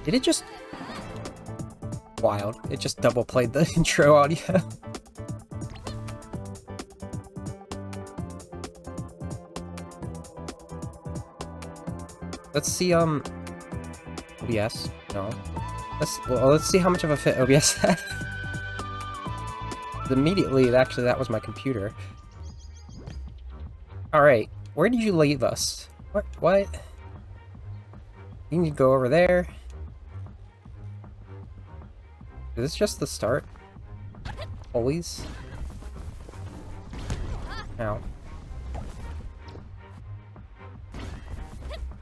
Did it just... Wild. It just double played the intro audio. Let's see, OBS? No. Let's see how much of a fit OBS had. Immediately, actually, that was my computer. Alright, where did you leave us? What? You need to go over there. Is this just the start? Always? Ow. Well,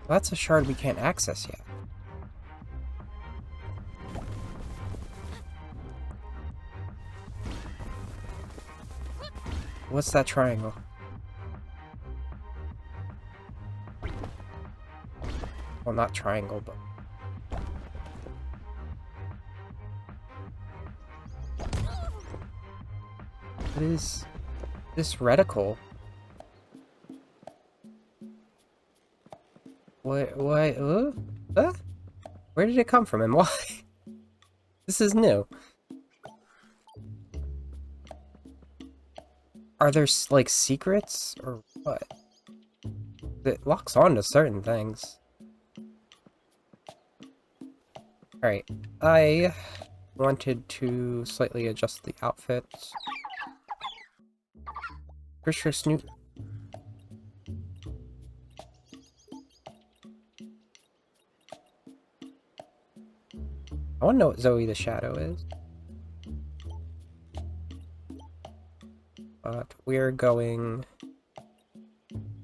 that's a shard we can't access yet. What's that triangle? Well, not triangle, but... What is this reticle? What, where did it come from and why? This is new. Are there, like, secrets, or what? It locks on to certain things. Alright, I wanted to slightly adjust the outfits. Pretty sure Snoop... I want to know what Zoe the Shadow is. But we're going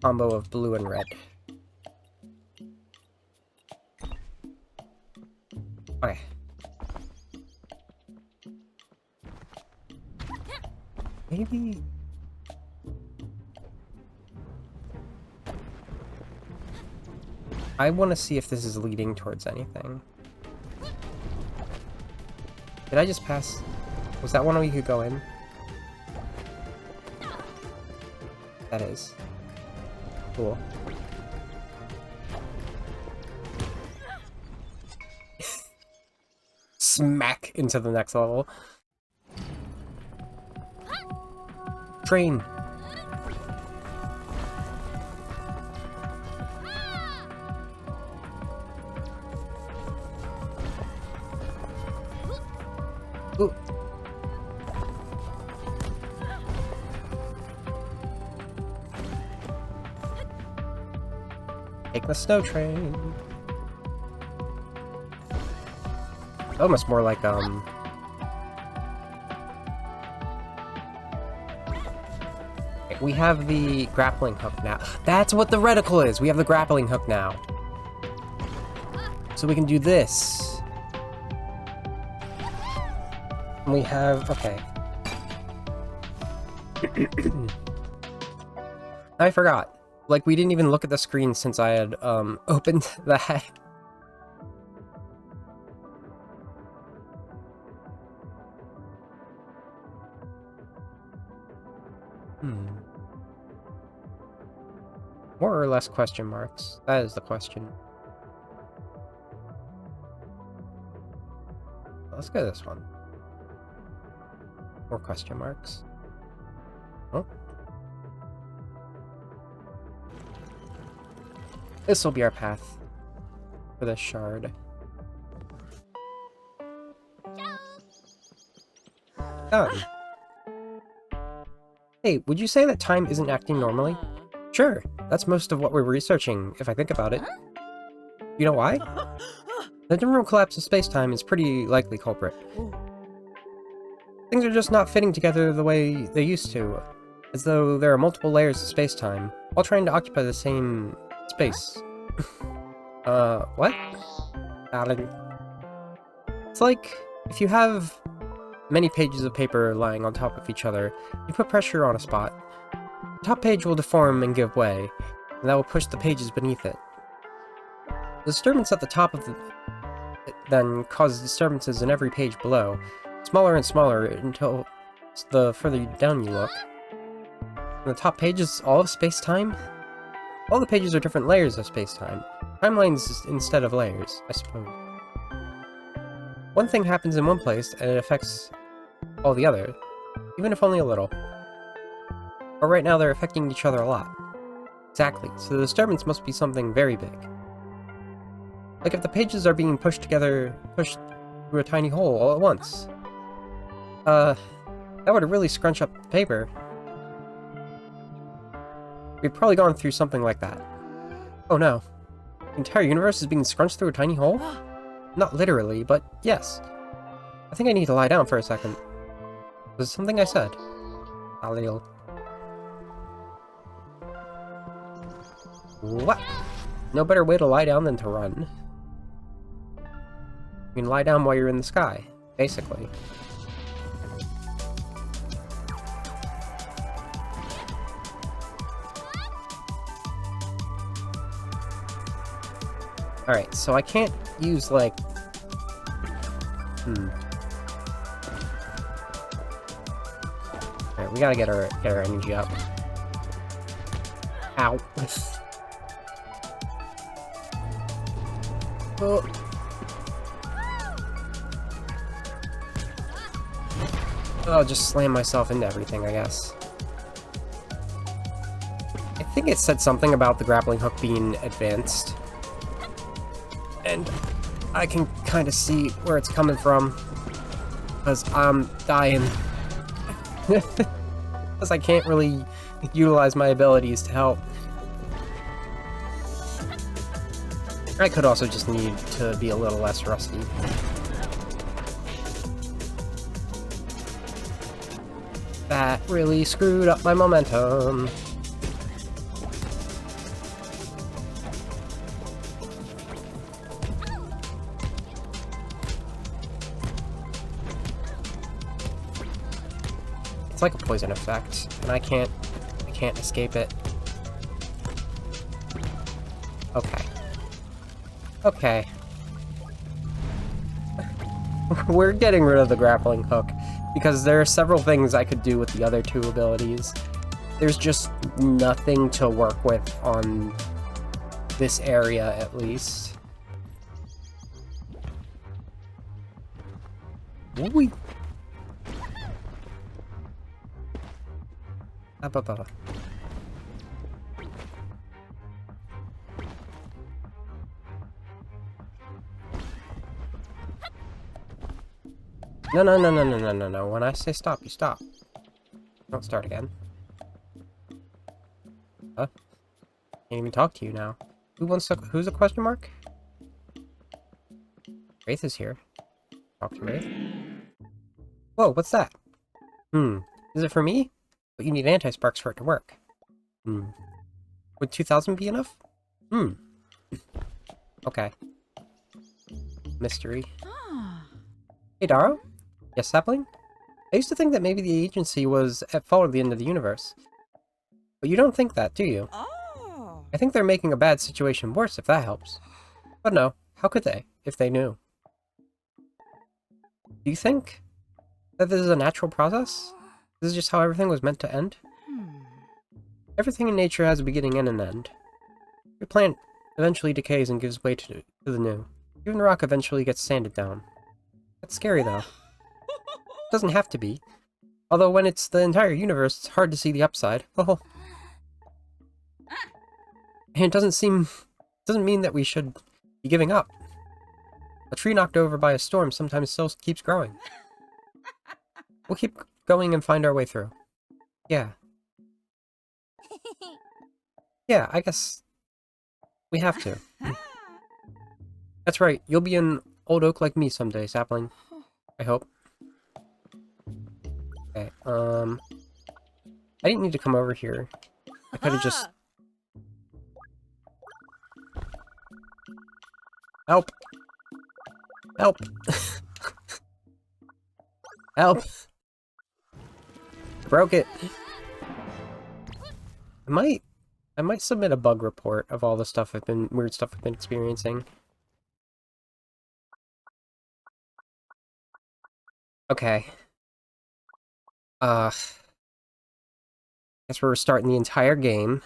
combo of blue and red. Okay. Maybe... I want to see if this is leading towards anything. Did I just pass? Was that one where you could go in? That is. Cool. Smack into the next level. Train. Ooh. Take the snow train. Almost more like, we have the grappling hook now. That's what the reticle is! We have the grappling hook now. So we can do this. And we have... okay. I forgot. Like, we didn't even look at the screen since I had, opened that. More or less question marks. That is the question. Let's go this one. More question marks. Oh. This will be our path for this shard. Done. Hey, would you say that time isn't acting normally? Sure, that's most of what we're researching, if I think about it. You know why? The general collapse of space-time is pretty likely culprit. Things are just not fitting together the way they used to, as though there are multiple layers of space-time, all trying to occupy the same space. What? Alan. It's like, if you have many pages of paper lying on top of each other, you put pressure on a spot. The top page will deform and give way, and that will push the pages beneath it. The disturbance at the top of it then causes disturbances in every page below, smaller and smaller until the further down you look. And the top page is all of space-time? All the pages are different layers of space-time. Timelines instead of layers, I suppose. One thing happens in one place, and it affects all the others, even if only a little. But right now they're affecting each other a lot. Exactly, so the disturbance must be something very big. Like if the pages are being pushed through a tiny hole all at once. That would really scrunch up the paper. We've probably gone through something like that. Oh no. The entire universe is being scrunched through a tiny hole? Not literally, but yes. I think I need to lie down for a second. Was it something I said? Alil. What? No better way to lie down than to run. You can lie down while you're in the sky, basically. Alright, so I can't use, like... Alright, we gotta get our energy up. Ow. Oh. I'll just slam myself into everything, I guess. I think it said something about the grappling hook being advanced. And I can kind of see where it's coming from. Because I'm dying. Because I can't really utilize my abilities to help. I could also just need to be a little less rusty. That really screwed up my momentum. It's like a poison effect, and I can't escape it. Okay. Okay. We're getting rid of the grappling hook, because there are several things I could do with the other two abilities. There's just nothing to work with on this area, at least. Whee! No. When I say stop, you stop. Don't start again. Huh? Can't even talk to you now. Who's a question mark? Wraith is here. Talk to Wraith. Whoa, what's that? Is it for me? But you need anti-sparks for it to work. Would 2000 be enough? Okay. Mystery. Hey, Daro? Yes, Sapling? I used to think that maybe the agency was at fault at the end of the universe. But you don't think that, do you? Oh. I think they're making a bad situation worse, if that helps. But no, how could they, if they knew? Do you think that this is a natural process? This is just how everything was meant to end? Everything in nature has a beginning and an end. Your plant eventually decays and gives way to the new. Even the rock eventually gets sanded down. That's scary, though. It doesn't have to be. Although when it's the entire universe, it's hard to see the upside. Oh. And it doesn't mean that we should be giving up. A tree knocked over by a storm sometimes still keeps growing. We'll keep going and find our way through. Yeah. Yeah, I guess we have to. That's right, you'll be an old oak like me someday, Sapling. I hope. Okay, I didn't need to come over here. I could've just... Help! Help! Help! Broke it! I might submit a bug report of all the weird stuff I've been experiencing. Okay. Guess we're restarting the entire game.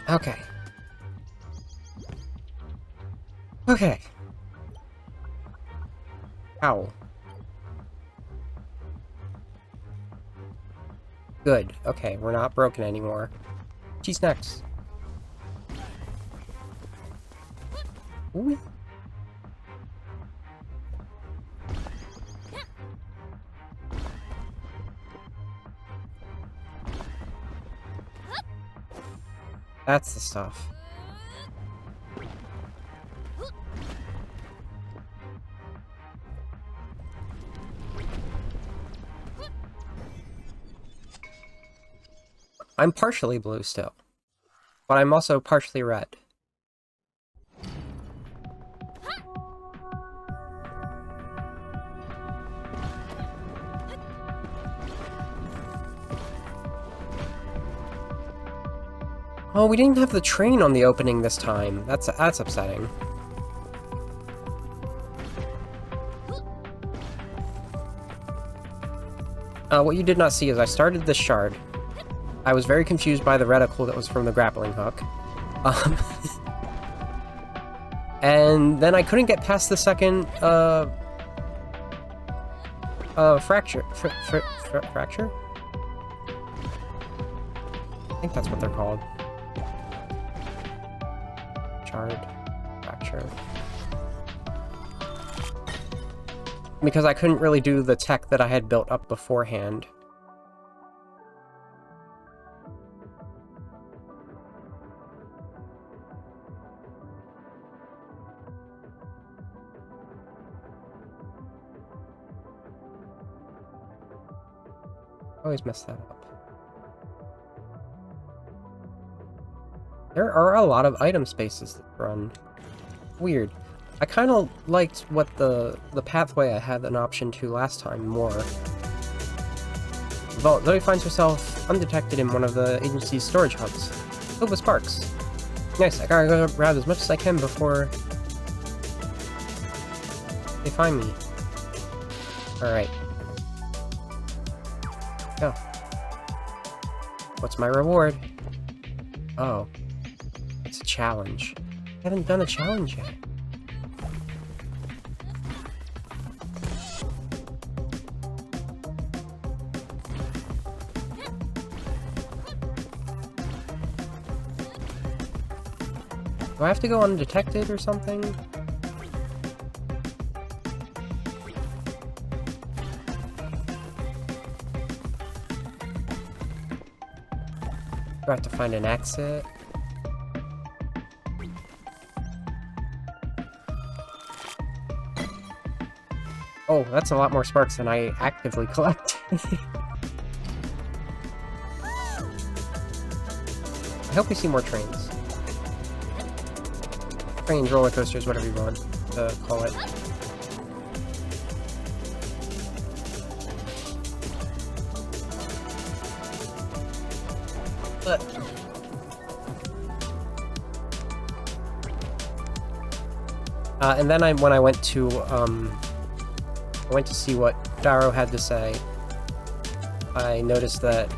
Okay. Ow. Good. Okay, we're not broken anymore. Cheese snacks. Ooh. That's the stuff. I'm partially blue still, but I'm also partially red. Oh, we didn't have the train on the opening this time. That's upsetting. What you did not see is I started this shard. I was very confused by the reticle that was from the grappling hook. And then I couldn't get past the second, fracture? Fracture? I think that's what they're called. Shard. Fracture. Because I couldn't really do the tech that I had built up beforehand. Always mess that up. There are a lot of item spaces that run. Weird. I kind of liked what the pathway I had an option to last time more. Zoe finds herself undetected in one of the agency's storage hubs, filled with sparks. Nice, I gotta go grab as much as I can before they find me. Alright. Go. What's my reward? Oh. It's a challenge. I haven't done a challenge yet. Do I have to go undetected or something? Do I have to find an exit? Oh, that's a lot more sparks than I actively collect. I hope we see more trains. Trains, roller coasters, whatever you want to call it. And then when I went to see what Darrow had to say, I noticed that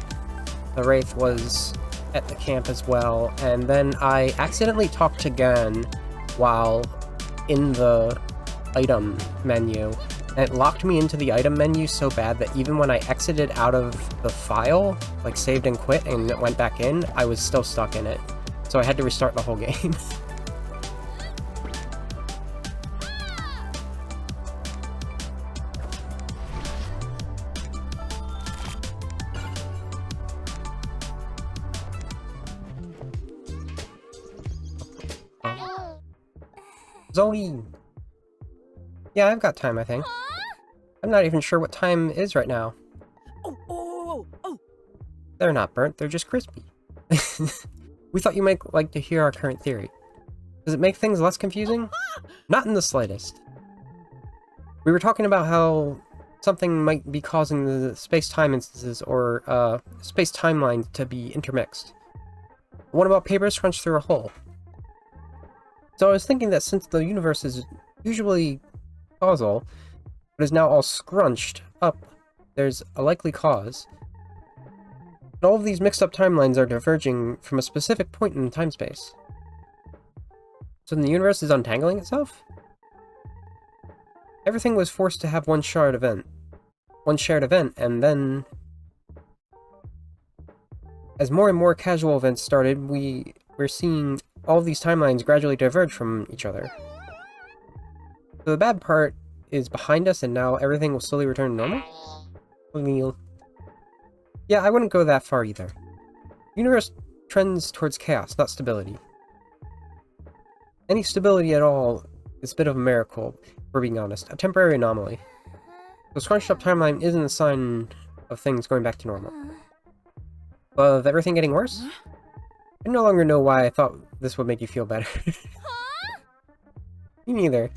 the Wraith was at the camp as well, and then I accidentally talked to Gan while in the item menu, and it locked me into the item menu so bad that even when I exited out of the file, like saved and quit and went back in, I was still stuck in it. So I had to restart the whole game. Zoe! Yeah, I've got time, I think. I'm not even sure what time is right now. They're not burnt, they're just crispy. We thought you might like to hear our current theory. Does it make things less confusing? Not in the slightest. We were talking about how something might be causing the space-time instances or space-timelines to be intermixed. What about papers crunched through a hole? So I was thinking that since the universe is usually causal, but is now all scrunched up, there's a likely cause. And all of these mixed-up timelines are diverging from a specific point in time-space. So the universe is untangling itself? Everything was forced to have one shared event, and then, as more and more casual events started, we're seeing all of these timelines gradually diverge from each other. So the bad part is behind us, and now everything will slowly return to normal? Well, yeah, I wouldn't go that far either. The universe trends towards chaos, not stability. Any stability at all is a bit of a miracle, if we're being honest. A temporary anomaly. The scrunched up timeline isn't a sign of things going back to normal. Of everything getting worse? I no longer know why I thought this would make you feel better. Me neither.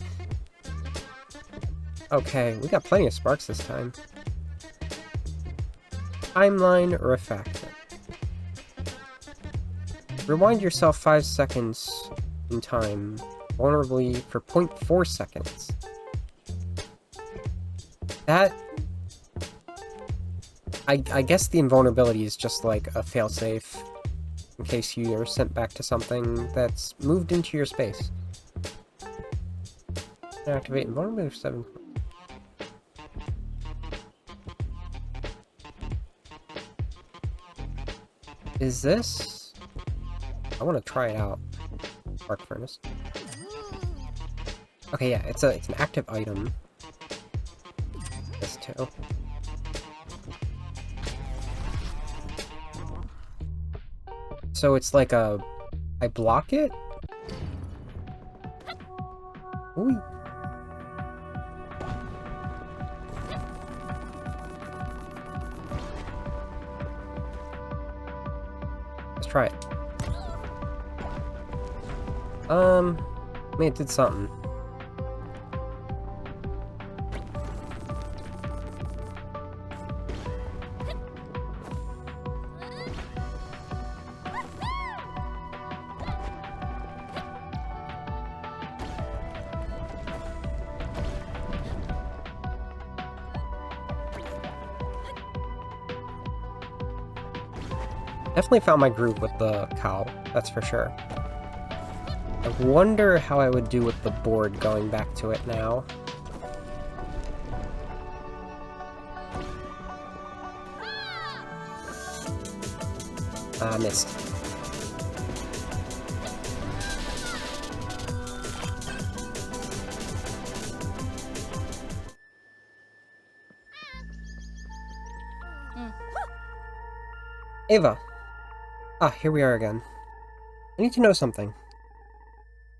Okay, we got plenty of sparks this time. Timeline refactor. Rewind yourself 5 seconds in time, vulnerably for 0.4 seconds. That... I guess the invulnerability is just like a failsafe in case you are sent back to something that's moved into your space. Activate invulnerability for 7. Is this... I want to try it out. Spark furnace. Okay, yeah, it's an active item. This too. So it's like a... I block it? Ooh. Let's try it. I mean, it did something. Definitely found my groove with the cow, that's for sure. I wonder how I would do with the board going back to it now. Ah, missed. Ava! Ah, here we are again. I need to know something.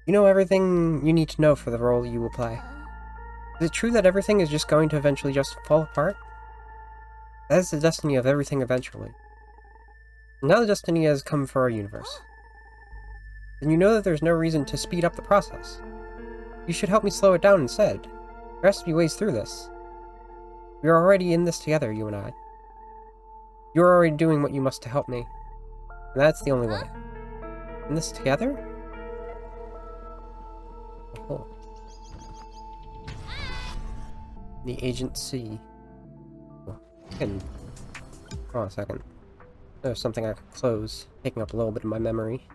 You know everything you need to know for the role you will play. Is it true that everything is just going to eventually just fall apart? That is the destiny of everything eventually. And now the destiny has come for our universe. Then you know that there's no reason to speed up the process. You should help me slow it down instead. There has to be ways through this. We are already in this together, you and I. You're already doing what you must to help me. And that's the only way. In this together? Oh. The agency. Oh, hold on a second. There's something I could close, taking up a little bit of my memory.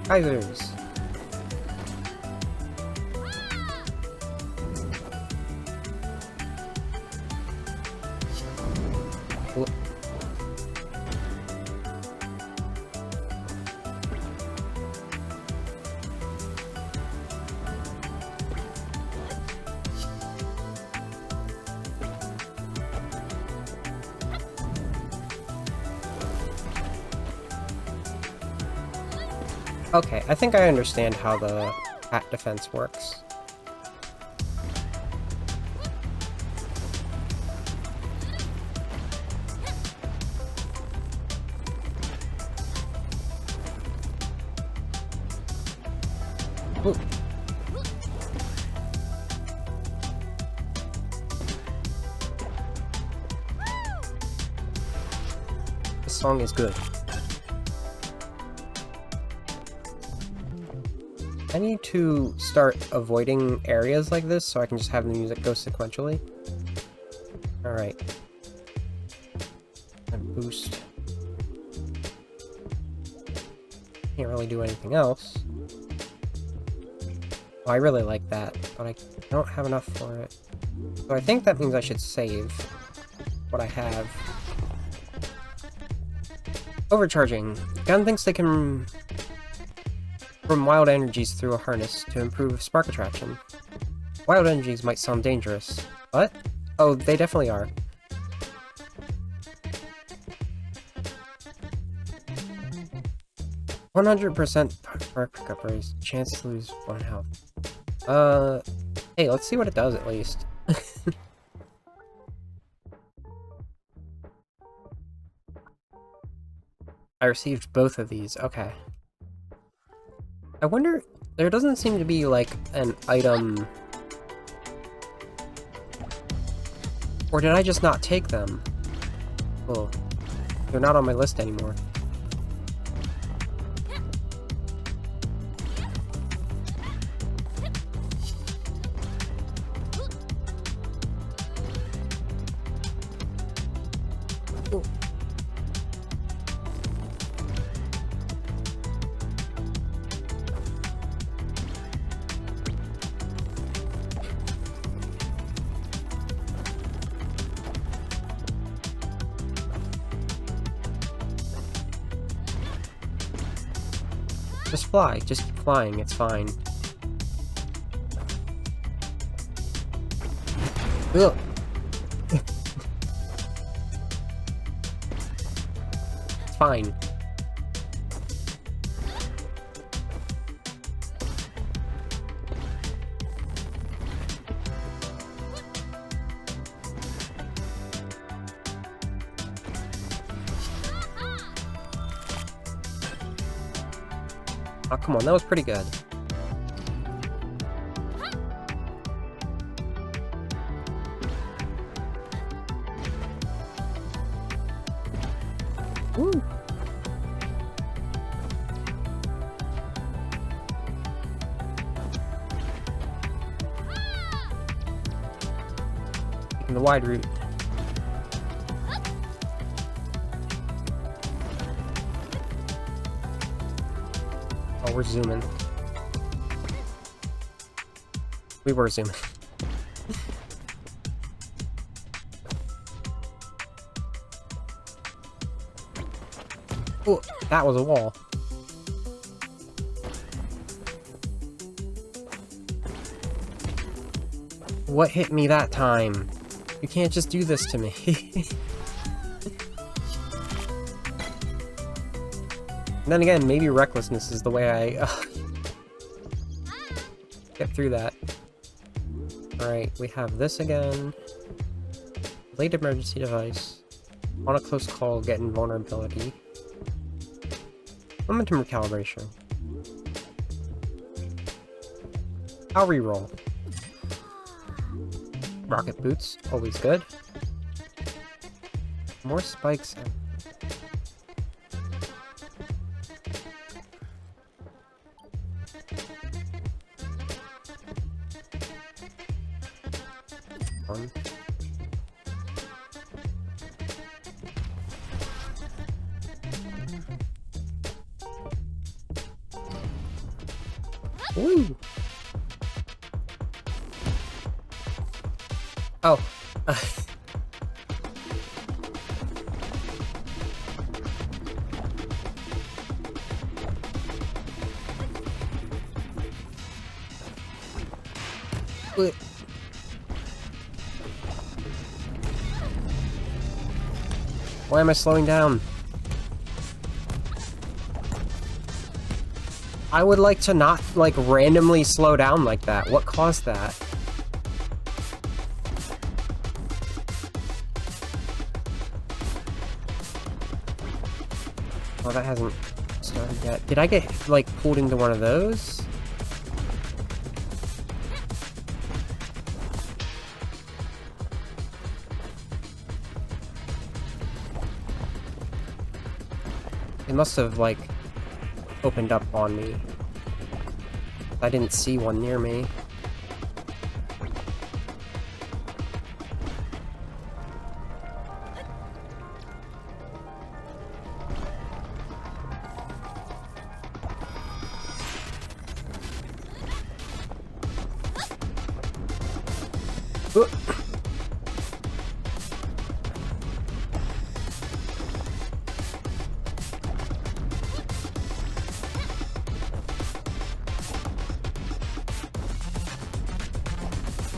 Geysers. Okay, I think I understand how the hat defense works. Ooh. This song is good. I need to start avoiding areas like this so I can just have the music go sequentially. Alright. And boost. can't really do anything else. Oh, I really like that, but I don't have enough for it. So I think that means I should save what I have. Overcharging. Gun thinks they can from wild energies through a harness to improve spark attraction. Wild energies might sound dangerous. What? Oh, they definitely are. "100% spark pickup raise. Chance to lose 1 health." Hey, let's see what it does at least. I received both of these. Okay. I wonder, there doesn't seem to be like an item, or did I just not take them? Well, they're not on my list anymore. Ooh. Just fly. Just keep flying. It's fine. Ugh. It's fine. Oh, come on, that was pretty good. Woo! Taking the wide route. Oh, we're zooming. We were zooming. Oh, that was a wall. What hit me that time? You can't just do this to me. And then again, maybe recklessness is the way I get through that. Alright, we have this again. Late emergency device. On a close call, get invulnerability. Momentum recalibration. I'll reroll. Rocket boots, always good. More spikes. One. Woo! Oh. Wait. Why am I slowing down? I would like to not, like, randomly slow down like that. What caused that? Oh, that hasn't started yet. Did I get, like, pulled into one of those? It must have, like, opened up on me. I didn't see one near me.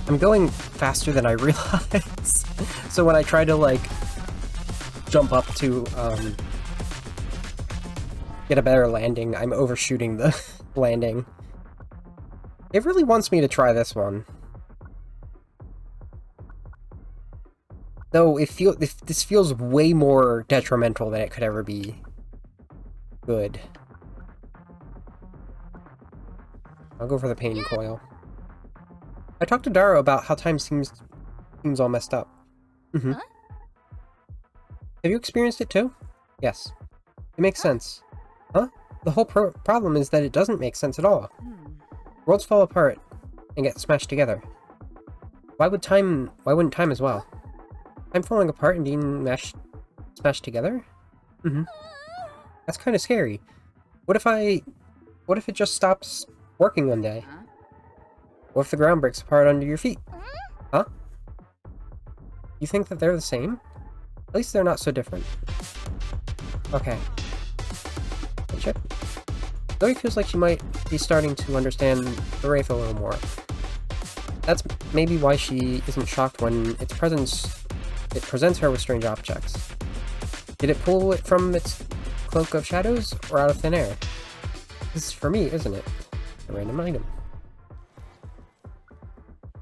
I'm going faster than I realize. So when I try to, like, jump up to, get a better landing, I'm overshooting the landing. It really wants me to try this one. Though this feels way more detrimental than it could ever be good. I'll go for the pain coil. I talked to Daro about how time seems all messed up. Mm-hmm. Huh? Have you experienced it too? Yes. It makes sense. Huh? The whole problem is that it doesn't make sense at all. Worlds fall apart and get smashed together. Why wouldn't time as well? Time falling apart and being smashed together? Mm-hmm. That's kind of scary. What if it just stops working one day? What if the ground breaks apart under your feet? Huh? You think that they're the same? At least they're not so different. Okay. Chip. Zoe feels like she might be starting to understand the Wraith a little more. That's maybe why she isn't shocked when it presents her with strange objects. Did it pull it from its cloak of shadows, or out of thin air? This is for me, isn't it? A random item.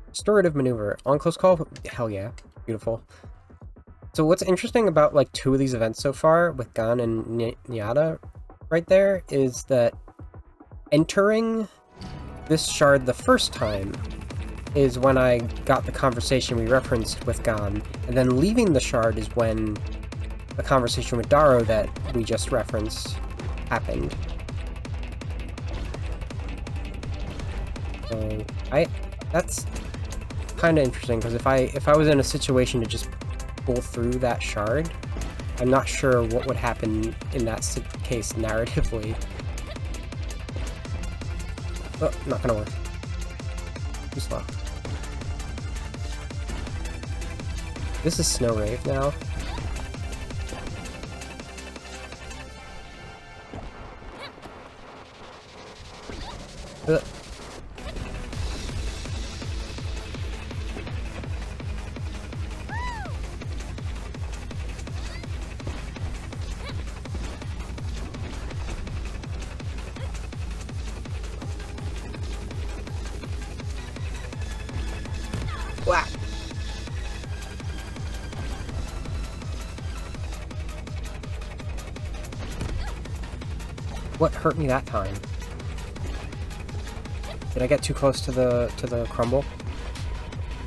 Restorative maneuver. On close call? Hell yeah. Beautiful. So what's interesting about, like, 2 of these events so far, with Gan and Nyada right there, is that entering this shard the first time is when I got the conversation we referenced with Gan, and then leaving the shard is when the conversation with Daro that we just referenced happened. So, that's kind of interesting, because if I was in a situation to just pull through that shard, I'm not sure what would happen in that case narratively. Oh, not gonna work. Too slow. This is Snow Rave now. Whack! What hurt me that time? Did I get too close to the crumble?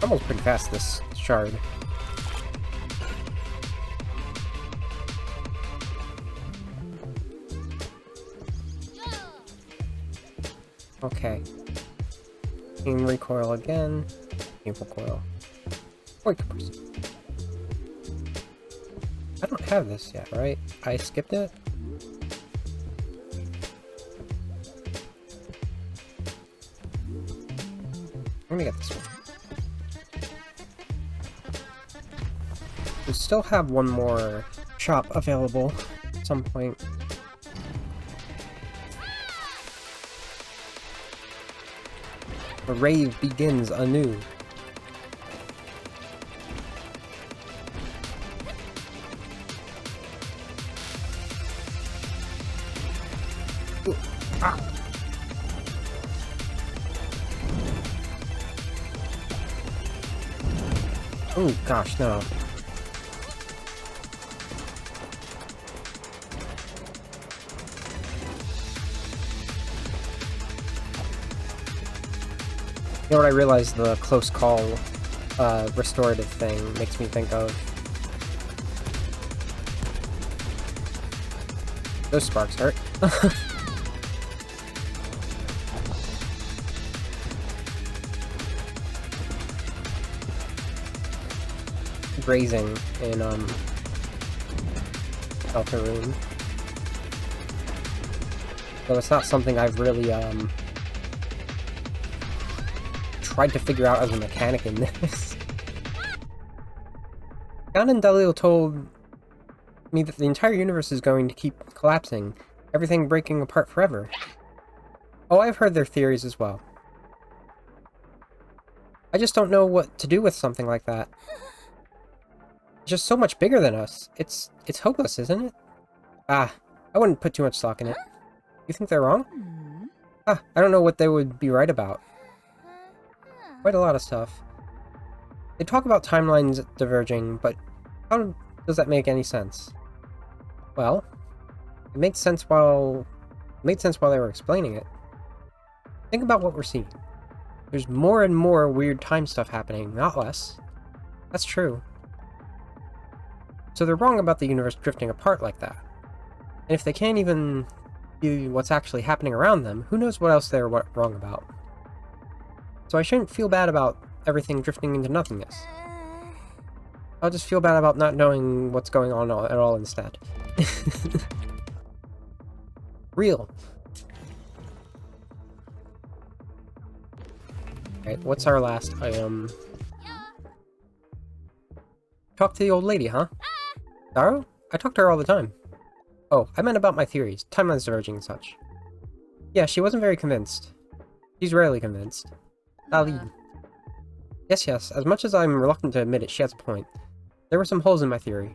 Crumble's pretty fast, this shard. Okay. Team recoil again. Painful coil. Oikers. I don't have this yet, right? I skipped it? I'm gonna get this one. We still have one more shop available at some point. The rave begins anew. Ooh, ah. Oh gosh, no. You know what I realized the close call restorative thing makes me think of? Those sparks hurt. Grazing in Deltarune. So it's not something I've really tried to figure out as a mechanic in this. Jan and Dalil told me that the entire universe is going to keep collapsing, everything breaking apart forever. Oh, I've heard their theories as well. I just don't know what to do with something like that. It's just so much bigger than us. It's hopeless, isn't it? Ah, I wouldn't put too much stock in it. You think they're wrong? Ah, I don't know what they would be right about. Quite a lot of stuff. They talk about timelines diverging, but how does that make any sense? Well, it made sense while they were explaining it. Think about what we're seeing. There's more and more weird time stuff happening, not less. That's true. So they're wrong about the universe drifting apart like that. And if they can't even see what's actually happening around them, who knows what else they're wrong about. So I shouldn't feel bad about everything drifting into nothingness. I'll just feel bad about not knowing what's going on at all instead. Real. Alright, what's our last item? Talk to the old lady, huh? Daro? I talk to her all the time. Oh, I meant about my theories, timelines diverging and such. Yeah, she wasn't very convinced. She's rarely convinced. Ali. Yes, as much as I'm reluctant to admit it, she has a point. There were some holes in my theory.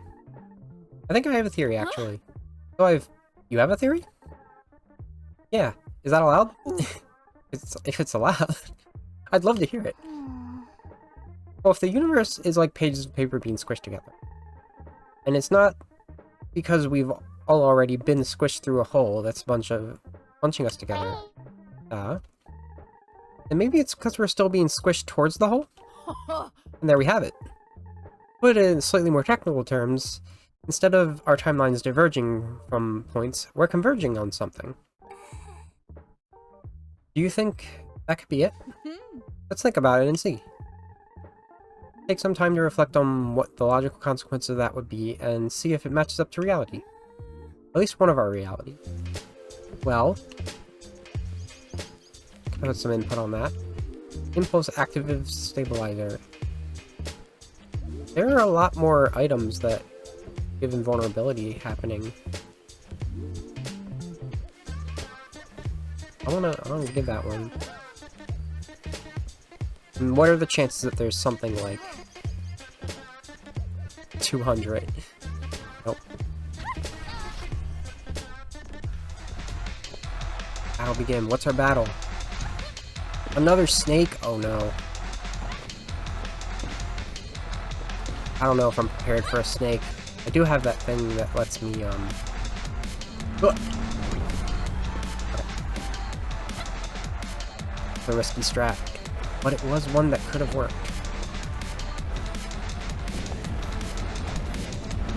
I think I have a theory, actually. So you have a theory? Yeah. Is that allowed? If it's allowed. I'd love to hear it. Well, if the universe is like pages of paper being squished together, and it's not because we've all already been squished through a hole that's bunching us together, then maybe it's because we're still being squished towards the hole? And there we have it. Put it in slightly more technical terms, instead of our timelines diverging from points, we're converging on something. Do you think that could be it? Let's think about it and see. Take some time to reflect on what the logical consequences of that would be, and see if it matches up to reality. At least one of our reality. Well, put some input on that. Impulse active stabilizer. There are a lot more items that give invulnerability happening. I wanna give that one. And what are the chances that there's something like 200? Nope. Battle begin. What's our battle? Another snake? Oh no. I don't know if I'm prepared for a snake. I do have that thing that lets me, It's a risky strat. But it was one that could have worked.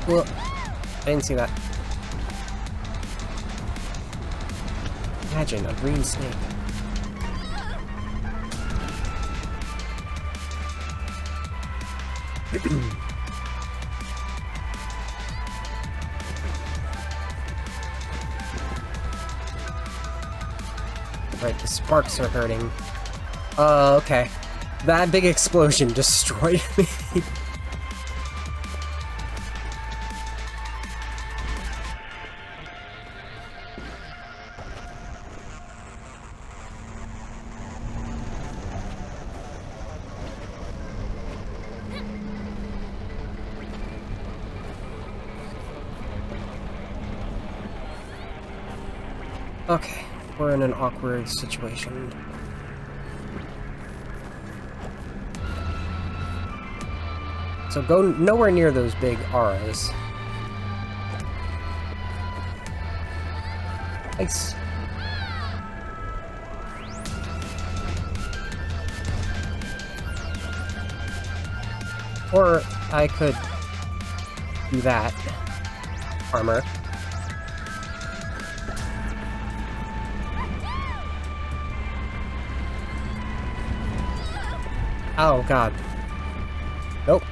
Well, I didn't see that. Imagine a green snake. Right, the sparks are hurting. Okay. That big explosion destroyed me. Okay, we're in an awkward situation. So go nowhere near those big auras. Nice. Or I could do that. Armor. Oh god. Nope.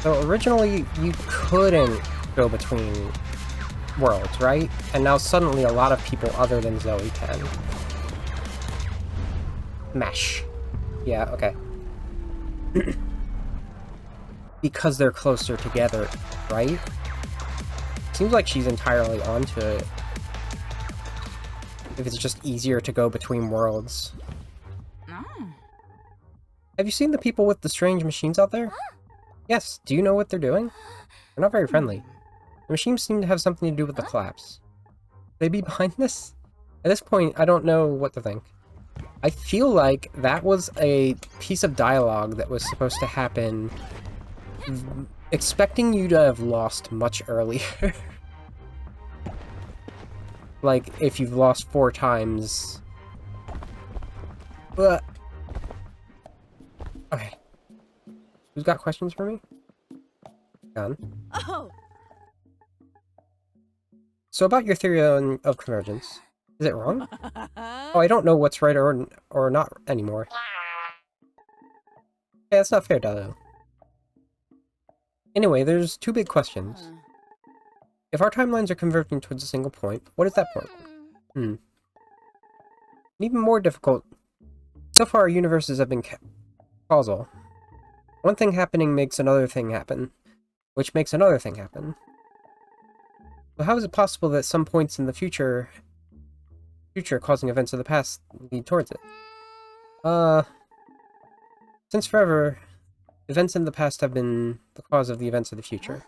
So originally, you couldn't go between worlds, right? And now suddenly a lot of people other than Zoe can. Mesh. Yeah, okay. Because they're closer together, right? Seems like she's entirely onto it. If it's just easier to go between worlds. Have you seen the people with the strange machines out there? Yes, do you know what they're doing? They're not very friendly. The machines seem to have something to do with the collapse. Could they be behind this? At this point, I don't know what to think. I feel like that was a piece of dialogue that was supposed to happen expecting you to have lost much earlier. Like, if you've lost 4 times... But... Okay. Who's got questions for me? Done. Oh. So about your theory of convergence. Is it wrong? Oh, I don't know what's right or not anymore. Yeah, that's not fair, Dado. Anyway, there's 2 big questions. If our timelines are converging towards a single point, what is that point? And even more difficult. So far, our universes have been causal. One thing happening makes another thing happen, which makes another thing happen. So how is it possible that some points in the future causing events of the past lead towards it? Since forever, events in the past have been the cause of the events of the future.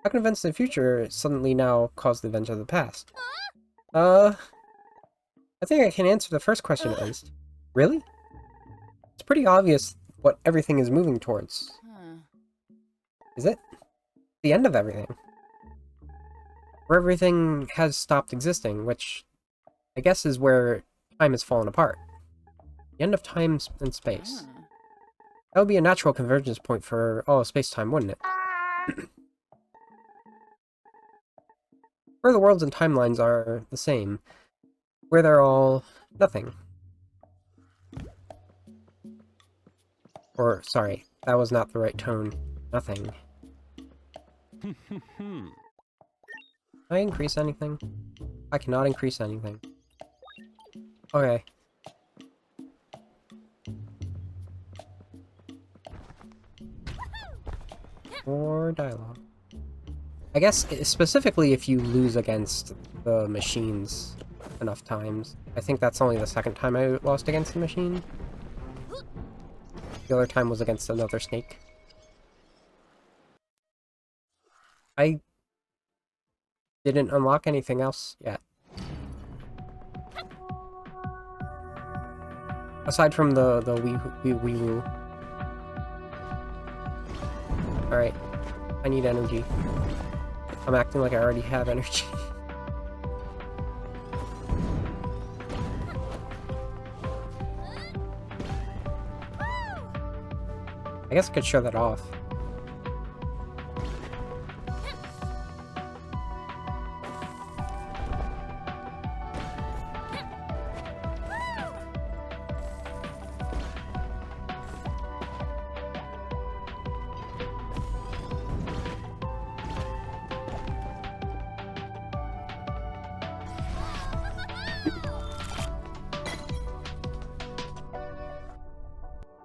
How can events in the future suddenly now cause the events of the past? I think I can answer the first question at least. Really? It's pretty obvious what everything is moving towards. Is it? The end of everything. Where everything has stopped existing, which I guess is where time has fallen apart. The end of time and space. That would be a natural convergence point for all of space-time, wouldn't it? Where the worlds and timelines are the same. Where they're all nothing. Or, sorry, that was not the right tone. Nothing. Can I increase anything? I cannot increase anything. Okay. More dialogue. I guess, specifically if you lose against the machines enough times. I think that's only the 2nd time I lost against the machine. The other time was against another snake. I didn't unlock anything else yet. Aside from the wee-woo. Alright. I need energy. I'm acting like I already have energy. I guess I could show that off.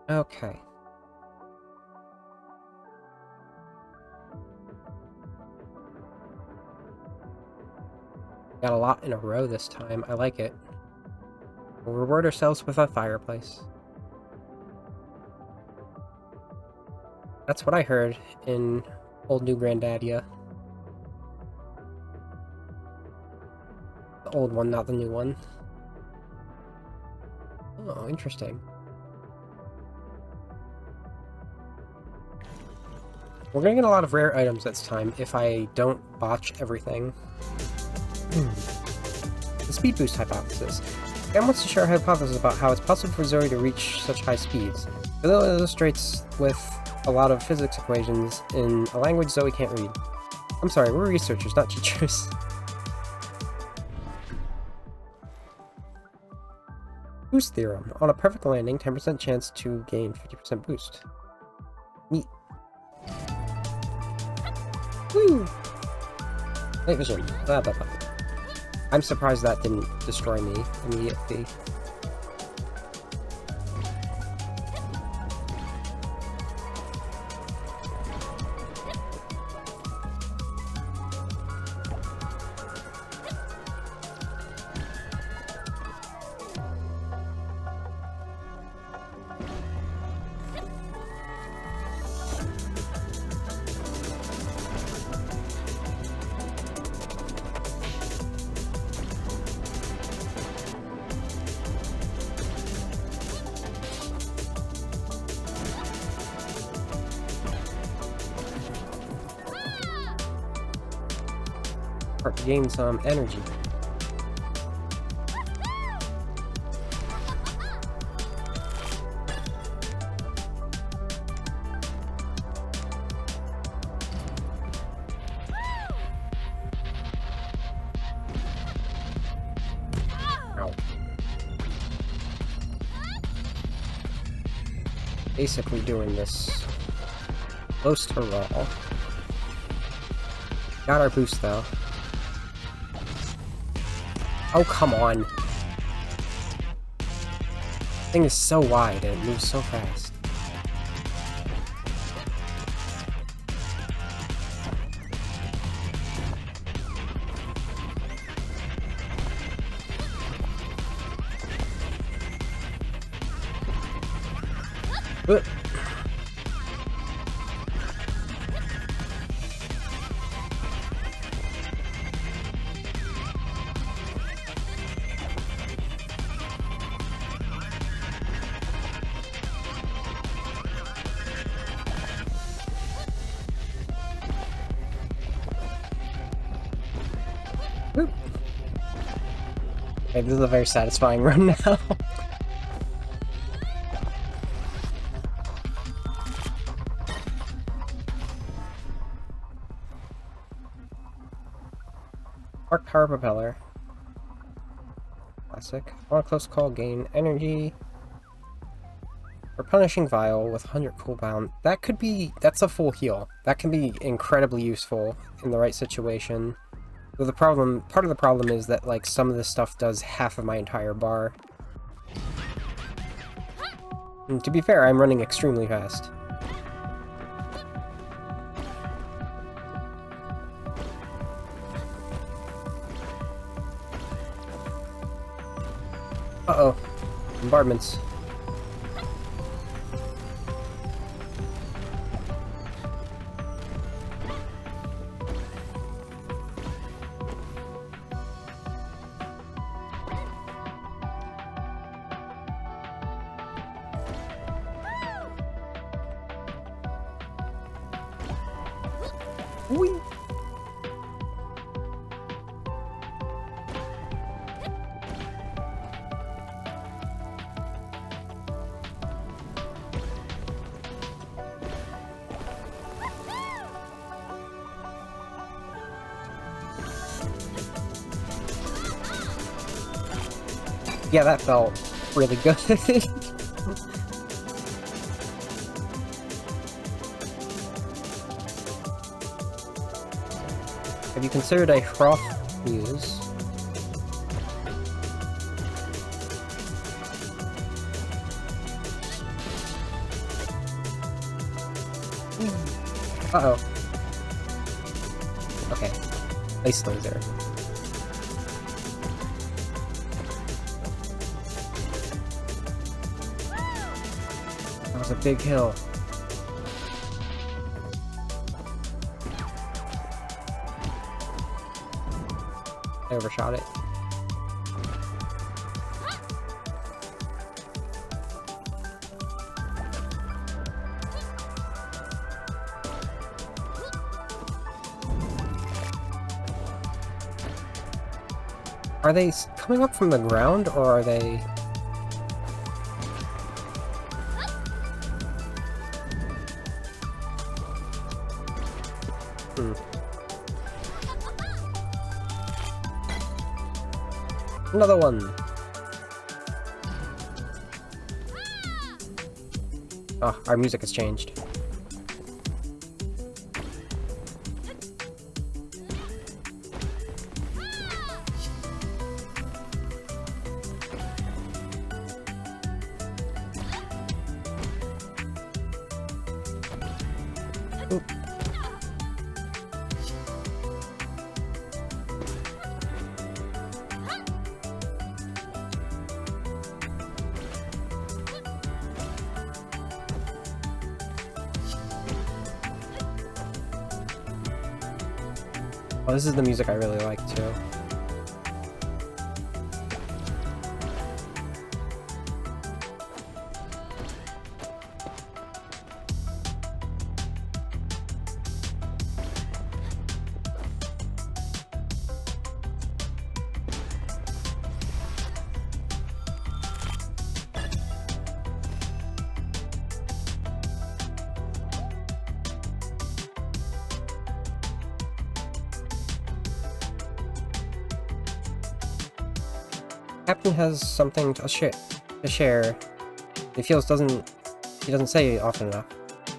Okay. Got a lot in a row this time. I like it. We'll reward ourselves with a fireplace. That's what I heard in Old New Grandadia. The old one, not the new one. Oh, interesting. We're gonna get a lot of rare items this time if I don't botch everything. The speed boost hypothesis. Dan wants to share a hypothesis about how it's possible for Zoe to reach such high speeds. It illustrates with a lot of physics equations in a language Zoe can't read. I'm sorry, we're researchers, not teachers. Boost theorem. On a perfect landing, 10% chance to gain 50% boost. Neat. Woo! Night vision. Blah, blah, blah. I'm surprised that didn't destroy me immediately. To gain some energy. Ow. Basically doing this close to raw. Got our boost though. Oh, come on. This thing is so wide and it moves so fast. Okay, this is a very satisfying run now. Arc power propeller. Classic. On a close call, gain energy. Replenishing vial with 100 cooldown. That could be... that's a full heal. That can be incredibly useful in the right situation. Though the problem... part of the problem is that, like, some of this stuff does half of my entire bar. And to be fair, I'm running extremely fast. Uh-oh. Bombardments. Whee! Yeah, that felt really good. Have you considered a froth fuse? Uh-oh. Okay. Ice laser. That was a big hill. I overshot it. Are they coming up from the ground, or are they... Another one! Oh, our music has changed. Ooh. Oh, this is the music I really like too. Captain has something to share. He doesn't say it often enough.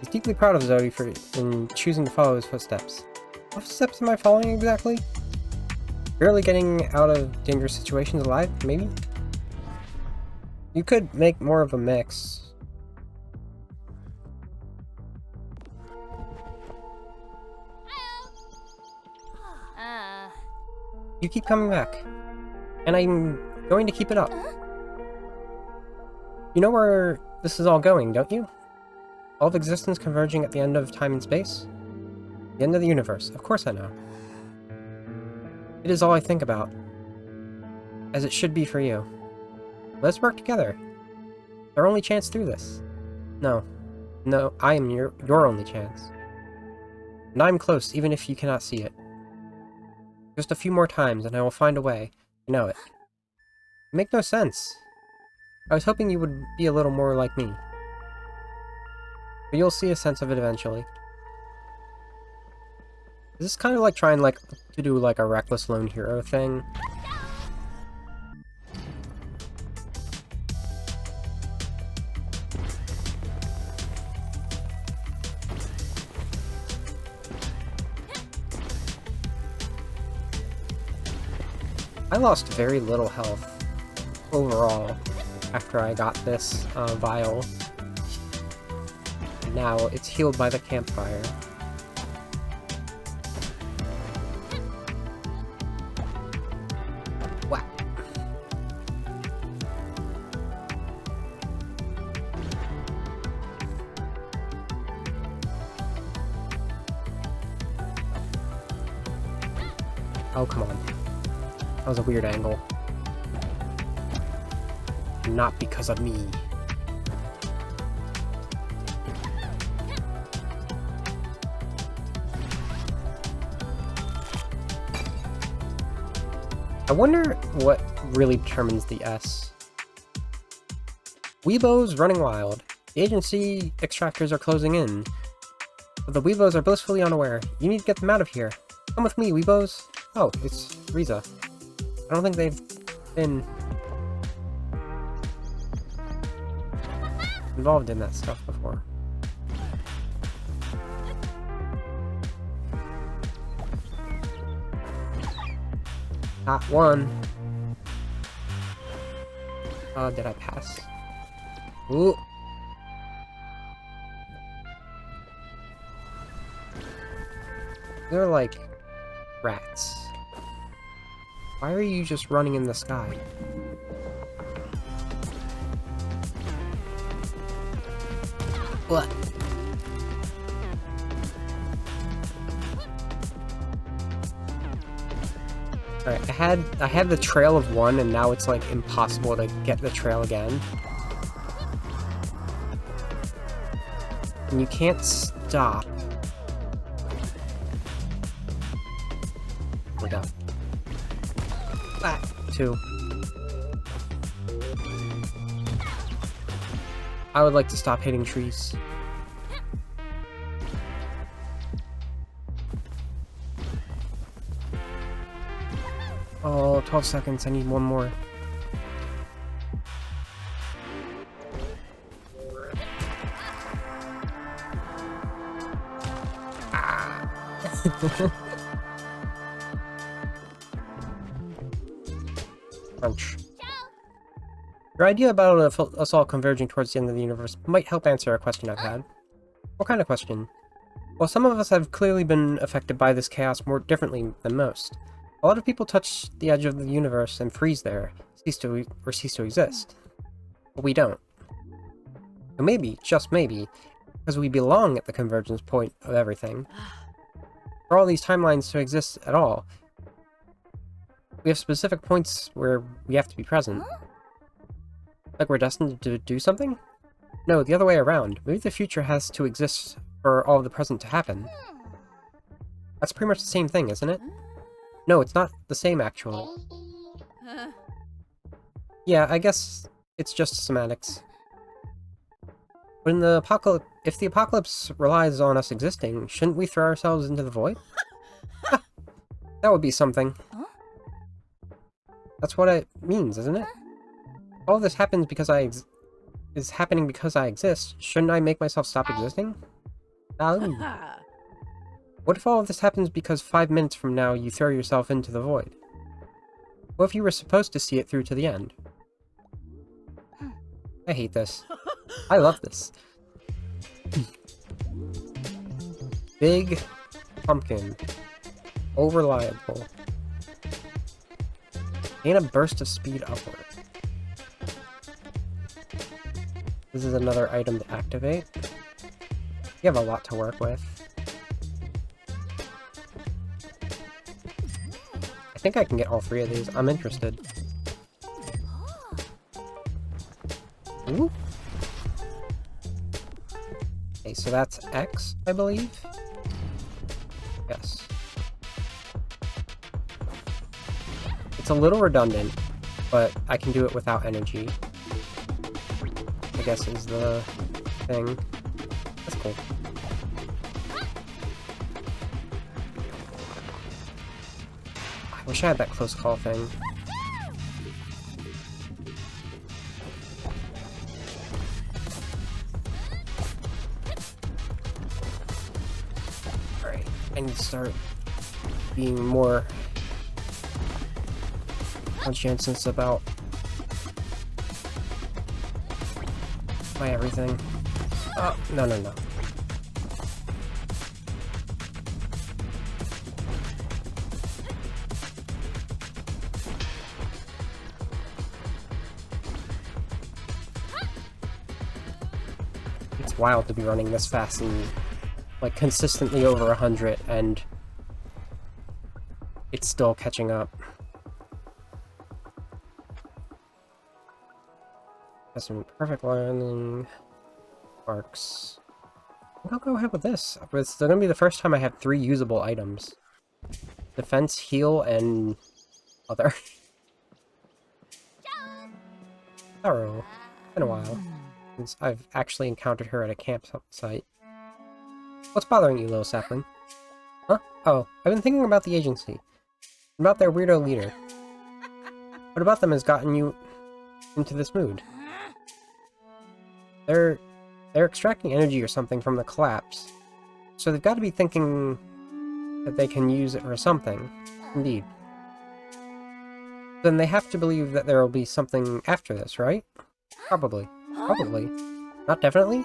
He's deeply proud of Zoe in choosing to follow his footsteps. What steps am I following exactly? Barely getting out of dangerous situations alive, maybe? You could make more of a mix. You keep coming back. And I'm going to keep it up. You know where this is all going, don't you? All of existence converging at the end of time and space? The end of the universe. Of course I know. It is all I think about. As it should be for you. Let's work together. Our only chance through this. No. No, I am your only chance. And I'm close, even if you cannot see it. Just a few more times, and I will find a way. You know it. It makes no sense. I was hoping you would be a little more like me. But you'll see a sense of it eventually. Is this kind of like trying to do like a reckless lone hero thing? I lost very little health overall after I got this vial. Now it's healed by the campfire. Whack! Oh, come on. That was a weird angle. Not because of me. I wonder what really determines the S. Weebos running wild. The agency extractors are closing in. But the Weebos are blissfully unaware. You need to get them out of here. Come with me, Weebos. Oh, it's Riza. I don't think they've been involved in that stuff before. Not one. Did I pass? Ooh. They're like rats. Why are you just running in the sky? What? Alright, I had the trail of one and now it's like impossible to get the trail again. And you can't stop. Oh my god. Ah, 2. I would like to stop hitting trees. Oh, 12 seconds. I need one more. Ah. Crunch. Your idea about us all converging towards the end of the universe might help answer a question I've had. What kind of question? While some of us have clearly been affected by this chaos more differently than most, a lot of people touch the edge of the universe and freeze there, cease to exist. But we don't. So maybe, just maybe, because we belong at the convergence point of everything, for all these timelines to exist at all, we have specific points where we have to be present. Like we're destined to do something? No, the other way around. Maybe the future has to exist for all of the present to happen. That's pretty much the same thing, isn't it? No, it's not the same, actually. Yeah, I guess it's just semantics. But in the if the apocalypse relies on us existing, shouldn't we throw ourselves into the void? That would be something. That's what it means, isn't it? All this happens because is happening because I exist. Shouldn't I make myself stop existing? What if all of this happens because 5 minutes from now you throw yourself into the void? What if you were supposed to see it through to the end? I hate this. I love this. Big pumpkin. Over-reliable. Gain a burst of speed upward. This is another item to activate. You have a lot to work with. I think I can get all 3 of these. I'm interested. Ooh. Okay, so that's X, I believe? Yes. It's a little redundant, but I can do it without energy. I guess is the thing. That's cool. I wish I had that close call thing. Alright, I need to start being more conscientious about my everything. Oh, no. It's wild to be running this fast and, like, consistently over 100, and it's still catching up. Got some perfect learning arcs. I think I'll go ahead with this. It's gonna be the first time I have 3 usable items. Defense, heal, and other. Thorough. Been a while since I've actually encountered her at a campsite. What's bothering you, little sapling? Huh? Oh, I've been thinking about the agency. About their weirdo leader. What about them has gotten you into this mood? They're extracting energy or something from the collapse. So they've got to be thinking that they can use it for something. Indeed. Then they have to believe that there will be something after this, right? Probably. Probably. Not definitely?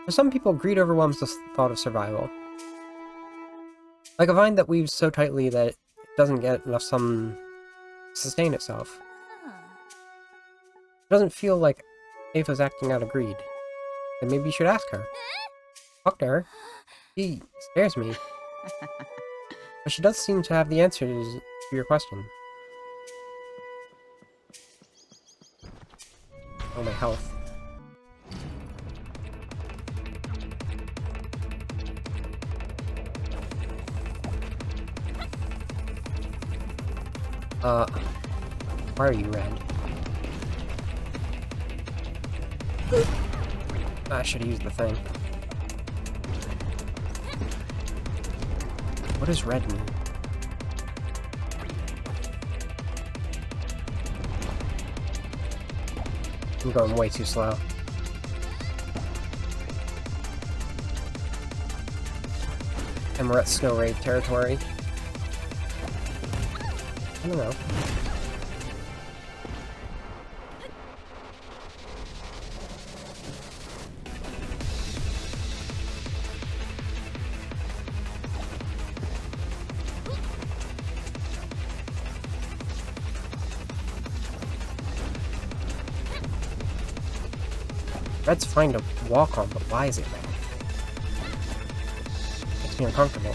For some people, greed overwhelms the thought of survival. Like a vine that weaves so tightly that it doesn't get enough sun to sustain itself. It doesn't feel like Ava's acting out of greed. Then maybe you should ask her. Talk to her. She scares me. But she does seem to have the answers to your question. Oh, my health. Why are you red? I should have used the thing. What does red mean? I'm going way too slow. And we're at Snow Raid territory. I don't know. Red's fine to walk on, but why is it red? Makes me uncomfortable.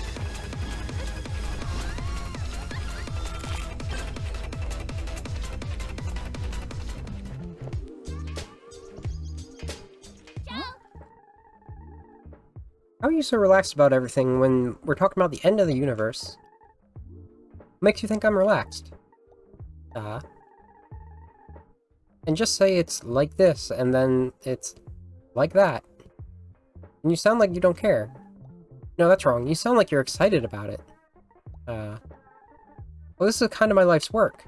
How are you so relaxed about everything when we're talking about the end of the universe? What makes you think I'm relaxed? And just say it's like this, and then it's like that. And you sound like you don't care. No, that's wrong. You sound like you're excited about it. Well, this is kind of my life's work.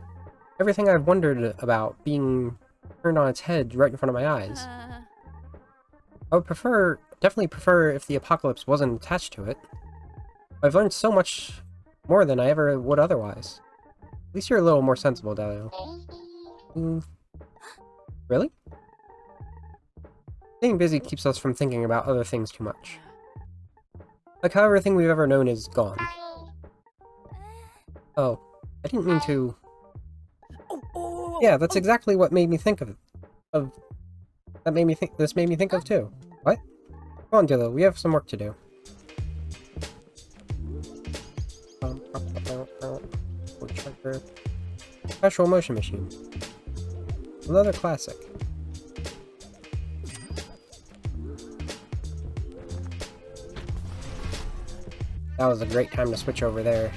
Everything I've wondered about being turned on its head right in front of my eyes. I would definitely prefer if the apocalypse wasn't attached to it. I've learned so much more than I ever would otherwise. At least you're a little more sensible, Dalio. Really? Being busy keeps us from thinking about other things too much. Like how everything we've ever known is gone. Oh, I didn't mean to... Yeah, that's exactly what made me think of this made me think of too. What? Come on, Dillo, we have some work to do. Special motion machine. Another classic. That was a great time to switch over there.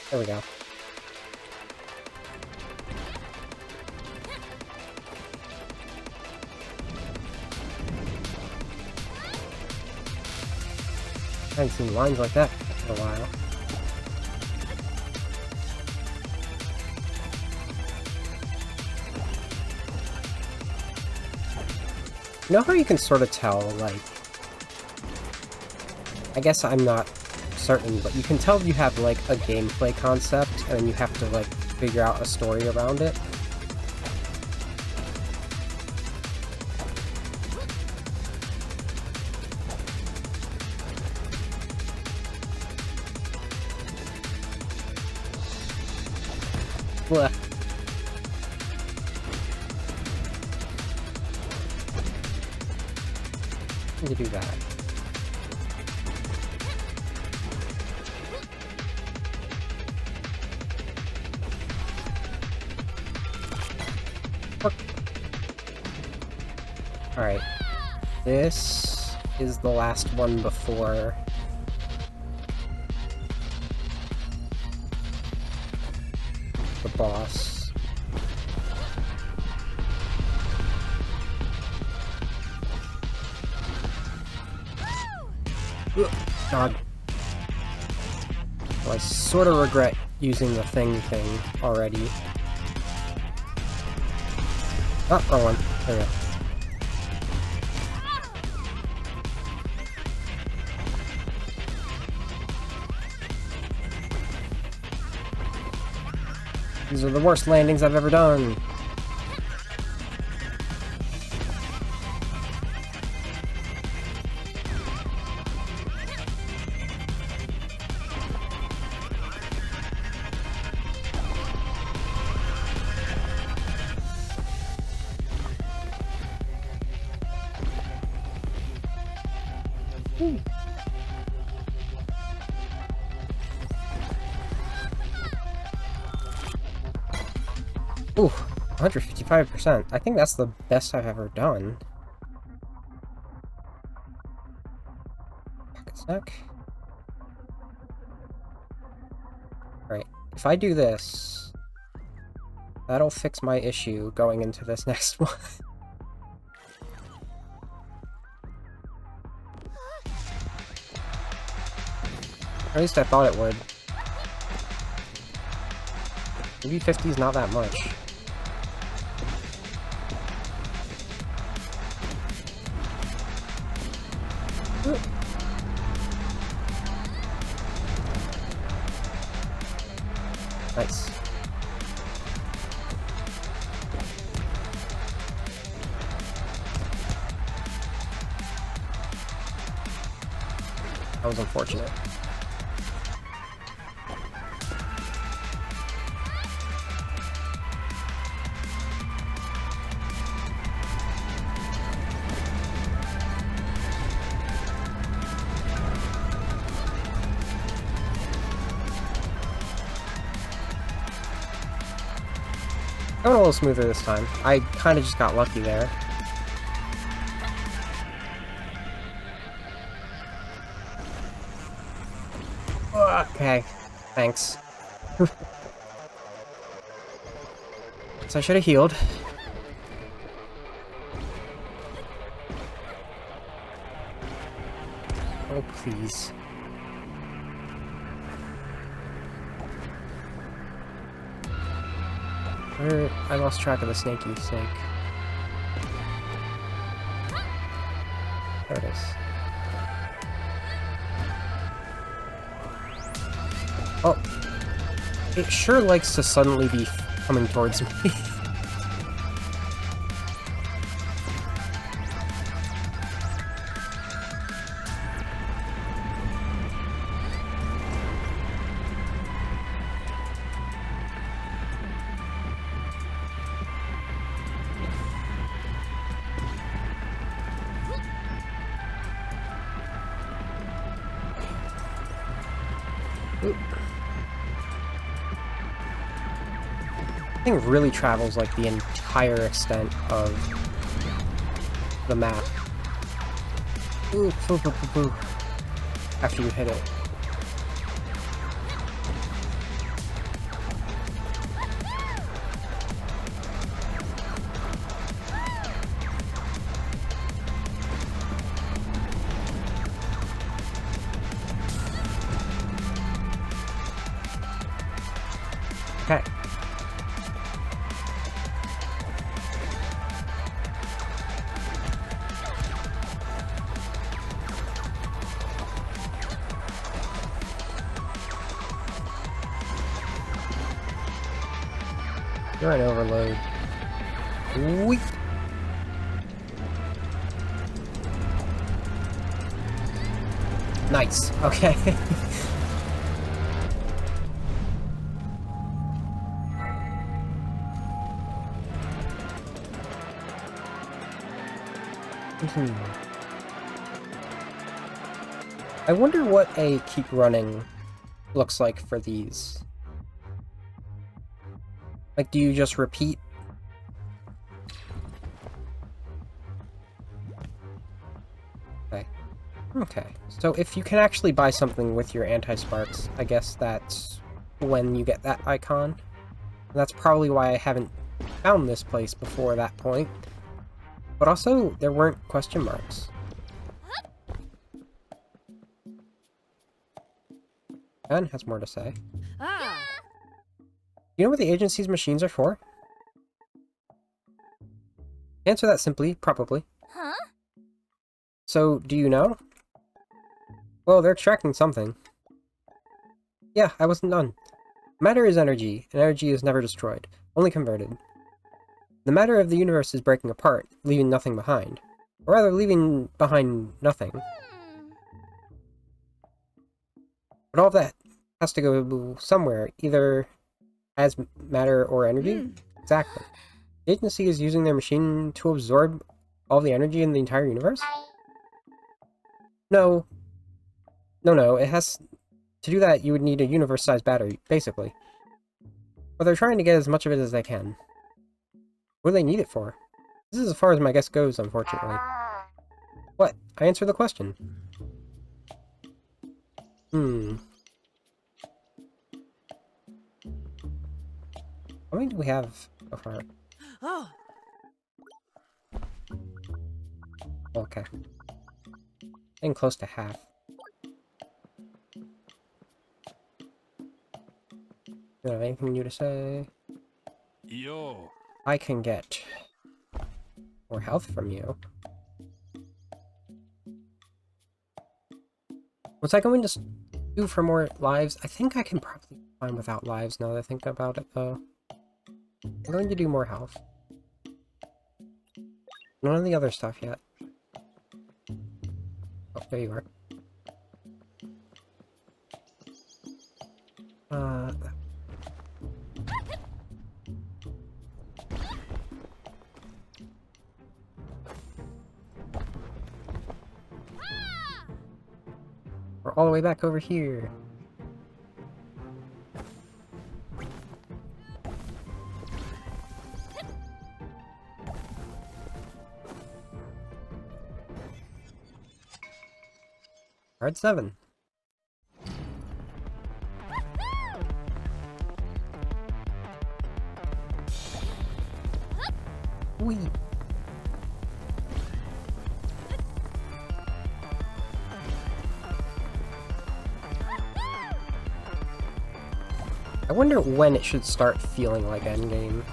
There we go. I haven't seen lines like that for a while. You know how you can sort of tell, like... I guess I'm not certain, but you can tell you have, like, a gameplay concept, and you have to, like, figure out a story around it. Blech. Need to do that. Alright. This is the last one before... the boss. God. Well, I sort of regret using the thing already. Oh, wrong one. There we go. These are the worst landings I've ever done. Ooh, 155%. I think that's the best I've ever done. Pocket snack. Right. If I do this, that'll fix my issue going into this next one. At least I thought it would. Maybe 50 is not that much. Nice. That was unfortunate. Going a little smoother this time. I kind of just got lucky there. Okay, thanks. So I should have healed. Oh, please. I lost track of the snaky snake. There it is. Oh. It sure likes to suddenly be coming towards me. Oop. This thing really travels like the entire extent of the map. Ooh, boo, boo, boo, boo. After you hit it. Okay. You're an overload. Weep. Nice. Okay. I wonder what a keep running looks like for these. Like, do you just repeat? Okay. Okay. So if you can actually buy something with your anti-sparks, I guess that's when you get that icon. And that's probably why I haven't found this place before that point. But also, there weren't question marks. Ben has more to say. You know what the agency's machines are for? Answer that simply, probably. Huh? So, do you know? Well, they're extracting something. Yeah, I wasn't done. Matter is energy, and energy is never destroyed, only converted. The matter of the universe is breaking apart, leaving nothing behind. Or rather, leaving behind nothing. But all of that has to go somewhere, either as matter or energy? Exactly. The agency is using their machine to absorb all the energy in the entire universe? No. No, it has... To do that, you would need a universe-sized battery, basically. But they're trying to get as much of it as they can. What do they need it for? This is as far as my guess goes, unfortunately. What? I answered the question. How many do we have so far? Oh. Okay. Getting close to half. Do you have anything new to say? Yo. I can get more health from you. What's I going to do for more lives? I think I can probably be fine without lives now that I think about it, though. I'm going to do more health. None of the other stuff yet. Oh, there you are. We're all the way back over here. Card 7. Whee! I wonder when it should start feeling like endgame.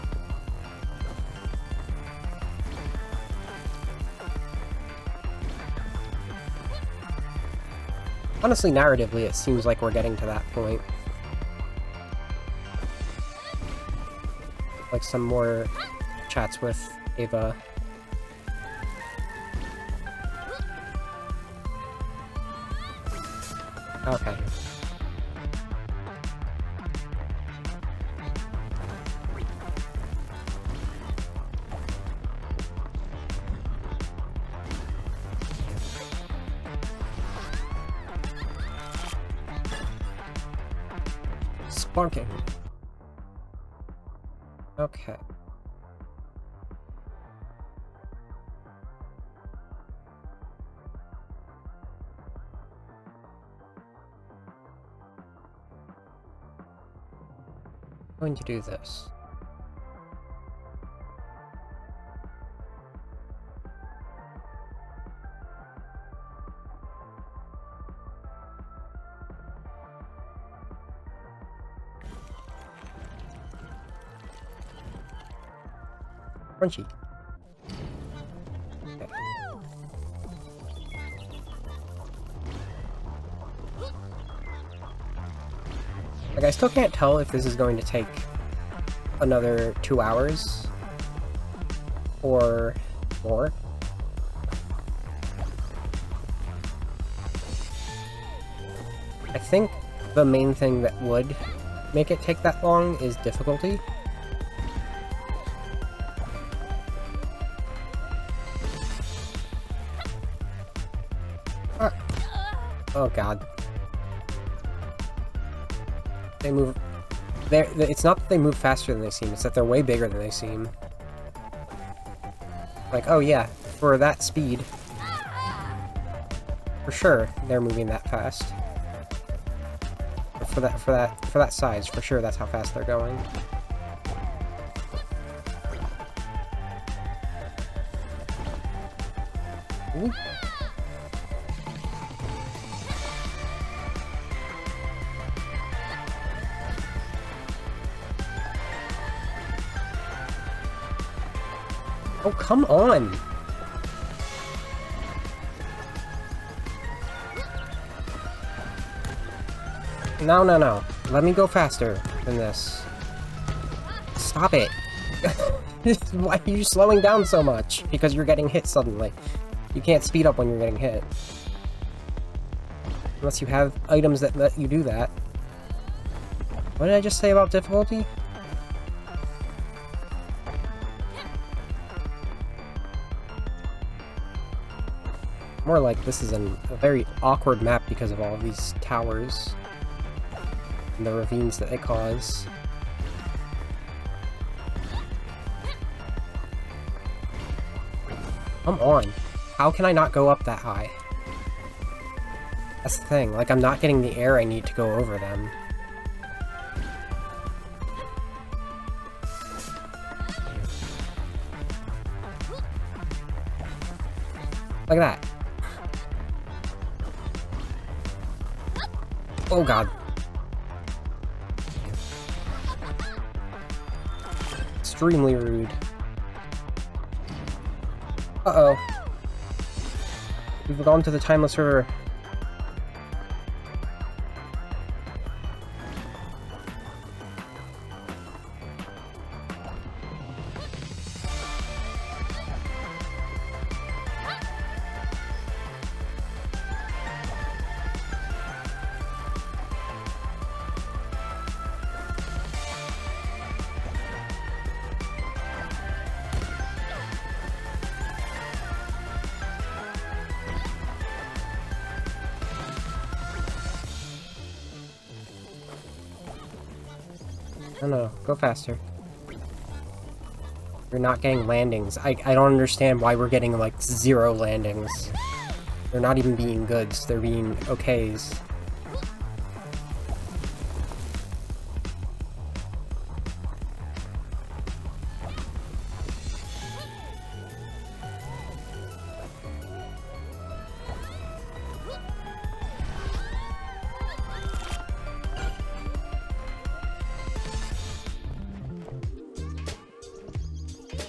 Honestly, narratively, it seems like we're getting to that point. Like some more chats with Ava. Okay. Sparking. Okay. I'm going to do this. Crunchy. Okay. Like, I still can't tell if this is going to take another 2 hours or more. I think the main thing that would make it take that long is difficulty. Oh god. They move... It's not that they move faster than they seem, it's that they're way bigger than they seem. Like, oh yeah, for that speed. For sure, they're moving that fast. For that size, for sure that's how fast they're going. Ooh. Oh, come on! No, no, no. Let me go faster than this. Stop it! Why are you slowing down so much? Because you're getting hit suddenly. You can't speed up when you're getting hit. Unless you have items that let you do that. What did I just say about difficulty? More like this is a very awkward map because of all these towers and the ravines that they cause. Come on. How can I not go up that high? That's the thing. Like, I'm not getting the air I need to go over them. Like that. Oh god. Extremely rude. Uh-oh. We've gone to the Timeless River. No, go faster. You're not getting landings. I don't understand why we're getting, like, 0 landings. They're not even being goods, they're being okays.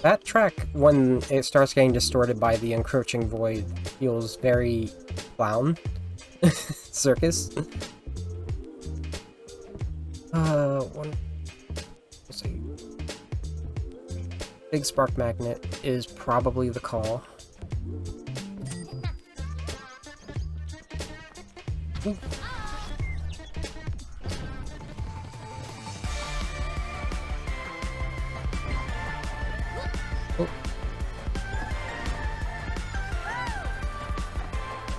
That track, when it starts getting distorted by the encroaching void, feels very clown. Circus. Let's see. Big spark magnet is probably the call. Ooh. Oh.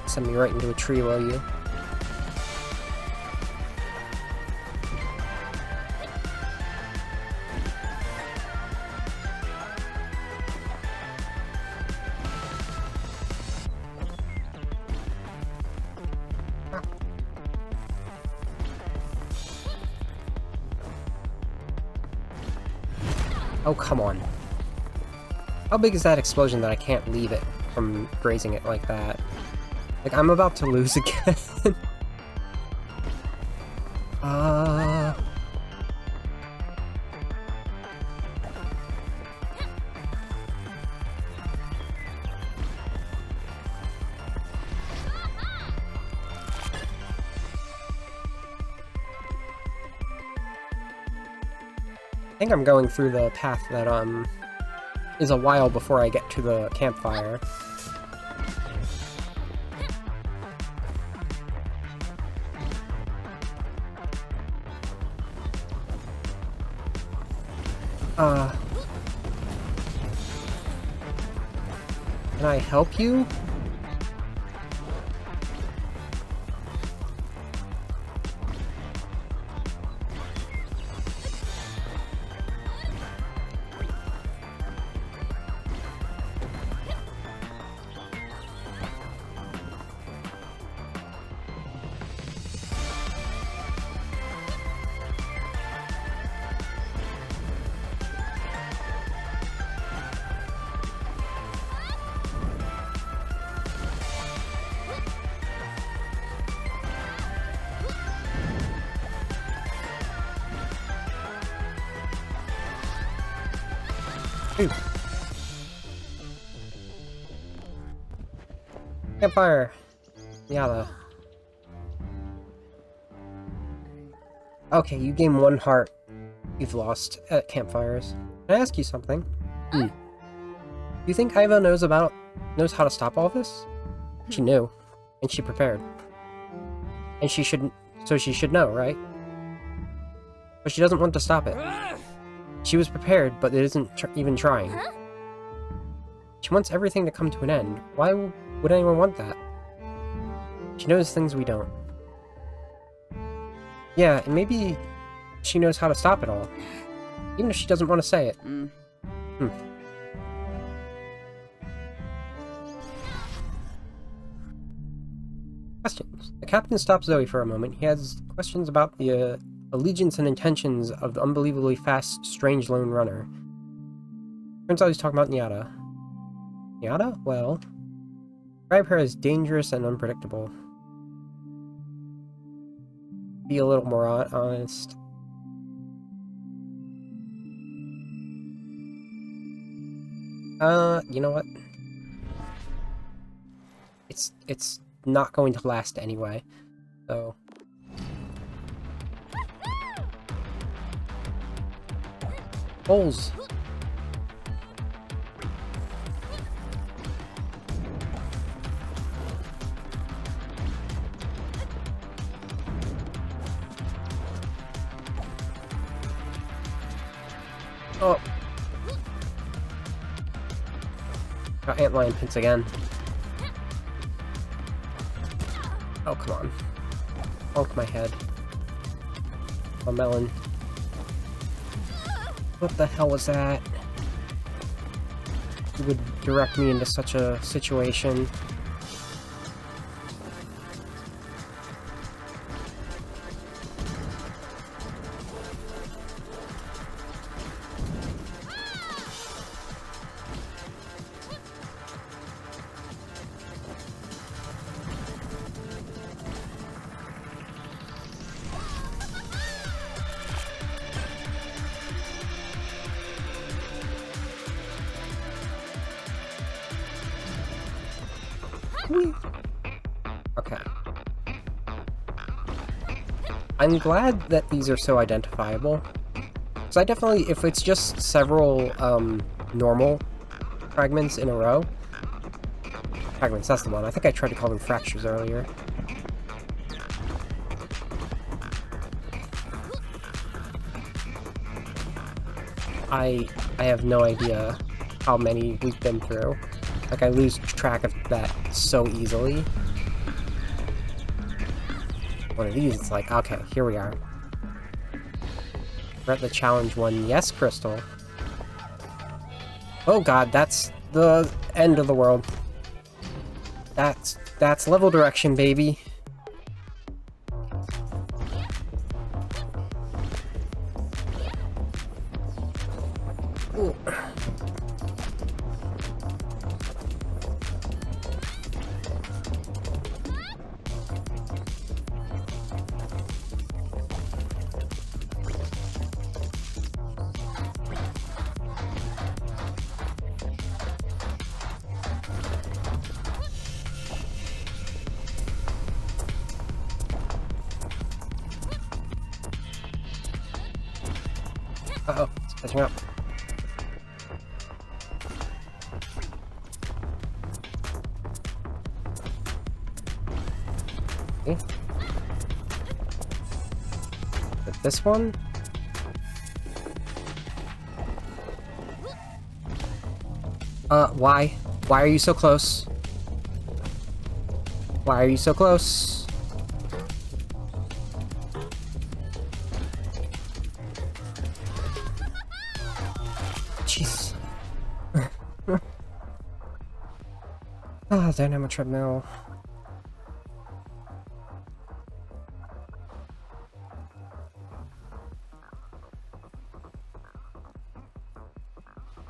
Send me right into a tree, will you? Oh, come on. How big is that explosion that I can't leave it from grazing it like that? Like, I'm about to lose again. I think I'm going through the path that, is a while before I get to the campfire. Can I help you? Ooh. Campfire! Yada. Okay, you gain 1 heart. You've lost at campfires. Can I ask you something? Do you think Iva knows how to stop all this? She knew. And she prepared. And she should know, right? But she doesn't want to stop it. She was prepared, but it isn't even trying. She wants everything to come to an end. Why would anyone want that? She knows things we don't. Yeah, and maybe she knows how to stop it all. Even if she doesn't want to say it. Questions. The captain stops Zoe for a moment. He has questions about the allegiance and intentions of the unbelievably fast, strange lone runner. Turns out he's talking about Nyata. Nyata? Well, describe her as dangerous and unpredictable. Be a little more honest. You know what? It's not going to last anyway, so... Holes! Oh! Got antlion pins again. Oh, come on. Bonk my head. Oh, melon. What the hell was that? You would direct me into such a situation. I'm glad that these are so identifiable. Because I definitely, if it's just several normal fragments in a row... Fragments, that's the one. I think I tried to call them fractures earlier. I have no idea how many we've been through. Like, I lose track of that so easily. One of these, it's like, okay, here we are. We're at the challenge one. Yes, Crystal. Oh god, that's the end of the world. That's level direction, baby. Ooh. Uh-oh, it's catching up. Okay. But this one? Why? Why are you so close? Why are you so close? Jeez. Ah, dynamo treadmill.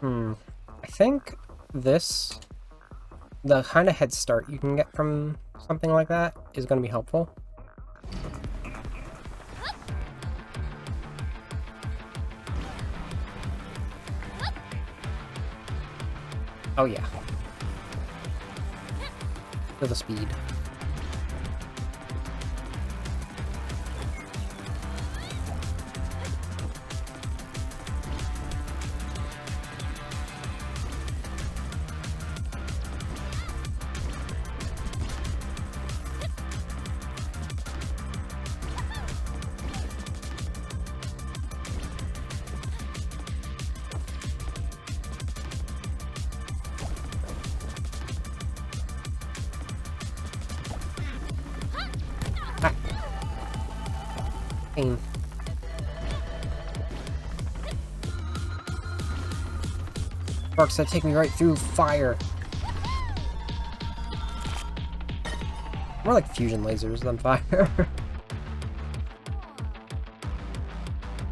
I think this, the kind of head start you can get from something like that is going to be helpful. Oh yeah. For the speed. Pain. Sparks that take me right through fire. More like fusion lasers than fire.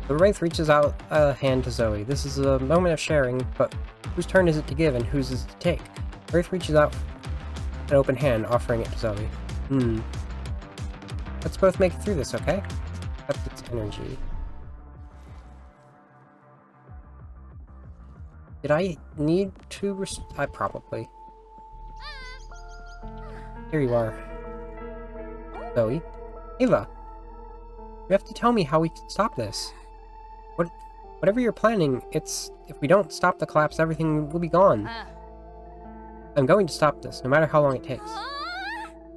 The Wraith reaches out a hand to Zoe. This is a moment of sharing, but whose turn is it to give and whose is it to take? Wraith reaches out an open hand, offering it to Zoe. Let's both make it through this, okay? That's its energy. Did I need to I probably. Here you are. Zoe. Ava! You have to tell me how we can stop this. Whatever you're planning, if we don't stop the collapse, everything will be gone. I'm going to stop this, no matter how long it takes.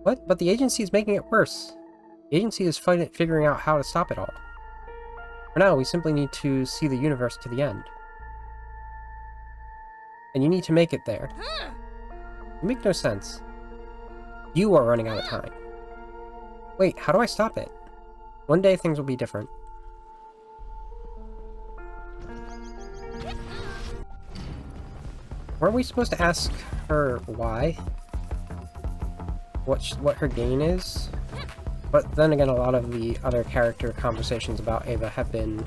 What? But the agency is making it worse. The agency is figuring out how to stop it all. For now, we simply need to see the universe to the end. And you need to make it there. You make no sense. You are running out of time. Wait, how do I stop it? One day things will be different. Weren't we supposed to ask her why? What her gain is? But then again, a lot of the other character conversations about Ava have been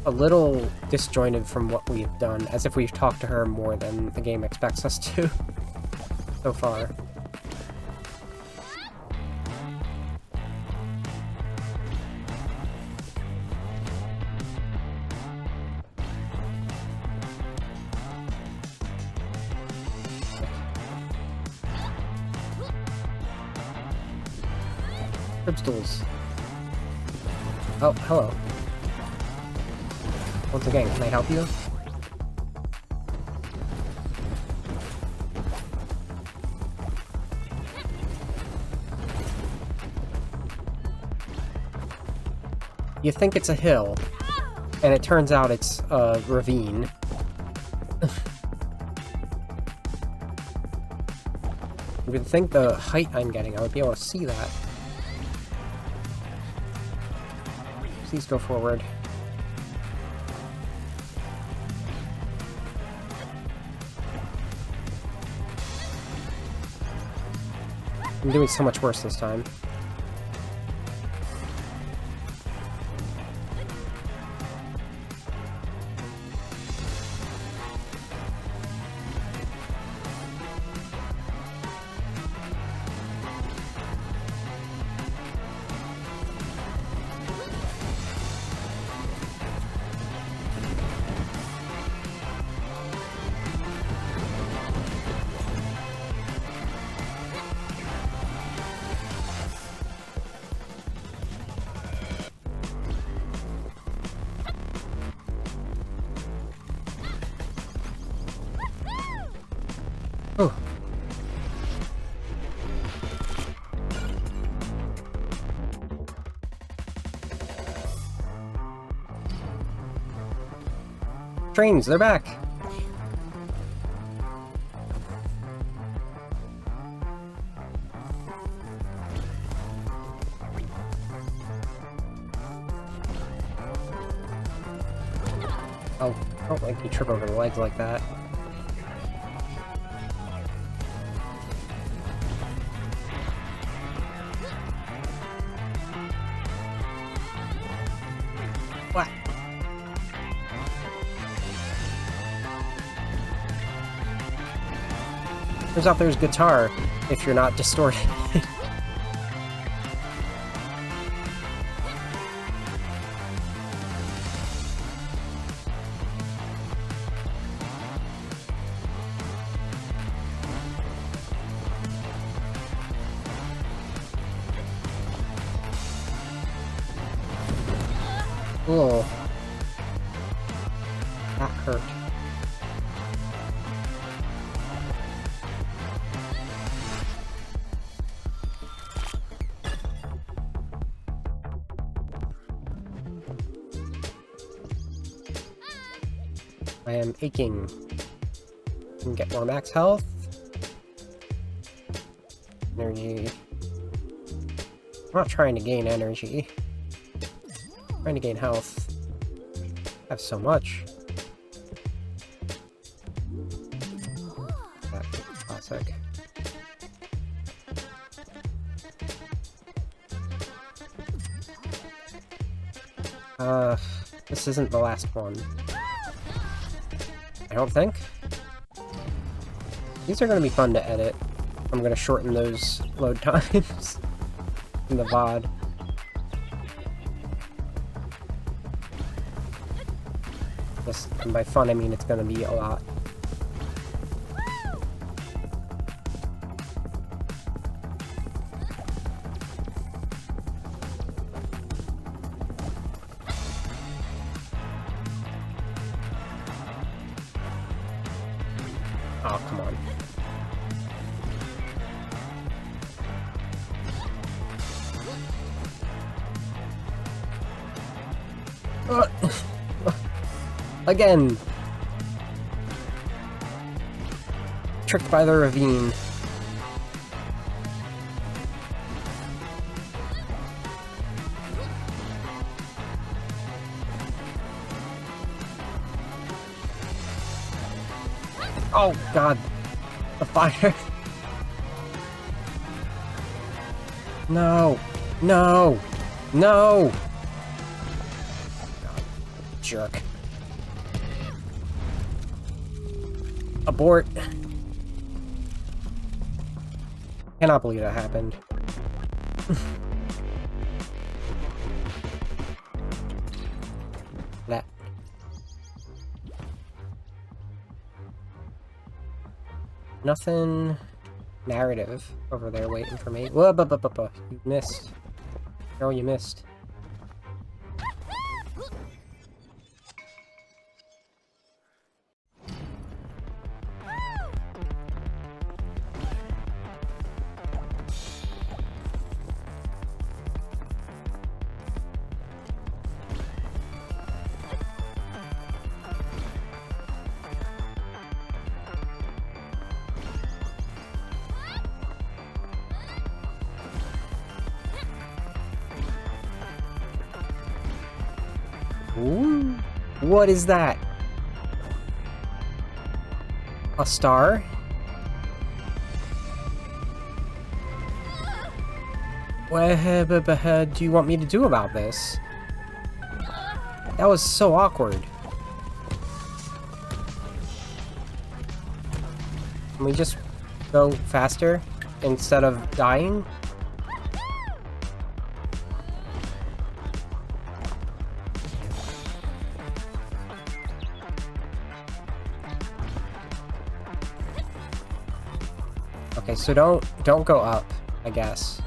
a little disjointed from what we've done, as if we've talked to her more than the game expects us to so far. Crystals. Oh, hello. Once again, can I help you? You think it's a hill, and it turns out it's a ravine. You would think the height I'm getting, I would be able to see that. Please go forward. I'm doing so much worse this time. Oh. Trains, they're back! Oh, I don't like you trip over the legs like that. What? Turns out there's guitar if you're not distorted. Oh. That hurt. I am aching. Can get more max health. Energy. I'm not trying to gain energy. I'm trying to gain health. I have so much. That's classic. This isn't the last one. I don't think. These are going to be fun to edit. I'm going to shorten those load times in the VOD. And by fun, I mean it's going to be a lot. Oh, come on. Again! Tricked by the ravine. Oh god! The fire! No! No! No! God, jerk. Abort. Cannot believe that happened. That. Nothing narrative over there waiting for me. Whoa, you missed. Girl, you missed. Ooh. What is that? A star? What do you want me to do about this? That was so awkward. Can we just go faster instead of dying? Okay, so don't go up, I guess.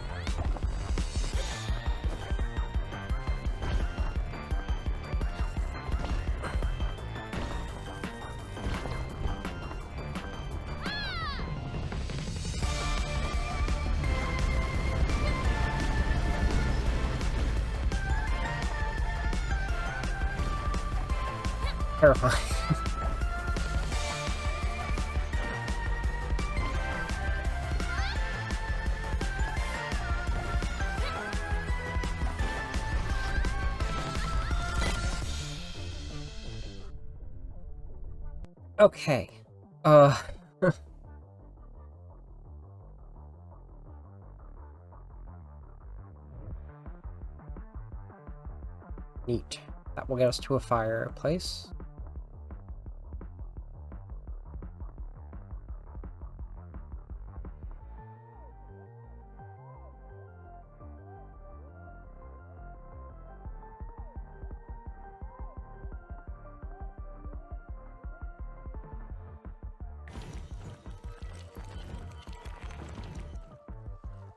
Terrifying. Okay. Neat. That will get us to a fireplace.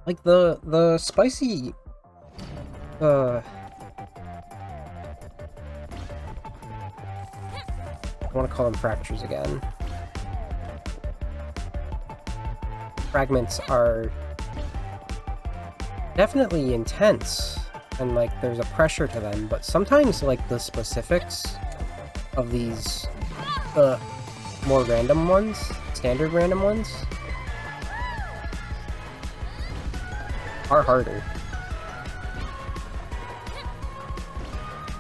Like the spicy I want to call them fractures again. Fragments are definitely intense and like there's a pressure to them, but sometimes like the specifics of these more random ones, standard random ones, are harder.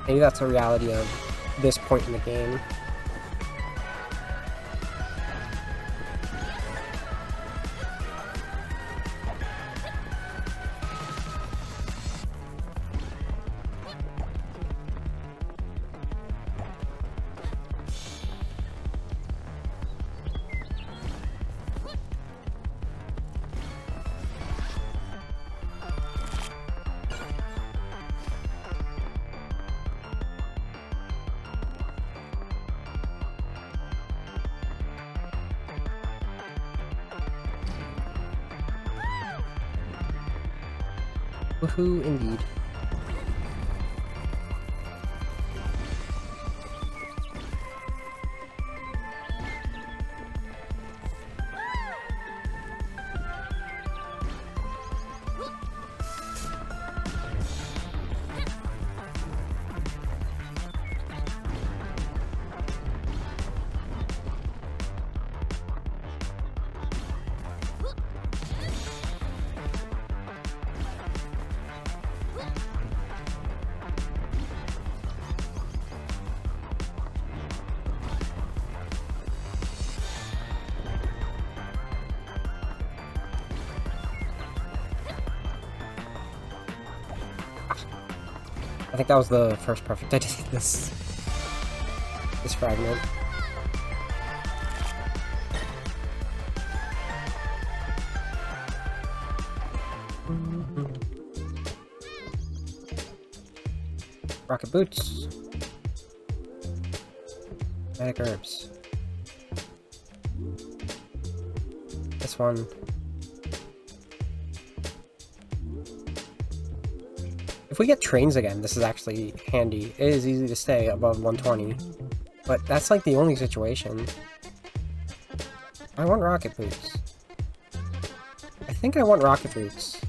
Maybe that's a reality of this point in the game. Woohoo, indeed. I think that was the first perfect I did this fragment. Rocket boots. Magic herbs. This one. If we get trains again, this is actually handy. It is easy to stay above 120. But that's like the only situation. I want rocket boots. I think I want rocket boots.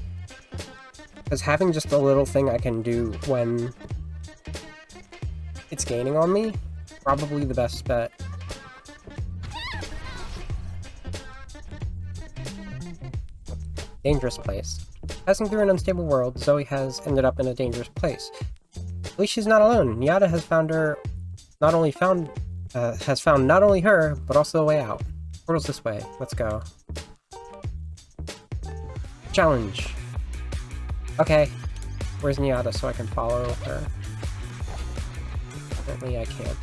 Because having just a little thing I can do when it's gaining on me, probably the best bet. Dangerous place. Passing through an unstable world, Zoe has ended up in a dangerous place. At least she's not alone. Nyada has found her, has found not only her, but also the way out. Portal's this way. Let's go. Challenge. Okay. Where's Nyada so I can follow her? Apparently I can't.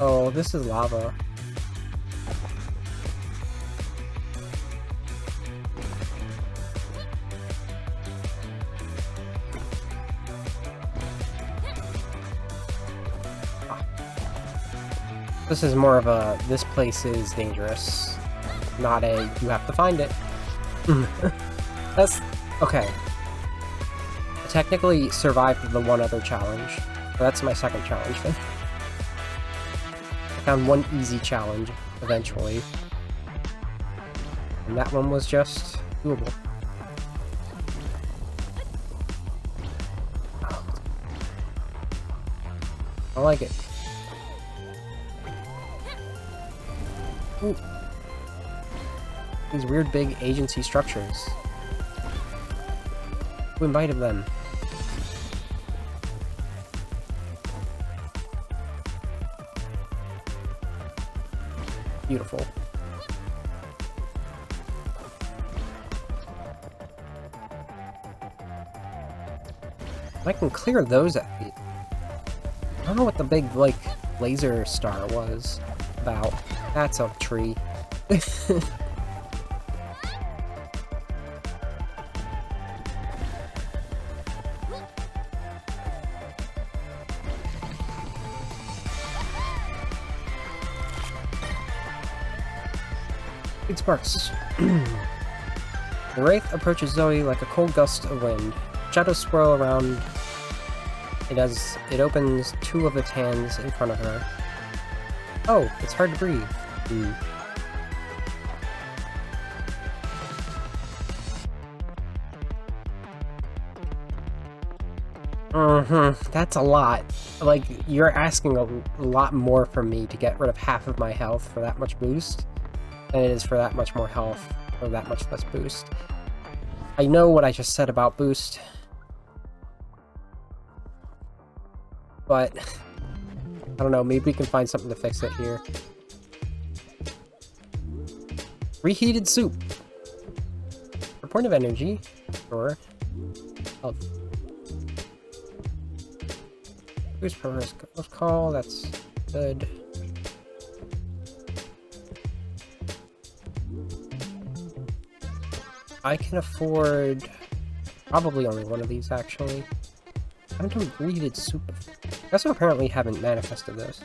Oh, this is lava. This is more of a, this place is dangerous, not a, you have to find it. That's, okay. I technically survived the one other challenge. So that's my second challenge then. I found one easy challenge, eventually. And that one was just doable. I like it. Ooh. These weird big agency structures. Who invited them? Beautiful. I can clear those at feet. I don't know what the big, like, laser star was about. That's a tree. Big sparks. The Wraith approaches Zoe like a cold gust of wind. Shadows swirl around it as it opens two of its hands in front of her. Oh, it's hard to breathe. That's a lot. Like, you're asking a lot more from me to get rid of half of my health for that much boost than it is for that much more health or that much less boost. I know what I just said about boost, but I don't know, maybe we can find something to fix it here. Reheated soup. For point of energy, or health. Boost per risk call, that's good. I can afford probably only one of these, actually. I haven't done reheated soup before. I also apparently haven't manifested this.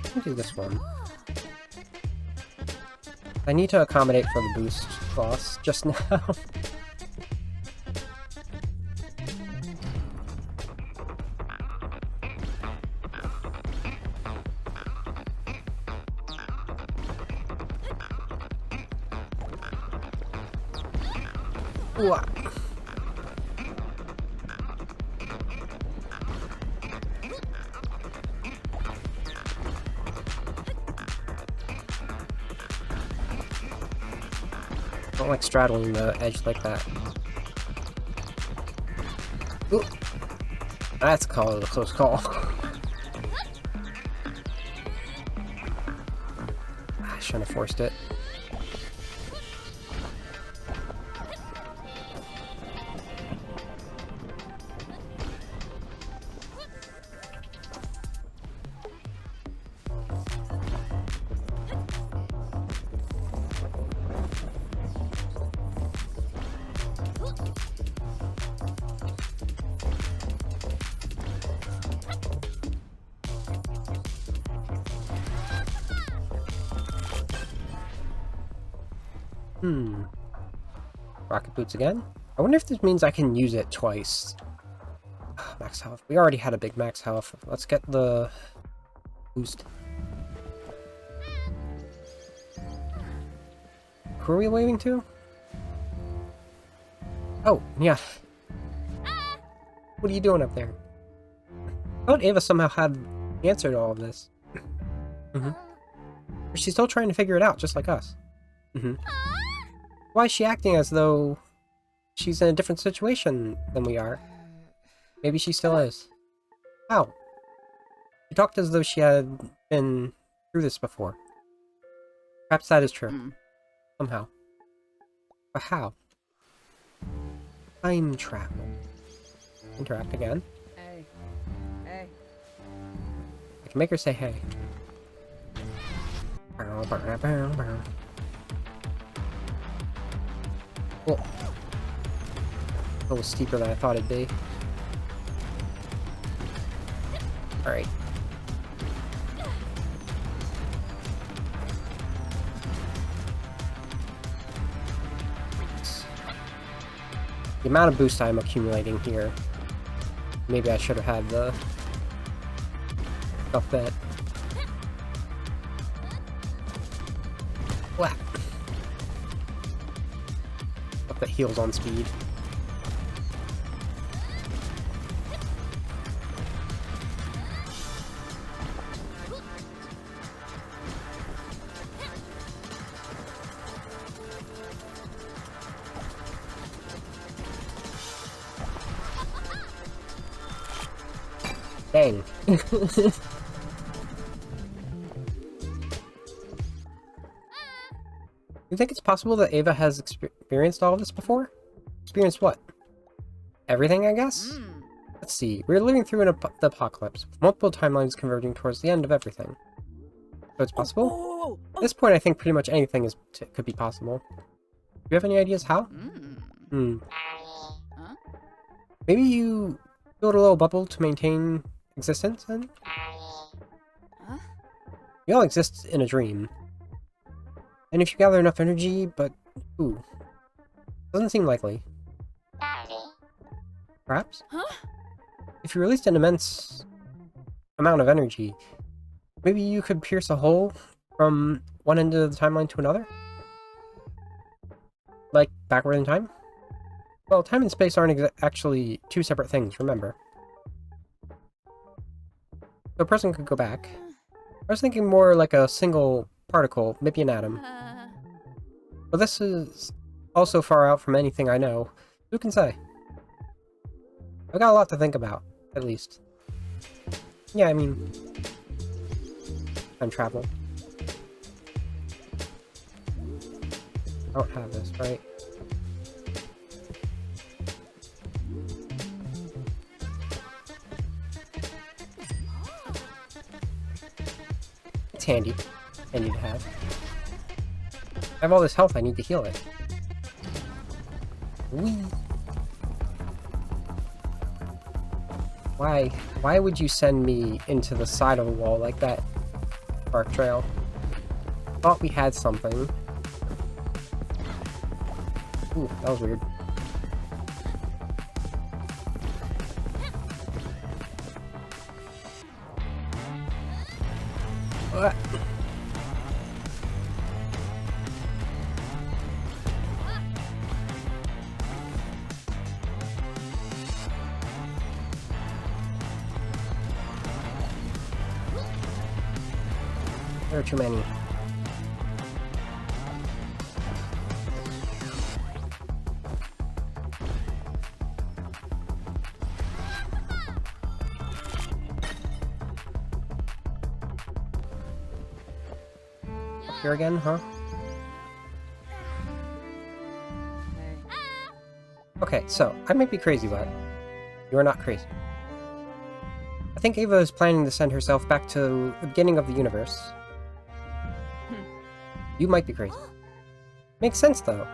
Let me do this one. I need to accommodate for the boost loss just now. Ooh. I don't like straddling the edge like that. Ooh. That's a close call. I shouldn't have forced it. Rocket boots again? I wonder if this means I can use it twice. Max health. We already had a big max health. Let's get the boost. Who are we waving to? Oh, yeah. What are you doing up there? I thought Ava somehow had the answer to all of this. She's still trying to figure it out, just like us. Why is she acting as though she's in a different situation than we are? Maybe she still is. How? She talked as though she had been through this before. Perhaps that is true. Somehow. But how? Time travel. Interact again. Hey. Hey. I can make her say hey. Oh. A little steeper than I thought it'd be. Alright. The amount of boost I'm accumulating here. Maybe I should have had the stuff that... Whack. Stuff that heals on speed. Dang. You think it's possible that Ava has experienced all of this before? Experienced what? Everything, I guess? Let's see. We're living through the apocalypse, with multiple timelines converging towards the end of everything. So it's possible? At this point, I think pretty much anything could be possible. Do you have any ideas how? Maybe you build a little bubble to maintain existence, then? We all exist in a dream. And if you gather enough energy, but... Ooh. Doesn't seem likely. Perhaps? If you released an immense amount of energy, maybe you could pierce a hole from one end of the timeline to another? Like, backward in time? Well, time and space aren't actually two separate things, remember. So a person could go back. I was thinking more like a single particle, maybe an atom. But this is also far out from anything I know. Who can say? I've got a lot to think about, at least. Yeah, I mean... time travel. I don't have this, right? It's handy. Handy to have. I have all this health, I need to heal it. Whee! Why would you send me into the side of a wall like that? Spark trail. Thought we had something. Ooh, that was weird. What? There are too many. Here again, huh? Okay, so, I might be crazy, but you're not crazy. I think Ava is planning to send herself back to the beginning of the universe. You might be crazy. Makes sense, though.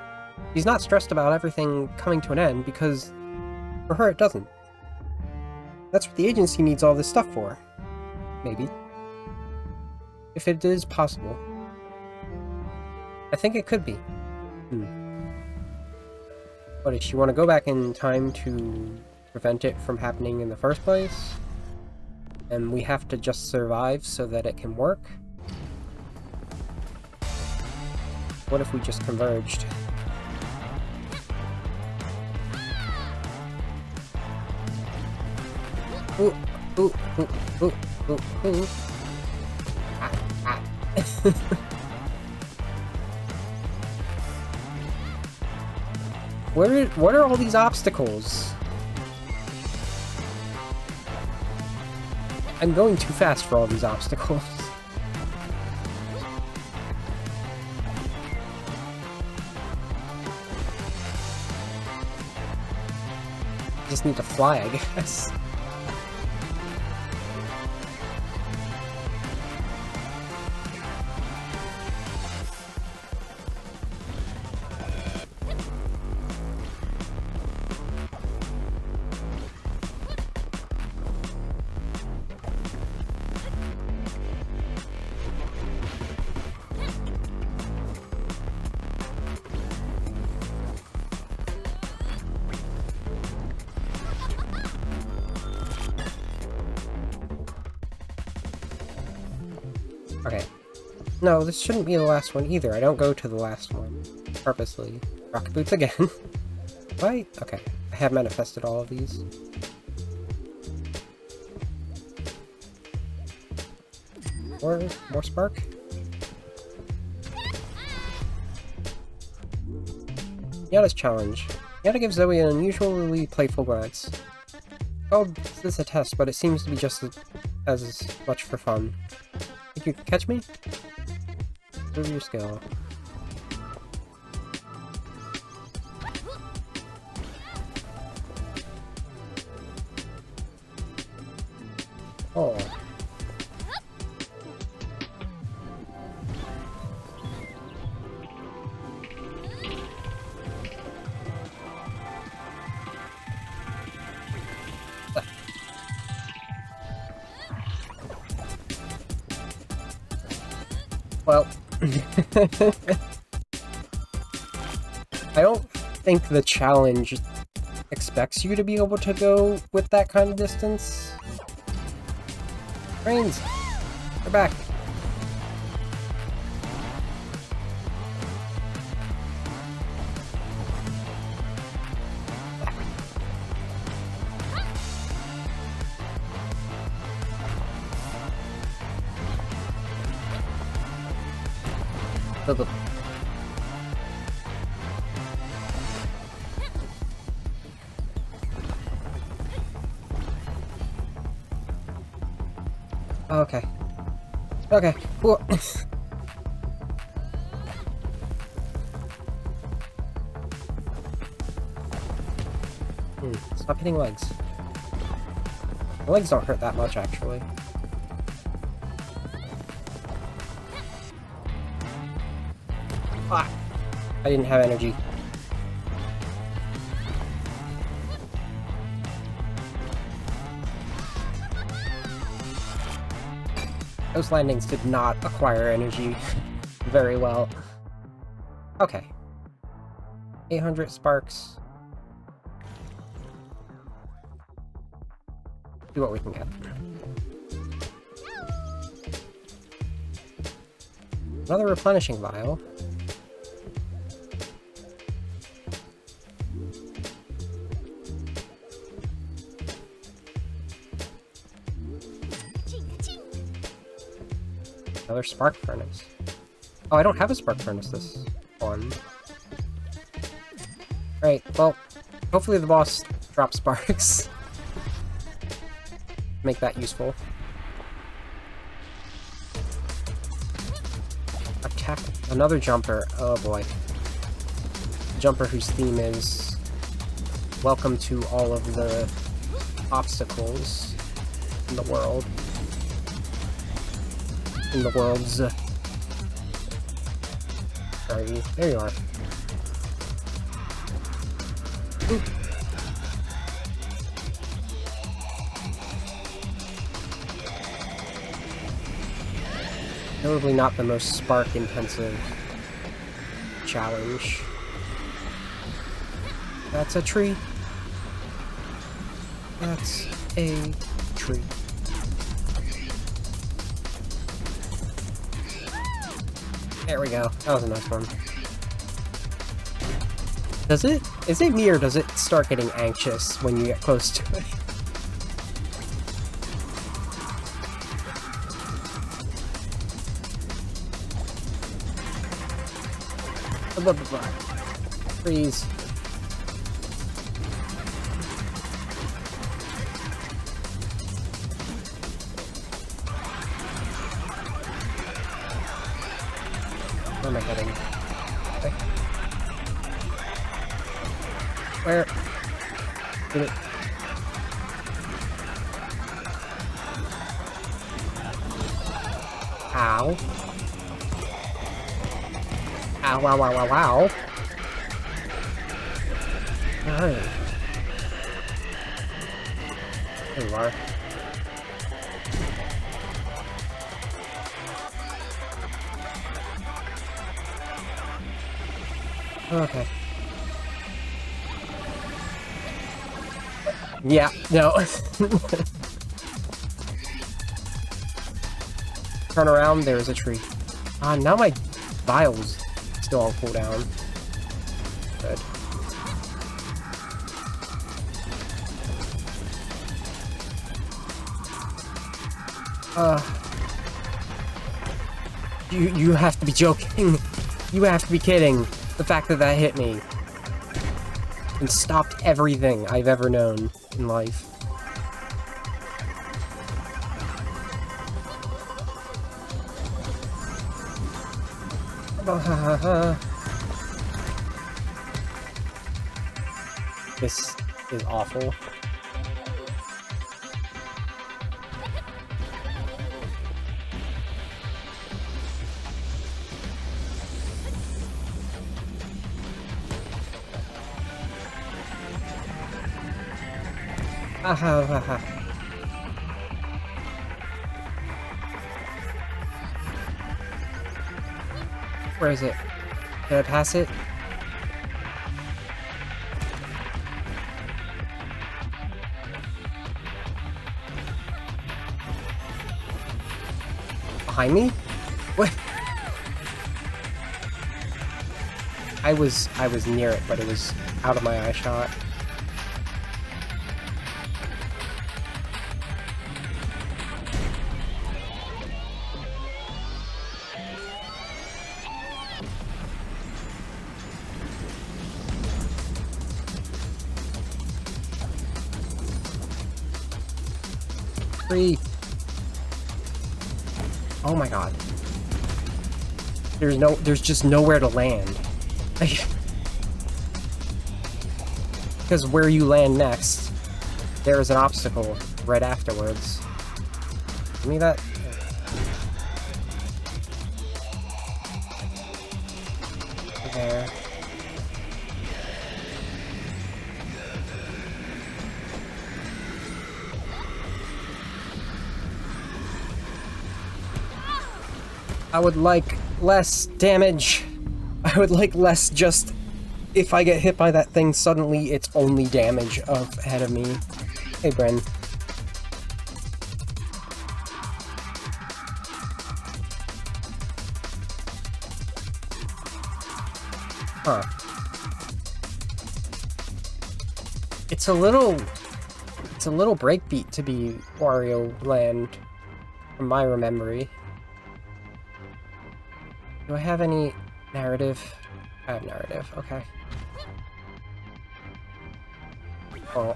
She's not stressed about everything coming to an end, because for her it doesn't. That's what the agency needs all this stuff for. Maybe. If it is possible. I think it could be. But does she want to go back in time to prevent it from happening in the first place? And we have to just survive so that it can work? What if we just converged? Ooh, ooh, ooh, ooh, ooh, ooh. Ah, ah. What are all these obstacles? I'm going too fast for all these obstacles. Just need to fly, I guess. Okay. No, this shouldn't be the last one either. I don't go to the last one. Purposely. Rocket boots again. Right? Okay. I have manifested all of these. More spark? Yada's challenge. Yada gives Zoe an unusually playful glance. Oh, this is a test, but it seems to be just as much for fun. Think you can catch me? Prove your skill. Oh. Well, I don't think the challenge expects you to be able to go with that kind of distance. Brains! They're back! Okay. Okay, cool. Stop hitting legs. The legs don't hurt that much, actually. Ah! I didn't have energy. Those landings did not acquire energy very well. Okay. 800 sparks. Do what we can get. Another replenishing vial. Another spark furnace. Oh, I don't have a spark furnace this one. Right, well, hopefully the boss drops sparks. Make that useful. Attack another jumper. Oh boy. Jumper whose theme is welcome to all of the obstacles in the world. In the worlds. Sorry, there you are. Oop. Notably not the most spark-intensive challenge. That's a tree. That's a tree. There we go. That was a nice one. Is it me or does it start getting anxious when you get close to it? Freeze. I getting? Okay. Where? Did it? Ow. Ow, wow, wow, wow, wow. Alright. There you are. Okay. Yeah, no. Turn around, there's a tree. Now my vial's still on cooldown. Good. You have to be joking. You have to be kidding. The fact that that hit me and stopped everything I've ever known in life. This is awful. Where is it? Did I pass it? Behind me? What? I was near it, but it was out of my eye shot. Oh my god. There's just nowhere to land. Because where you land next, there is an obstacle right afterwards. Give me that. There. I would like less damage. I would like less just... If I get hit by that thing, suddenly it's only damage ahead of me. Hey, Bren. Huh. It's a little breakbeat to be Wario Land, from my memory. Do I have any narrative? I have narrative, okay. Oh.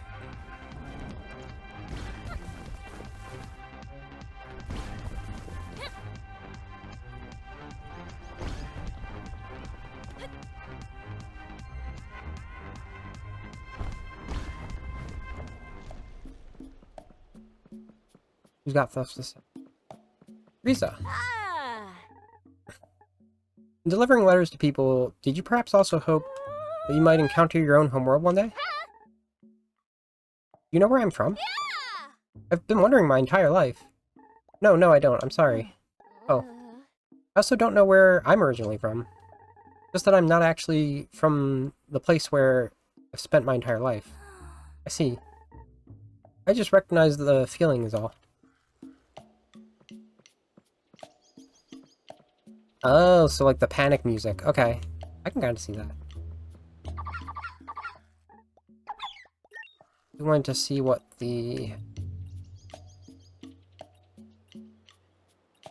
Who's got stuff to say? Riza. In delivering letters to people, did you perhaps also hope that you might encounter your own homeworld one day? You know where I'm from? I've been wondering my entire life. No, I don't. I'm sorry. Oh. I also don't know where I'm originally from. Just that I'm not actually from the place where I've spent my entire life. I see. I just recognize the feeling is all. Oh, so like the panic music. Okay. I can kind of see that. We wanted to see what the...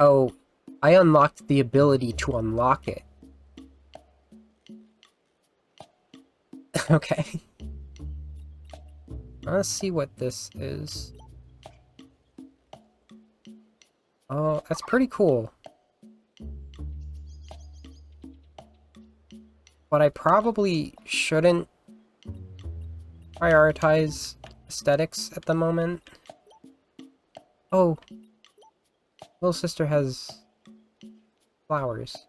Oh, I unlocked the ability to unlock it. Okay. Let's see what this is. Oh, that's pretty cool. but I probably shouldn't prioritize aesthetics at the moment. Oh, little sister has flowers.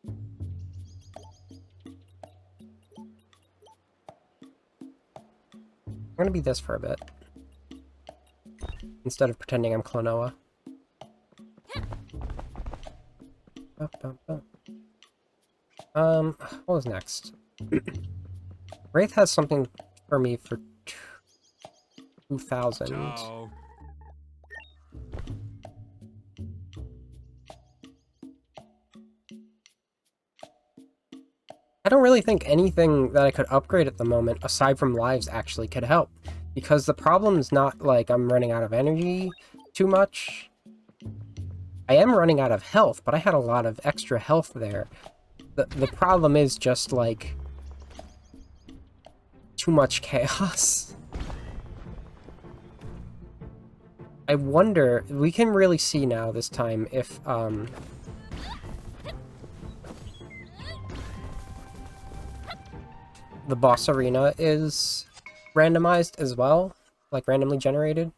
I'm gonna be this for a bit. Instead of pretending I'm Klonoa. What was next? Wraith has something for me for 2,000. Ciao. I don't really think anything that I could upgrade at the moment, aside from lives, actually could help. Because the problem's not like I'm running out of energy too much. I am running out of health, but I had a lot of extra health there. The problem is just, like, too much chaos. I wonder, we can really see now this time if, the boss arena is randomized as well, like randomly generated.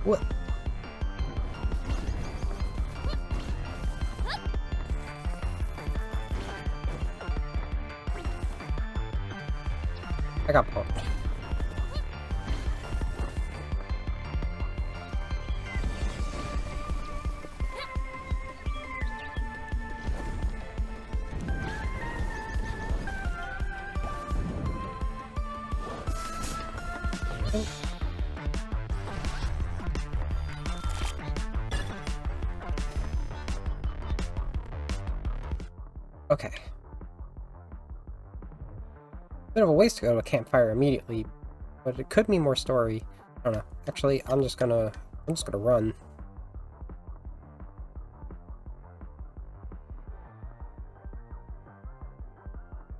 What? I got pumped. Okay. Bit of a waste to go to a campfire immediately, but it could mean more story. I don't know. Actually, I'm just gonna run.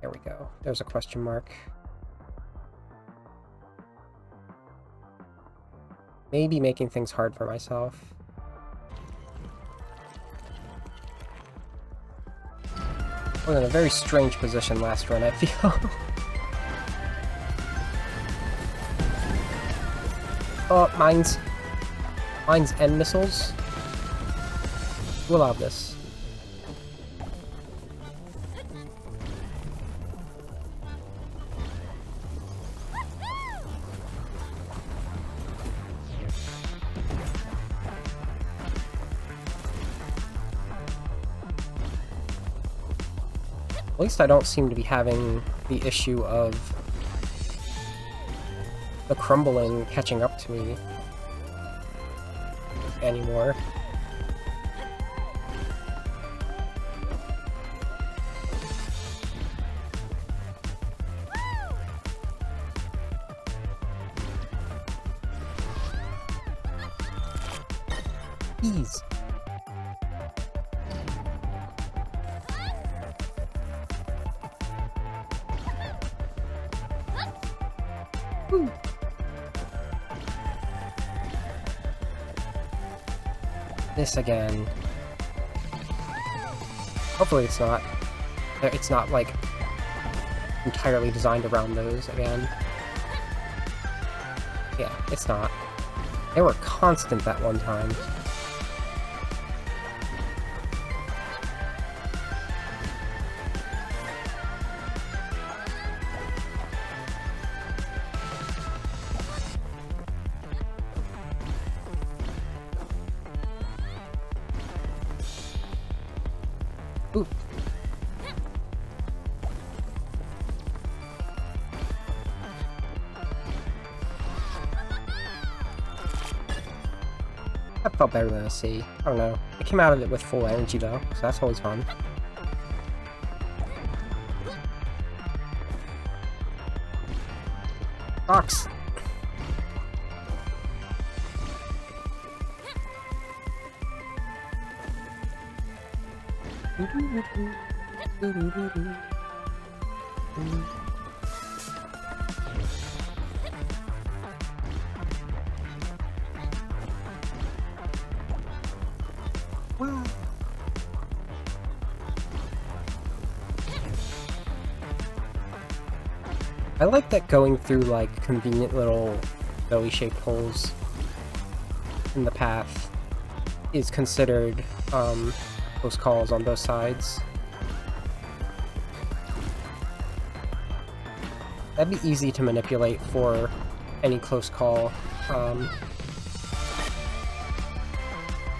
There we go. There's a question mark. Maybe making things hard for myself. I was in a very strange position last run, I feel. Oh, mines. Mines and missiles. We'll have this. At least I don't seem to be having the issue of the crumbling catching up to me anymore. Ease. Woo. This again. Hopefully it's not like entirely designed around those again. Yeah, it's not. They were constant that one time. Ooh. That felt better than a C. I don't know. I came out of it with full energy though, so that's always fun. Box! Wow. I like that going through like convenient little belly-shaped holes in the path is considered close calls on both sides. That'd be easy to manipulate for any close call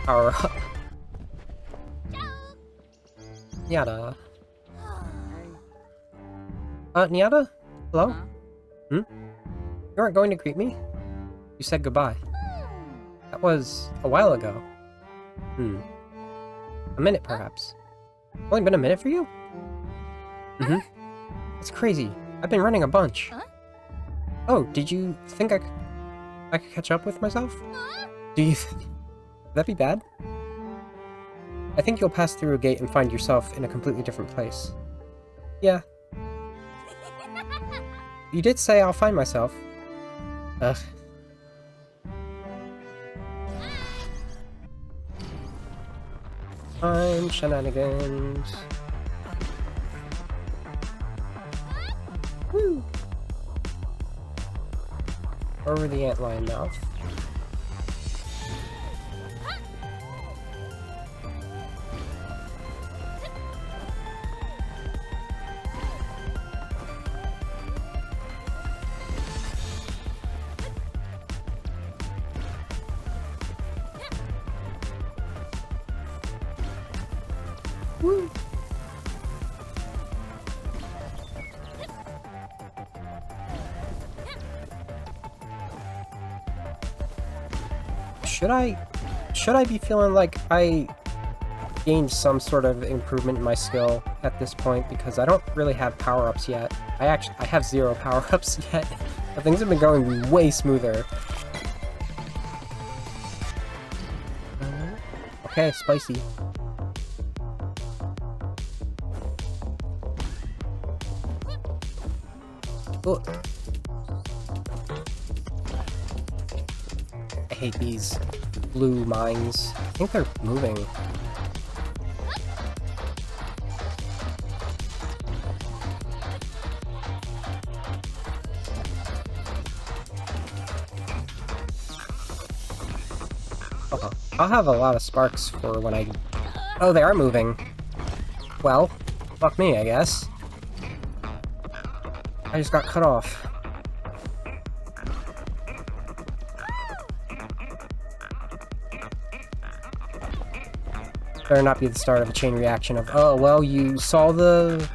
power up. Nyada. Nyada? Hello? Huh? You weren't going to greet me? You said goodbye. That was a while ago. A minute, perhaps. Only been a minute for you? It's crazy. I've been running a bunch. Oh, did you think I could catch up with myself? Do you think... Would that be bad? I think you'll pass through a gate and find yourself in a completely different place. Yeah. You did say I'll find myself. Ugh. Time shenanigans. Woo! Over the antlion mouth. Woo! Should I be feeling like I gained some sort of improvement in my skill at this point, because I don't really have power-ups yet. I have 0 power-ups yet, but things have been going way smoother. Okay, spicy. Oh. I hate these blue mines. I think they're moving. I'll have a lot of sparks for when I... Oh, they are moving. Well, fuck me, I guess. I just got cut off. Better not be the start of a chain reaction of, oh, well, you saw the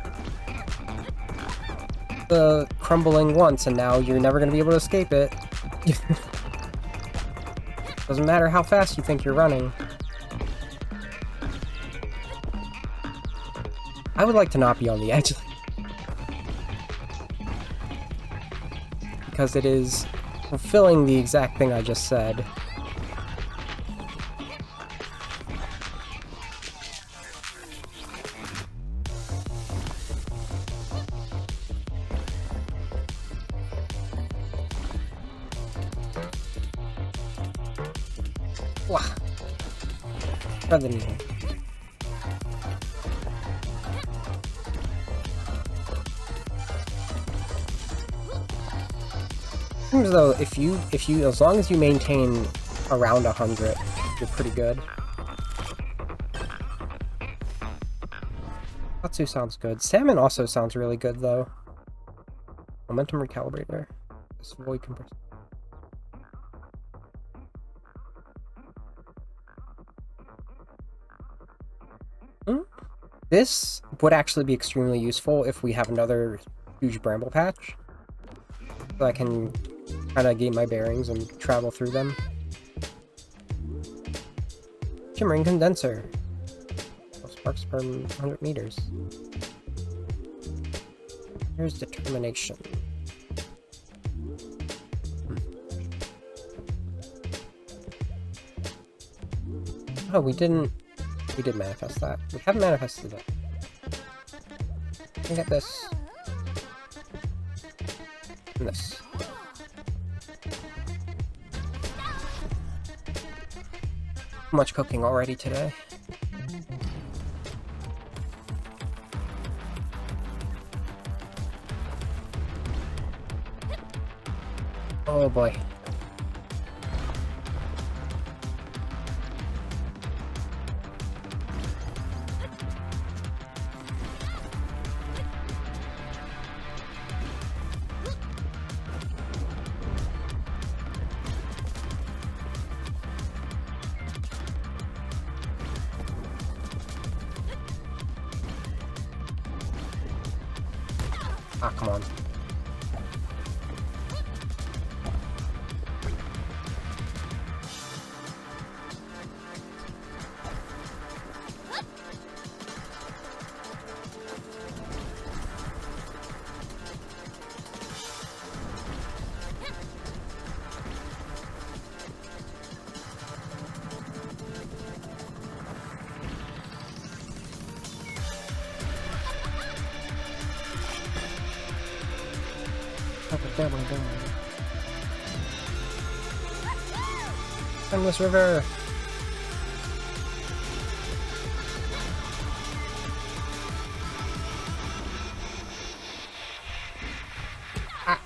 crumbling once, and now you're never going to be able to escape it. Doesn't matter how fast you think you're running. I would like to not be on the edge. Because it is fulfilling the exact thing I just said. Wah. Thread the needle. Seems though, if you, as long as you maintain around 100, you're pretty good. Tatsu sounds good. Salmon also sounds really good though. Momentum recalibrator. This void compressor. This would actually be extremely useful if we have another huge bramble patch. So I can kind of gain my bearings and travel through them. Shimmering condenser. 12 sparks per 100 meters. Here's determination. Oh, we didn't We did manifest that. We haven't manifested it. Can get this. And this. Much cooking already today. Oh boy. Ah, come on. Endless river. Ah.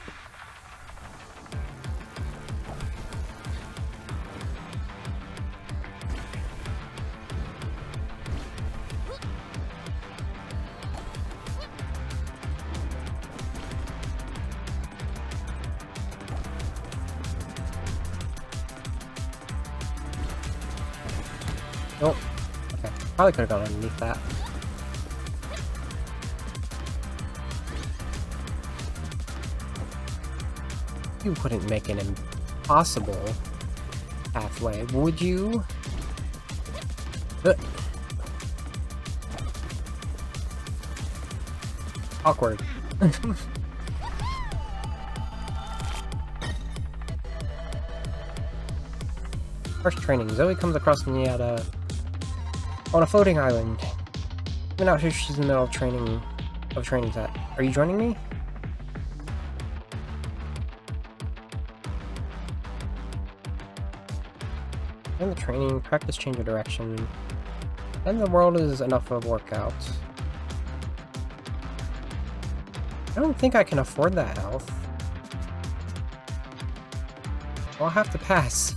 Nope. Okay. Probably could have gone underneath that. You wouldn't make an impossible pathway, would you? Awkward. First training. Zoe comes across me at on a floating island. Even out here, she's in the middle of training set. Are you joining me? And the training, practice change of direction. And the world is enough of a workout. I don't think I can afford that health. I'll have to pass.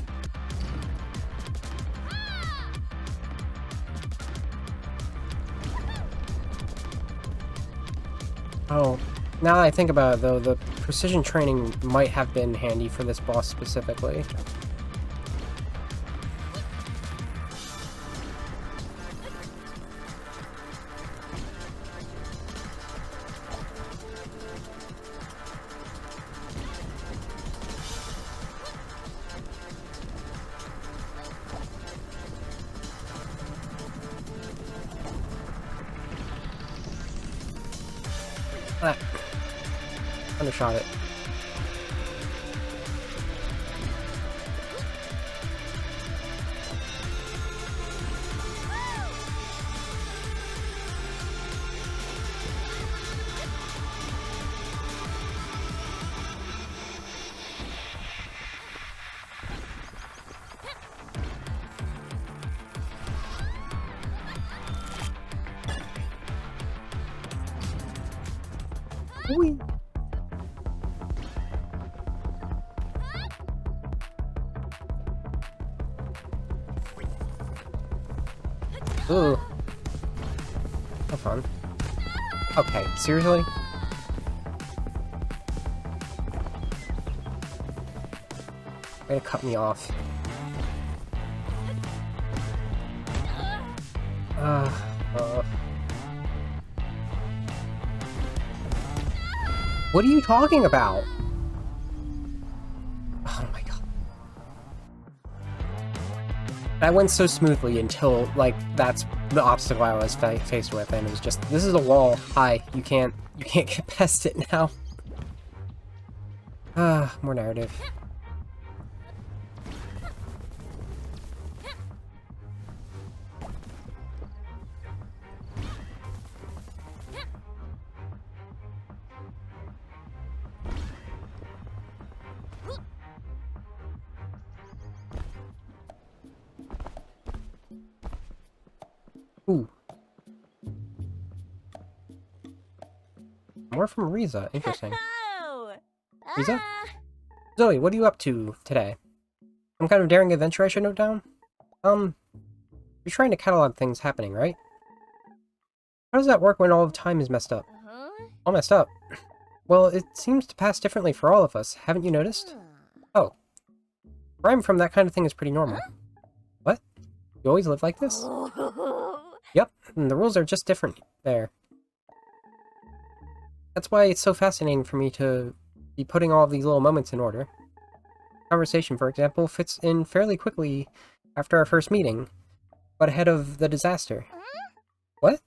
Oh, now that I think about it though, the precision training might have been handy for this boss specifically. Ah. Undershot it. Whee! Ooh. No fun. Okay, seriously? Way to cut me off. What are you talking about? Oh my god. That went so smoothly until, like, that's the obstacle I was faced with, and it was just, this is a wall. Hi, you can't get past it now. More narrative. more from Riza. Interesting. Oh! Riza? Ah! Zoe, what are you up to today? Some kind of daring adventure I should note down? You're trying to catalog things happening, right? How does that work when all the time is messed up? Uh-huh. All messed up? Well, it seems to pass differently for all of us, haven't you noticed? Oh. Crime from that kind of thing is pretty normal. Huh? What? You always live like this? Oh. Yep, and the rules are just different there. That's why it's so fascinating for me to be putting all of these little moments in order. Conversation, for example, fits in fairly quickly after our first meeting, but ahead of the disaster. What?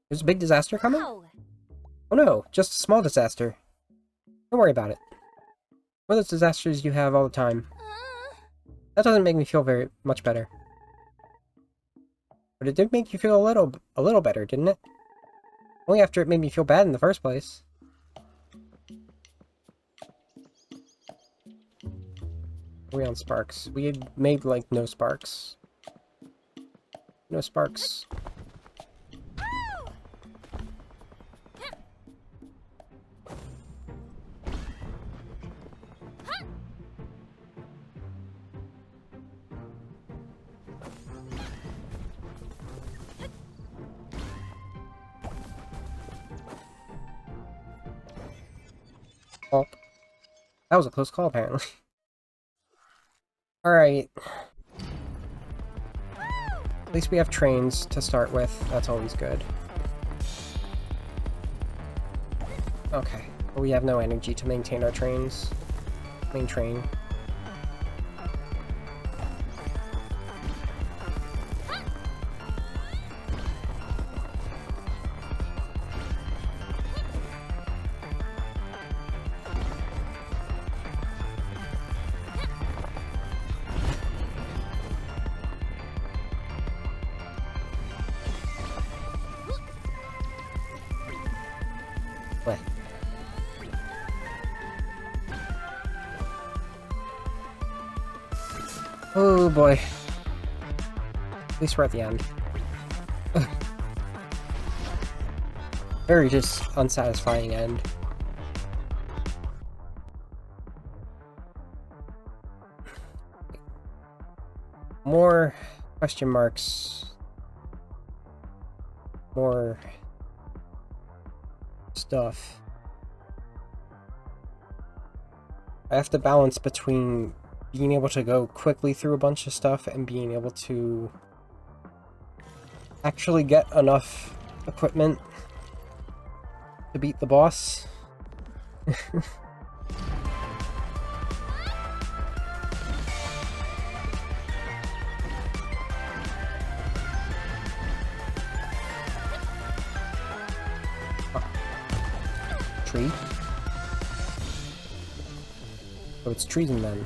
There's a big disaster coming? Wow. Oh no, just a small disaster. Don't worry about it. One of those disasters you have all the time. That doesn't make me feel very much better. But it did make you feel a little better, didn't it? Only after it made me feel bad in the first place. Are we on sparks? We had made, like, no sparks. No sparks. Oh. That was a close call, apparently. Alright. At least we have trains to start with. That's always good. Okay. But we have no energy to maintain our trains. Main train. What? Oh boy. At least we're at the end. Very just unsatisfying end. More question marks. More stuff. I have to balance between being able to go quickly through a bunch of stuff and being able to actually get enough equipment to beat the boss. Tree? Oh, it's treason then.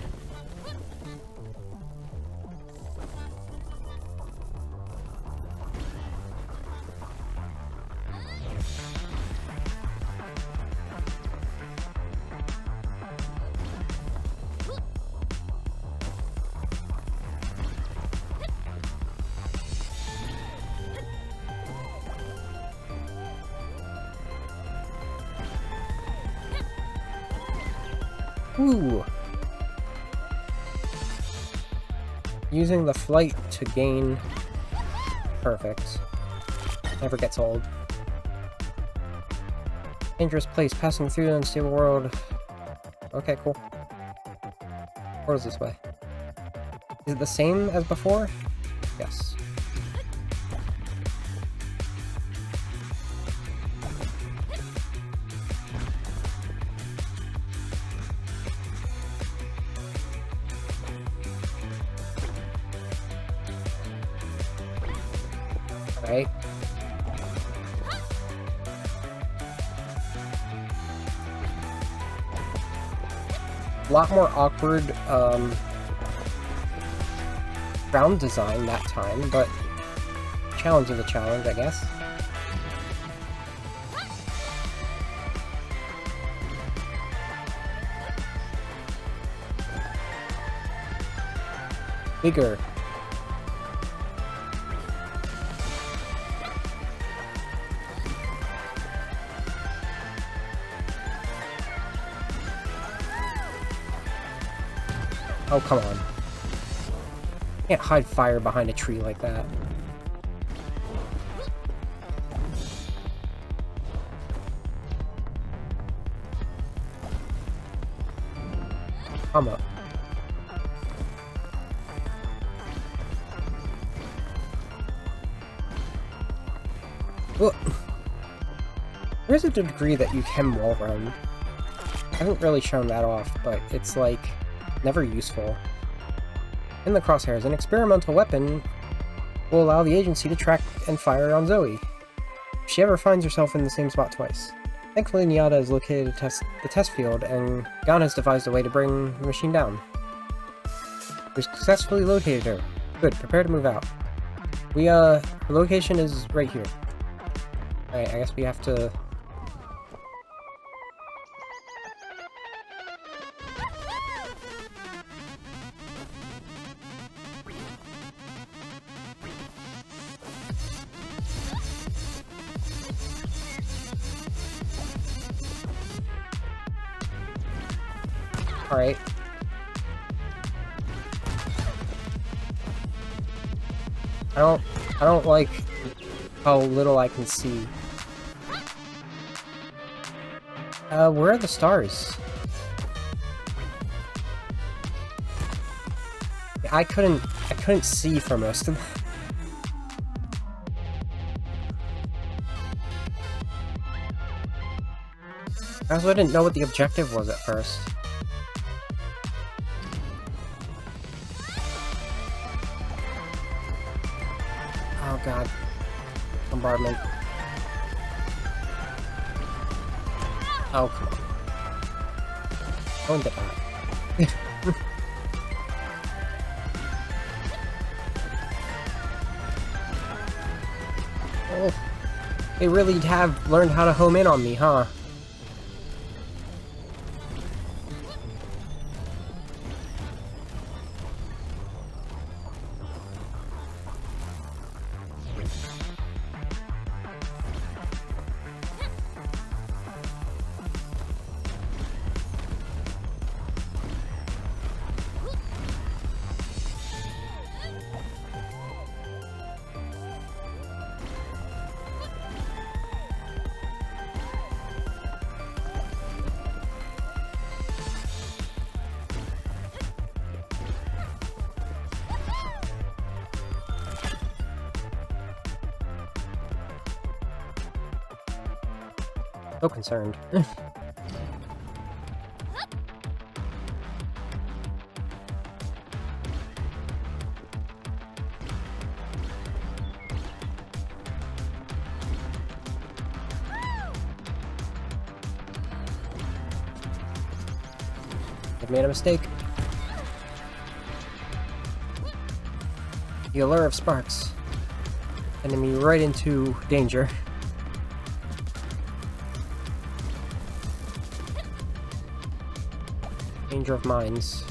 Ooh! Using the flight to gain... Perfect. Never gets old. Dangerous place, passing through the unstable world. Okay, cool. Portal's this way. Is it the same as before? Yes. Right. A lot more awkward ground design that time, but challenge is a challenge, I guess. Bigger. Oh, come on. Can't hide fire behind a tree like that. Come up. Well, there's a degree that you can wall run. I haven't really shown that off, but it's like never useful. In the crosshairs, an experimental weapon will allow the agency to track and fire on Zoe if she ever finds herself in the same spot twice. Thankfully, Nyada has located the test field, and Gon has devised a way to bring the machine down. We successfully located her. Good, prepare to move out. Her location is right here. Alright, I guess we have to... Alright. I don't like how little I can see. Where are the stars? I couldn't see for most of them. I also didn't know what the objective was at first. Oh god. Bombardment. Oh, come on. Don't get that. Oh. They really have learned how to home in on me, huh? So concerned. I've made a mistake. The allure of sparks. Sending me right into danger. Danger of mines.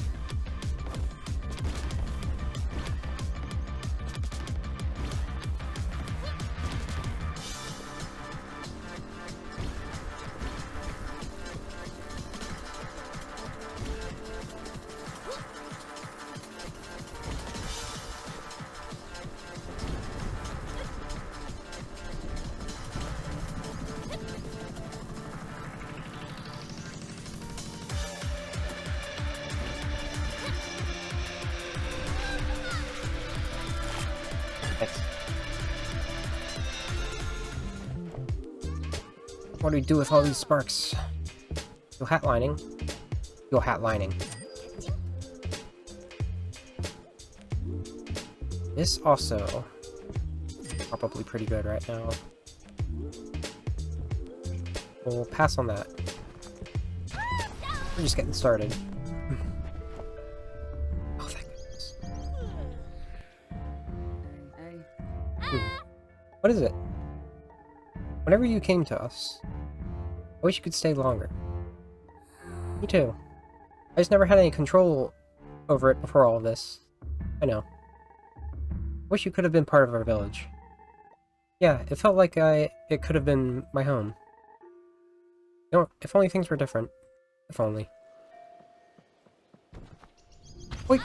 Thanks. What do we do with all these sparks? Your hat lining. Your hat lining. This also probably pretty good right now. We'll pass on that. We're just getting started. Oh, thank goodness. What is it? Whenever you came to us, I wish you could stay longer. Me too. I just never had any control over it before all of this. I know. Wish you could have been part of our village. Yeah, it felt like it could have been my home. You know, if only things were different. If only. Wait.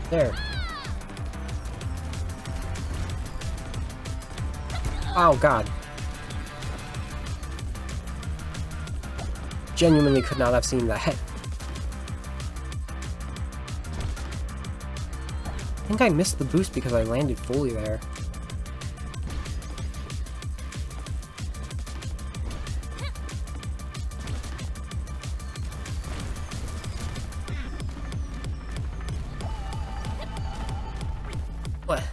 There. Oh god. Genuinely could not have seen that. I think I missed the boost because I landed fully there. What?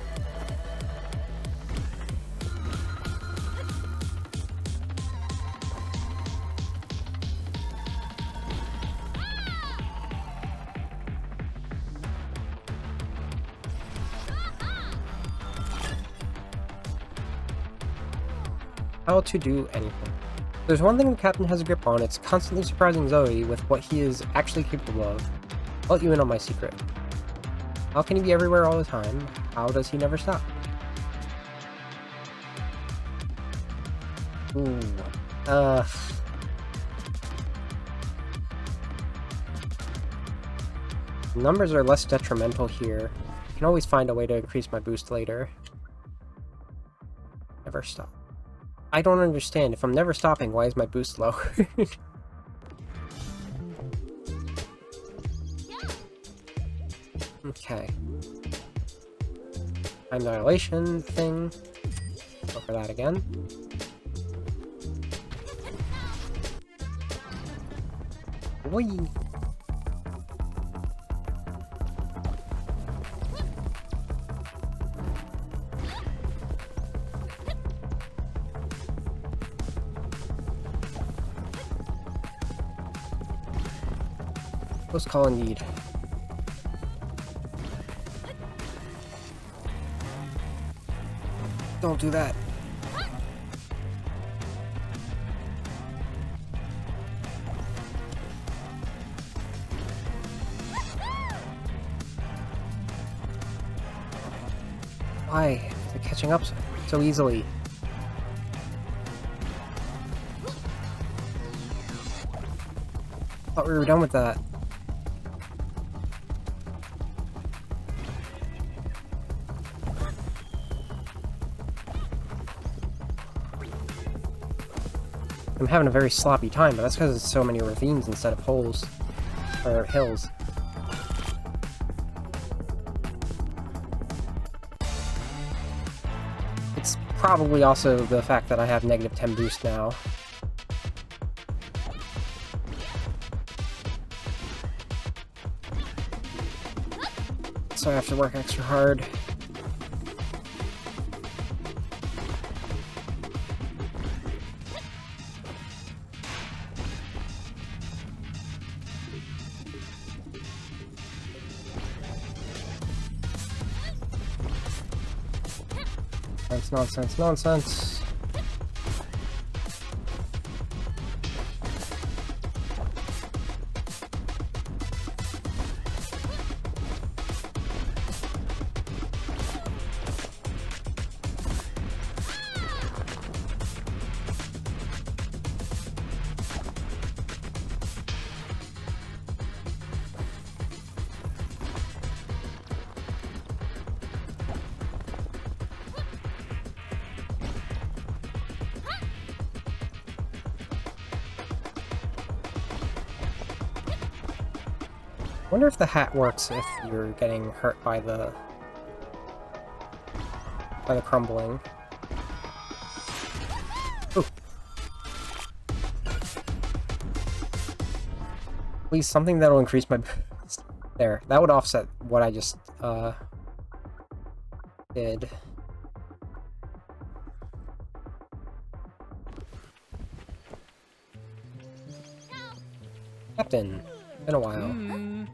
How to do anything. There's one thing the captain has a grip on, it's constantly surprising Zoe with what he is actually capable of. I'll let you in on my secret. How can he be everywhere all the time? How does he never stop? Ooh. Numbers are less detrimental here. I can always find a way to increase my boost later. Never stop. I don't understand. If I'm never stopping, why is my boost low? Okay. Time dilation thing. Go for that again. Whee! Close call indeed. Don't do that. Why? They're catching up so easily. Thought we were done with that. I'm having a very sloppy time, but that's because it's so many ravines instead of holes. Or hills. It's probably also the fact that I have negative 10 boost now. So I have to work extra hard. Nonsense, nonsense. I wonder if the hat works if you're getting hurt by the crumbling. Ooh. Please, something that'll increase my boost. There, that would offset what I just did. Captain, been a while.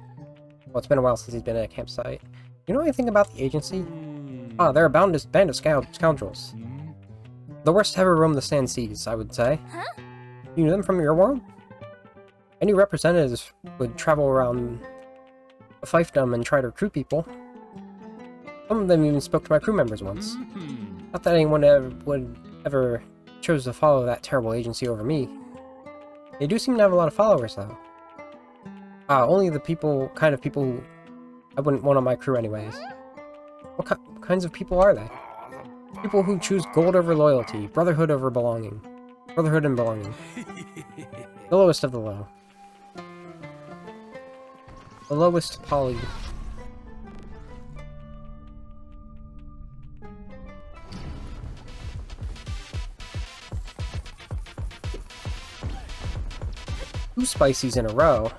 Well, it's been a while since he's been at a campsite. You know anything about the agency? Ah, they're a band of scoundrels. The worst to ever roam the sand seas, I would say. You knew them from your world? Any representatives would travel around the fiefdom and try to recruit people. Some of them even spoke to my crew members once. Not that anyone would ever chose to follow that terrible agency over me. They do seem to have a lot of followers, though. Only the kind of people who I wouldn't want on my crew anyways. What kinds of people are they? People who choose gold over loyalty, brotherhood over belonging. Brotherhood and belonging. The lowest of the low. The lowest poly. Two spices in a row.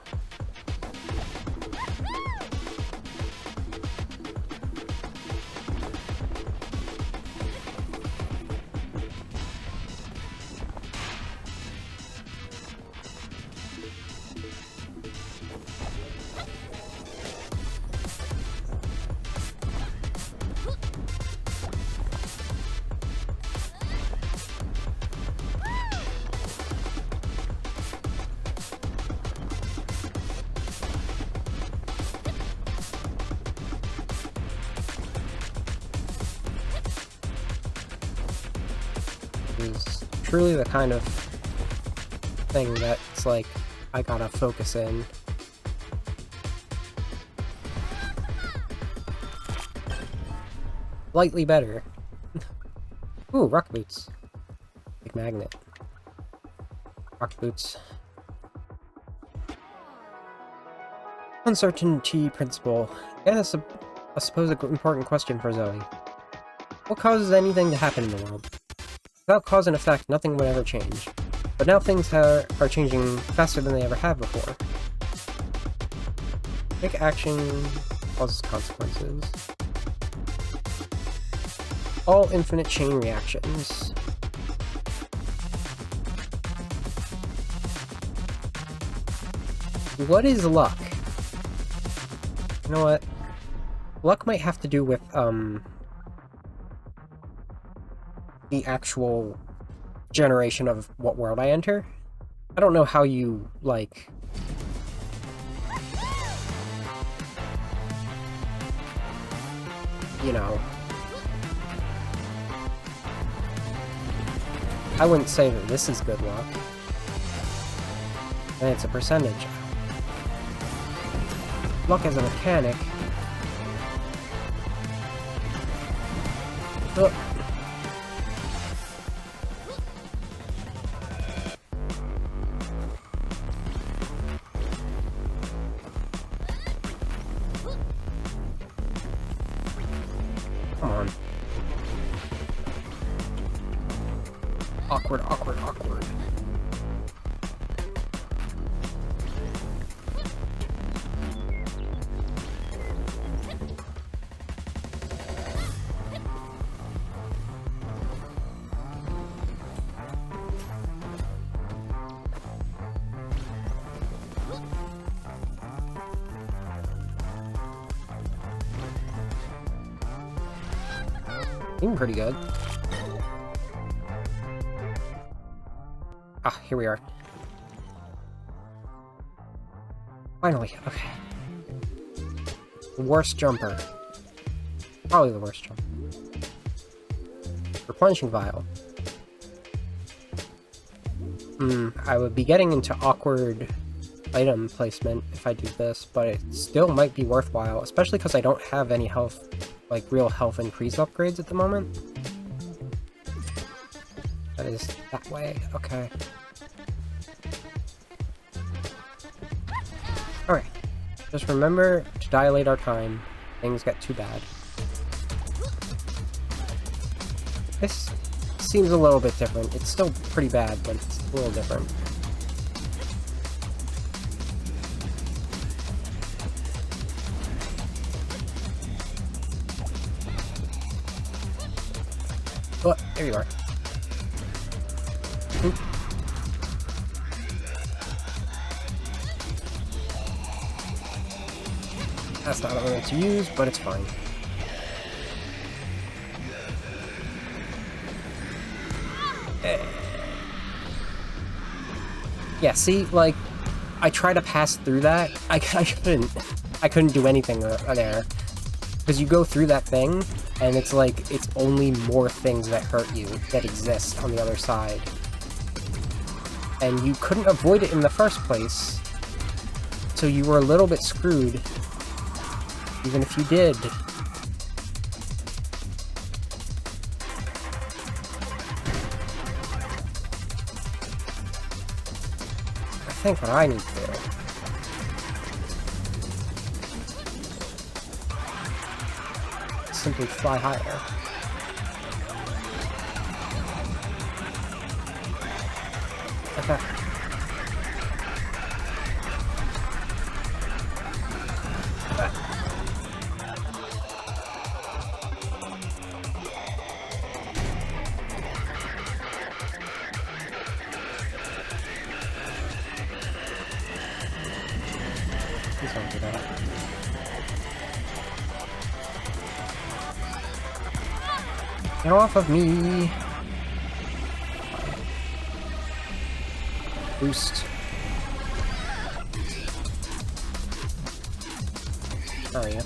Is truly the kind of thing that's like, I gotta focus in. Slightly better. Ooh, rock boots. Big magnet. Rock boots. Uncertainty principle. Yeah, that's I suppose an important question for Zoe. What causes anything to happen in the world? Without cause and effect, nothing would ever change. But now things are changing faster than they ever have before. Make action causes consequences. All infinite chain reactions. What is luck? You know what? Luck might have to do with, the actual generation of what world I enter. I don't know how you, like... You know... I wouldn't say that this is good luck. And it's a percentage. Luck as a mechanic... Ugh. Come on. Awkward, awkward, awkward. Seem pretty good. Ah, here we are. Finally, okay. The worst jumper. Probably the worst jumper. Replenishing vial. I would be getting into awkward item placement if I do this, but it still might be worthwhile, especially because I don't have any health, like real health increase upgrades at the moment. That is that way, okay. Alright, just remember to dilate our time. Things get too bad. This seems a little bit different. It's still pretty bad, but it's a little different. Oh, there you are. Oop. That's not what I wanted to use, but it's fine. Yeah, see, like, I try to pass through that. I couldn't. I couldn't do anything there. Because you go through that thing, and it's like, it's only more things that hurt you that exist on the other side. And you couldn't avoid it in the first place, so you were a little bit screwed, even if you did. I think what I need to do is simply fly higher. Okay. Please don't do that. Get off of me! Boost. Where are you?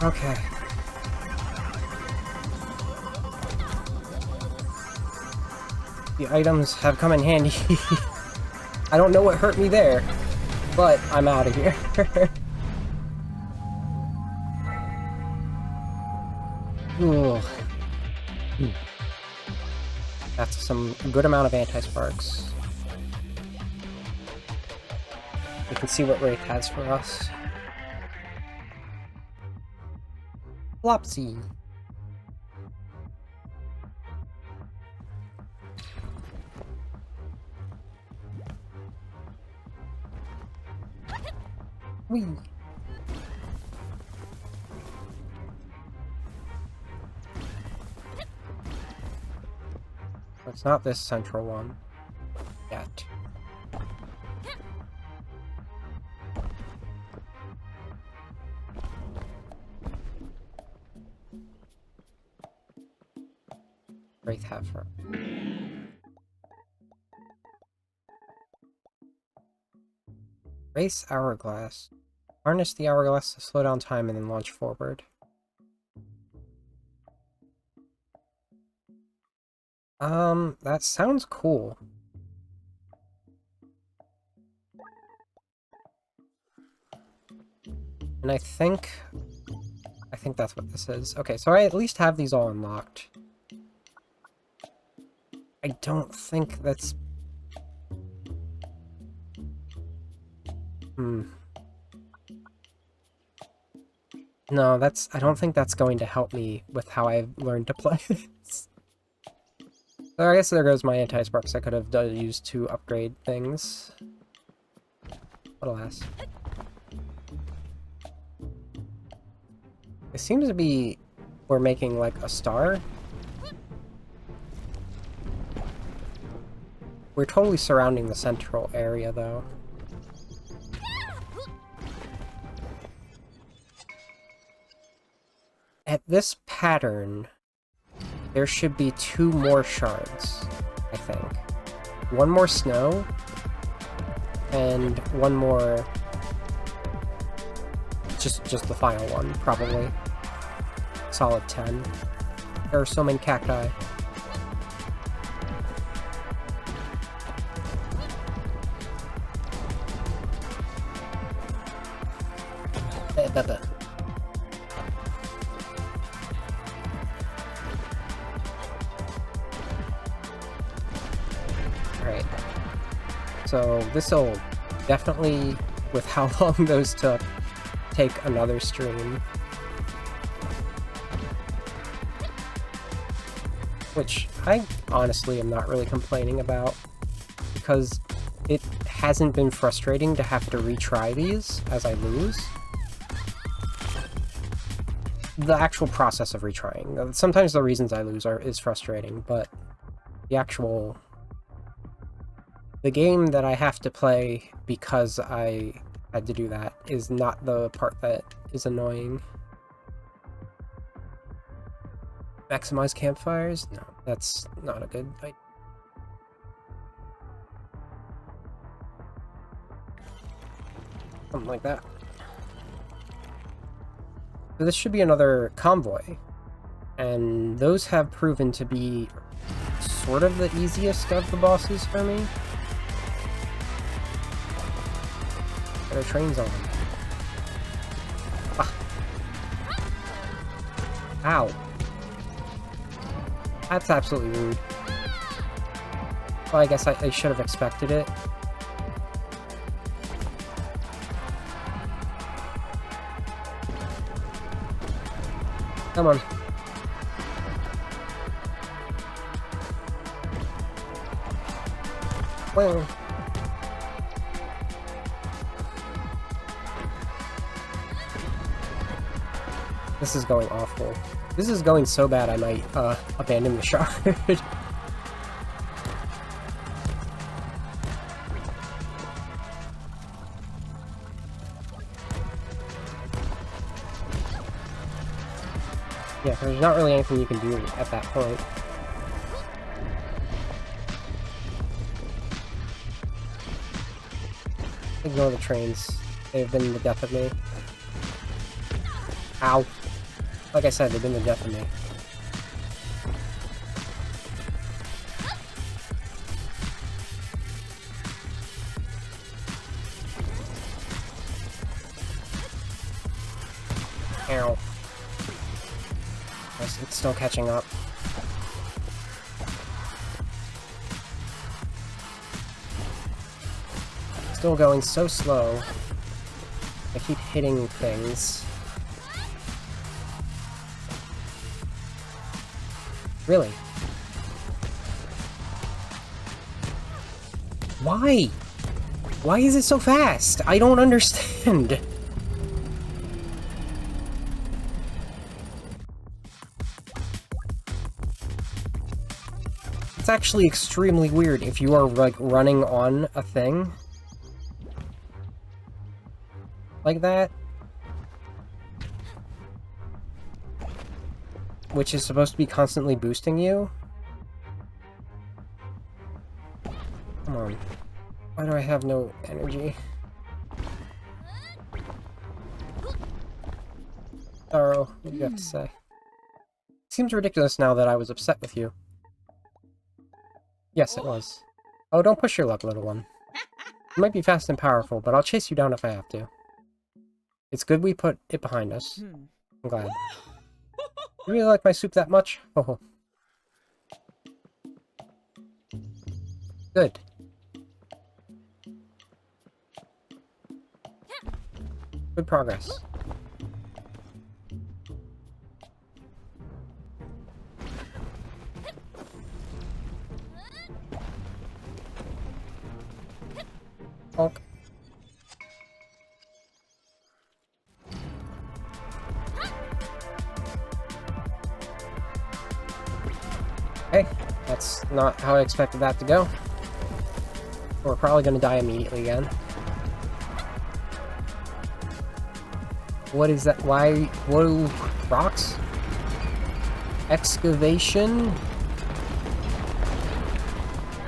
Okay. The items have come in handy. I don't know what hurt me there, but I'm out of here. Ooh. That's some good amount of anti-sparks. We can see what Wraith has for us. Flopsy. Whee. It's not this central one yet. Wraith Heifer. Race Hourglass. Harness the hourglass to slow down time and then launch forward. That sounds cool. And I think that's what this is. Okay, so I at least have these all unlocked. I don't think that's... No, I don't think that's going to help me with how I've learned to play this. So I guess there goes my anti-sparks I could have used to upgrade things. But alas. It seems to be... we're making, like, a star. We're totally surrounding the central area, though. At this pattern, there should be 2 more shards, I think. 1 more snow, and 1 more... Just the final one, probably. Solid 10. There are so many cacti. Alright. So this'll definitely, with how long those took, take another stream. Which I honestly am not really complaining about, because it hasn't been frustrating to have to retry these as I lose. the actual process of retrying. Sometimes the reasons I lose is frustrating, but the actual... The game that I have to play because I had to do that is not the part that is annoying. Maximize campfires? No, that's not a good idea. Something like that. So this should be another convoy, and those have proven to be sort of the easiest of the bosses for me. Better trains on them. Ah. Ow. That's absolutely rude. Well, I guess I should have expected it. Come on. Well. This is going awful. This is going so bad I might abandon the shard. Yeah, there's not really anything you can do at that point. Ignore the trains. They've been the death of me. Ow. Like I said, they've been the death of me. Ow. Yes, it's still catching up. Still going so slow. I keep hitting things. Really? Why? Why is it so fast? I don't understand. It's actually extremely weird if you are like running on a thing like that, which is supposed to be constantly boosting you. Come on. Why do I have no energy? Sorrow, what do you have to say? Seems ridiculous now that I was upset with you. Yes, it was. Oh, don't push your luck, little one. You might be fast and powerful, but I'll chase you down if I have to. It's good we put it behind us. I'm glad. You really like my soup that much? Oh. Good. Good progress. Bonk. Hey, that's not how I expected that to go. We're probably gonna die immediately again. What is that? Why? Whoa, rocks? Excavation?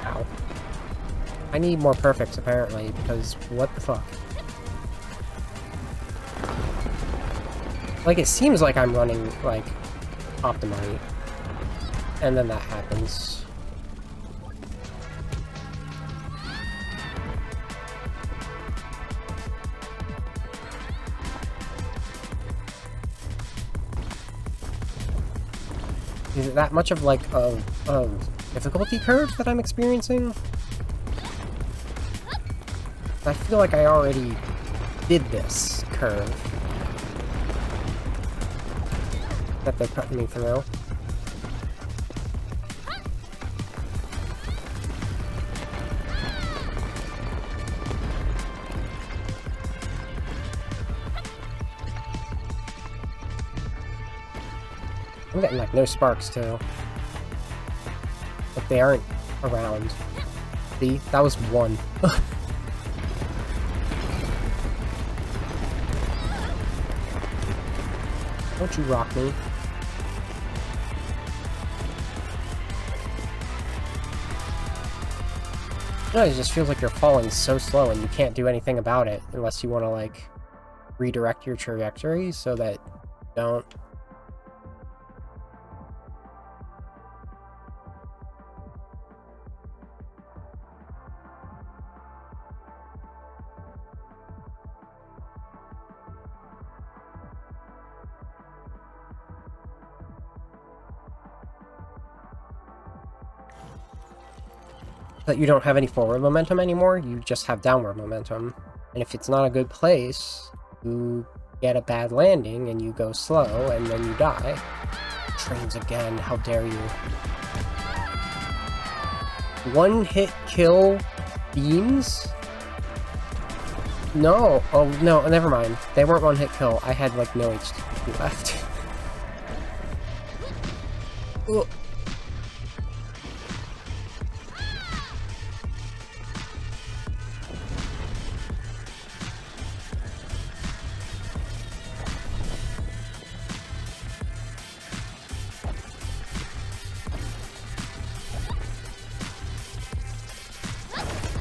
Ow. I need more perfects, apparently, because what the fuck? Like, it seems like I'm running, like, optimally. And then that happens. Is it that much of, like, a difficulty curve that I'm experiencing? I feel like I already did this curve that they're putting me through. getting like no sparks too. But they aren't around. See? That was one. Don't you rock me. No, it just feels like you're falling so slow and you can't do anything about it unless you want to, like, redirect your trajectory so that you don't... that you don't have any forward momentum anymore, you just have downward momentum. And if it's not a good place, you get a bad landing and you go slow and then you die. Trains again, how dare you. One hit kill beams? No, oh no, never mind. They weren't one hit kill. I had like no HP left. Ugh.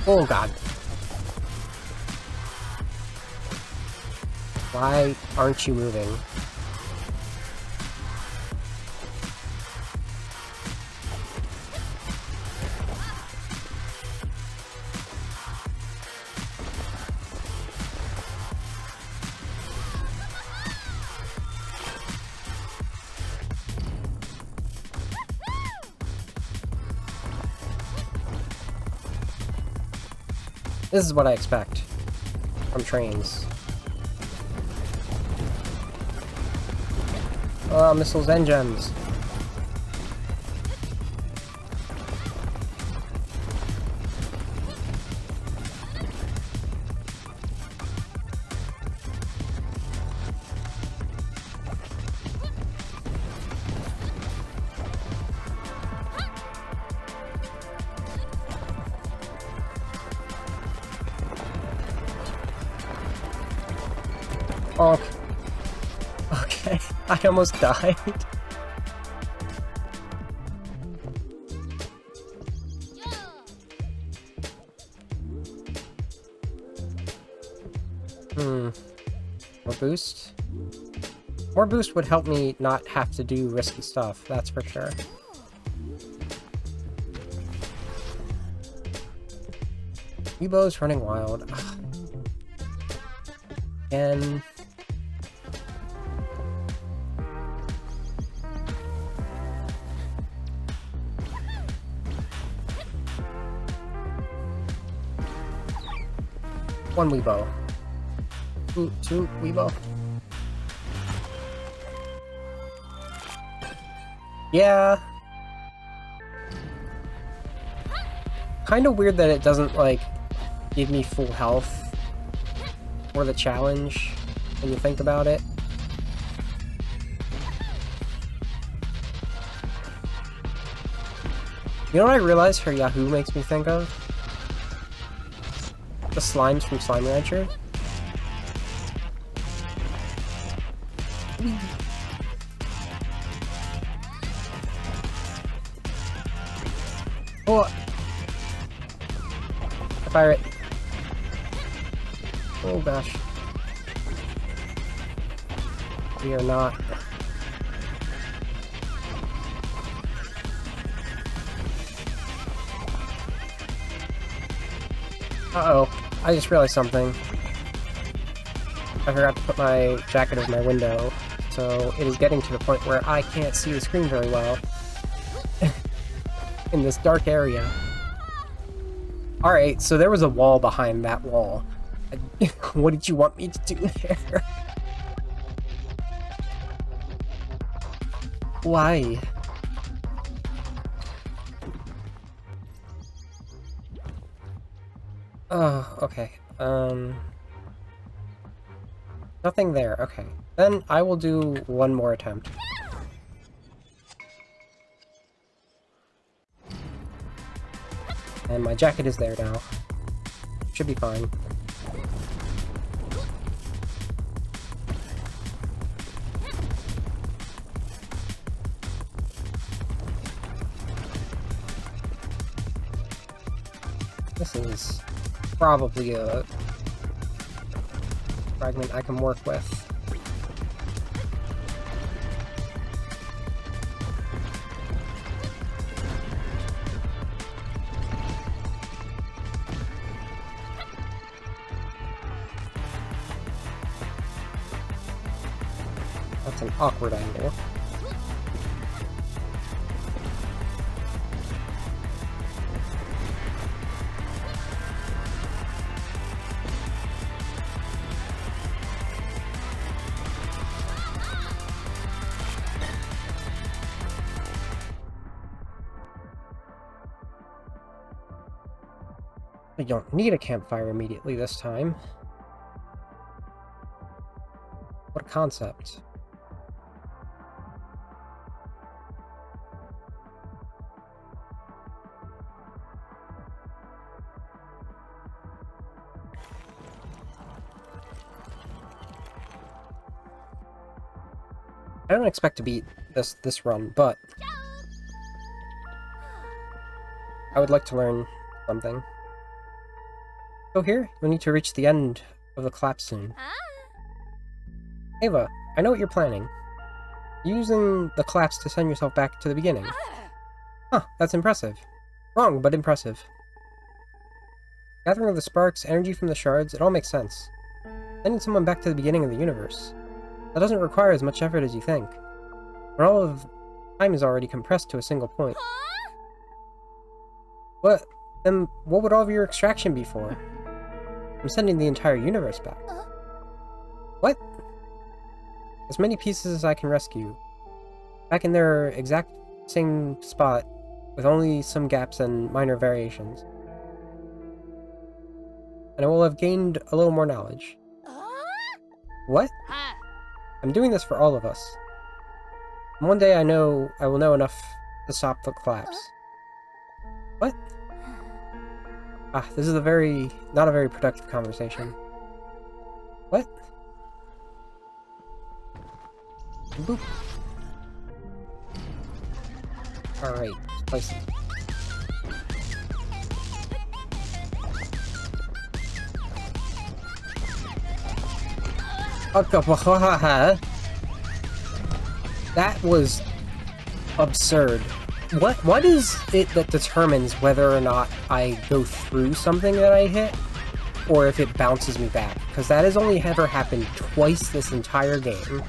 Oh god. Why aren't you moving? This is what I expect from trains. Oh, missiles and gems. Oh, okay. I almost died. More boost? More boost would help me not have to do risky stuff, that's for sure. Weebo's running wild. Ugh. And... one Weebo. Two Weebo. Yeah. Kinda weird that it doesn't, like, give me full health for the challenge when you think about it. You know what I realized her Yahoo makes me think of? The slimes from Slime Rancher. Oh! Fire it. Oh gosh. We are not. Uh-oh. I just realized something. I forgot to put my jacket over my window, so it is getting to the point where I can't see the screen very well. In this dark area. Alright, so there was a wall behind that wall. What did you want me to do there? Why? Oh, okay. Nothing there, okay. Then I will do one more attempt. And my jacket is there now. Should be fine. This is probably a fragment I can work with. That's an awkward angle. I don't need a campfire immediately this time. What a concept. I don't expect to beat this run, but I would like to learn something. So here, you'll need to reach the end of the collapse soon. Ava, I know what you're planning. You're using the collapse to send yourself back to the beginning. Huh, that's impressive. Wrong, but impressive. Gathering of the sparks, energy from the shards, it all makes sense. Sending someone back to the beginning of the universe. That doesn't require as much effort as you think. When all of time is already compressed to a single point. What? Then what would all of your extraction be for? I'm sending the entire universe back. What? As many pieces as I can rescue. Back in their exact same spot, with only some gaps and minor variations. And I will have gained a little more knowledge. What? I'm doing this for all of us. And one day I will know enough to stop the collapse. What? Ah, this is not a very productive conversation. What? Boop. Alright, let's place it. That was absurd. What is it that determines whether or not I go through something that I hit, or if it bounces me back? Because that has only ever happened twice this entire game.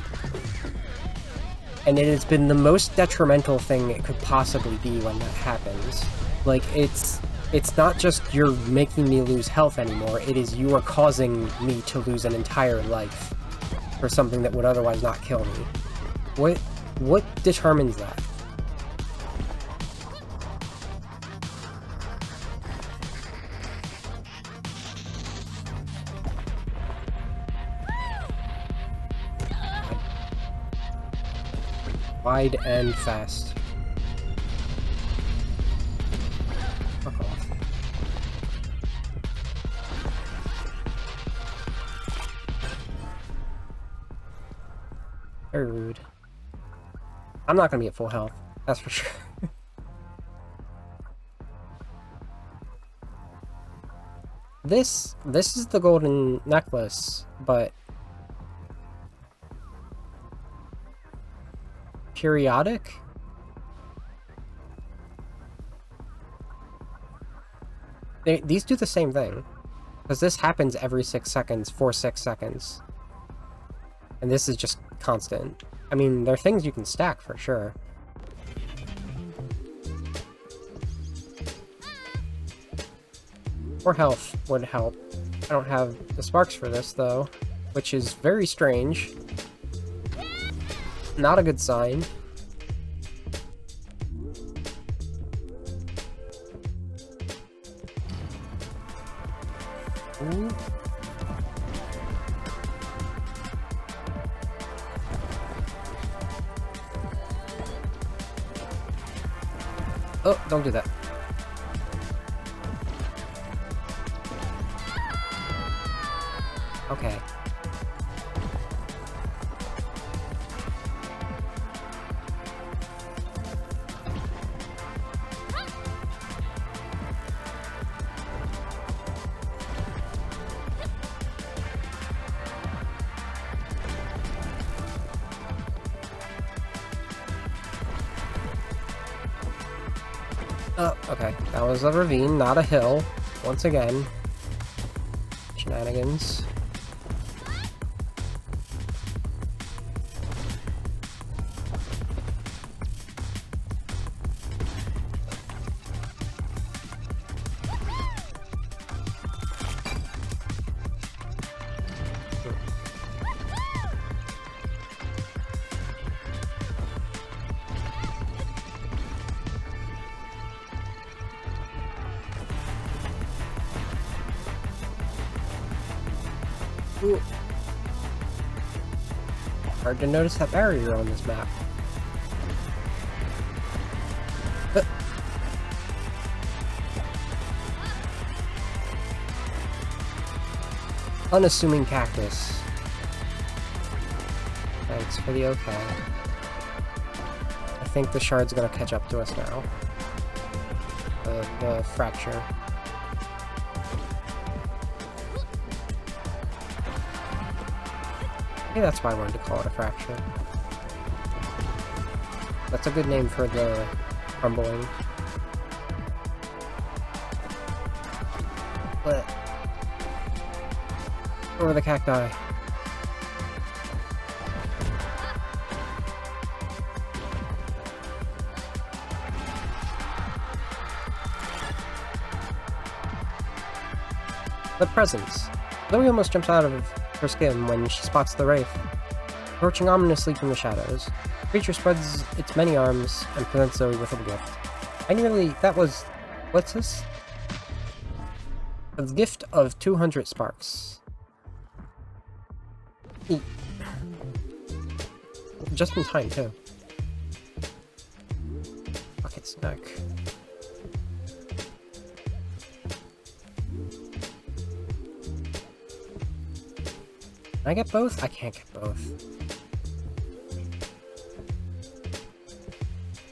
And it has been the most detrimental thing it could possibly be when that happens. Like, it's not just you're making me lose health anymore, it is you are causing me to lose an entire life for something that would otherwise not kill me. What determines that? Wide and fast. Fuck off. Very rude. I'm not gonna be at full health, that's for sure. This is the golden necklace, but periodic? These do the same thing. Because this happens every 6 seconds for 6 seconds. And this is just constant. I mean, there are things you can stack for sure. More health would help. I don't have the sparks for this though, which is very strange. Not a good sign. Ooh. Oh, don't do that. Okay. Oh, okay. That was a ravine, not a hill. Once again. Shenanigans. Ooh. Hard to notice that barrier on this map. Unassuming cactus. Thanks for the okay. I think the shard's gonna catch up to us now. The fracture. Maybe that's why I wanted to call it a fracture. That's a good name for the crumbling. But over the cacti. The presence. Lily almost jumps out of her skin when she spots the wraith, approaching ominously from the shadows. The creature spreads its many arms and presents Zoe with a gift. That was... what's this? A gift of 200 sparks. Just in time, too. Bucket snack. Can I get both? I can't get both.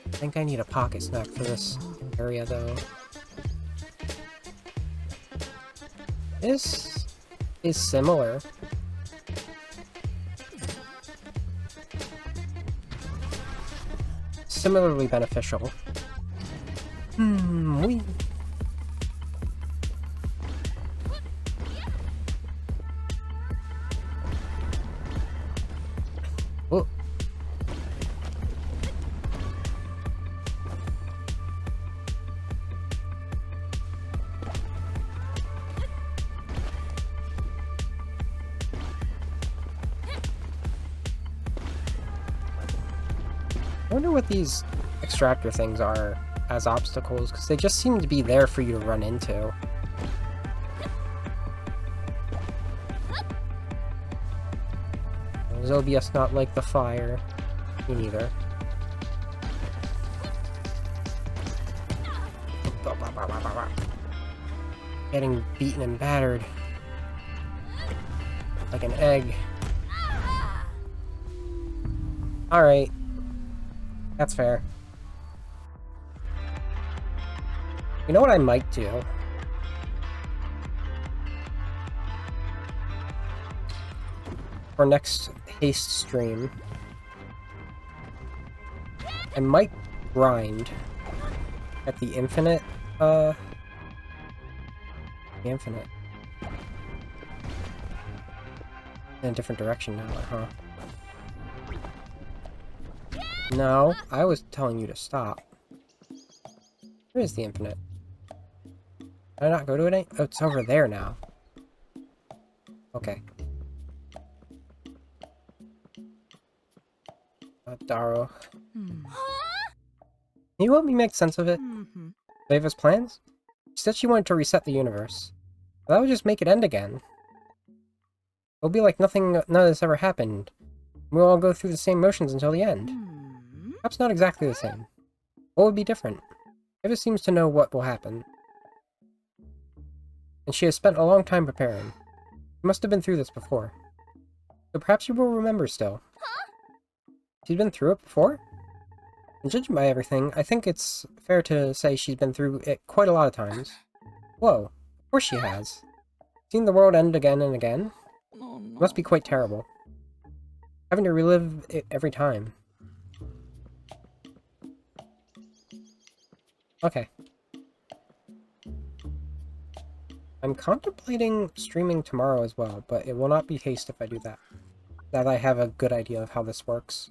I think I need a pocket snack for this area, though. This is similar. Similarly beneficial. We... Oh. I wonder what these extractor things are as obstacles, because they just seem to be there for you to run into. Zobius not like the fire. Me neither. Getting beaten and battered. Like an egg. Alright. That's fair. You know what I might do? For next Haste stream, I might grind at the infinite, in a different direction now, huh? No, I was telling you to stop. Where is the infinite? Did I not go to it? Oh, it's over there now. Okay. Darrow. Can you help me make sense of it? Ava's plans? She said she wanted to reset the universe. But that would just make it end again. It'll be like none of this ever happened. We'll all go through the same motions until the end. Perhaps not exactly the same. What would be different? Ava seems to know what will happen. And she has spent a long time preparing. You must have been through this before. So perhaps you will remember still. She's been through it before? And judging by everything, I think it's fair to say she's been through it quite a lot of times. Whoa, of course she has. Seeing the world end again and again? It must be quite terrible. Having to relive it every time. Okay. I'm contemplating streaming tomorrow as well, but it will not be Haste if I do that. Now that I have a good idea of how this works.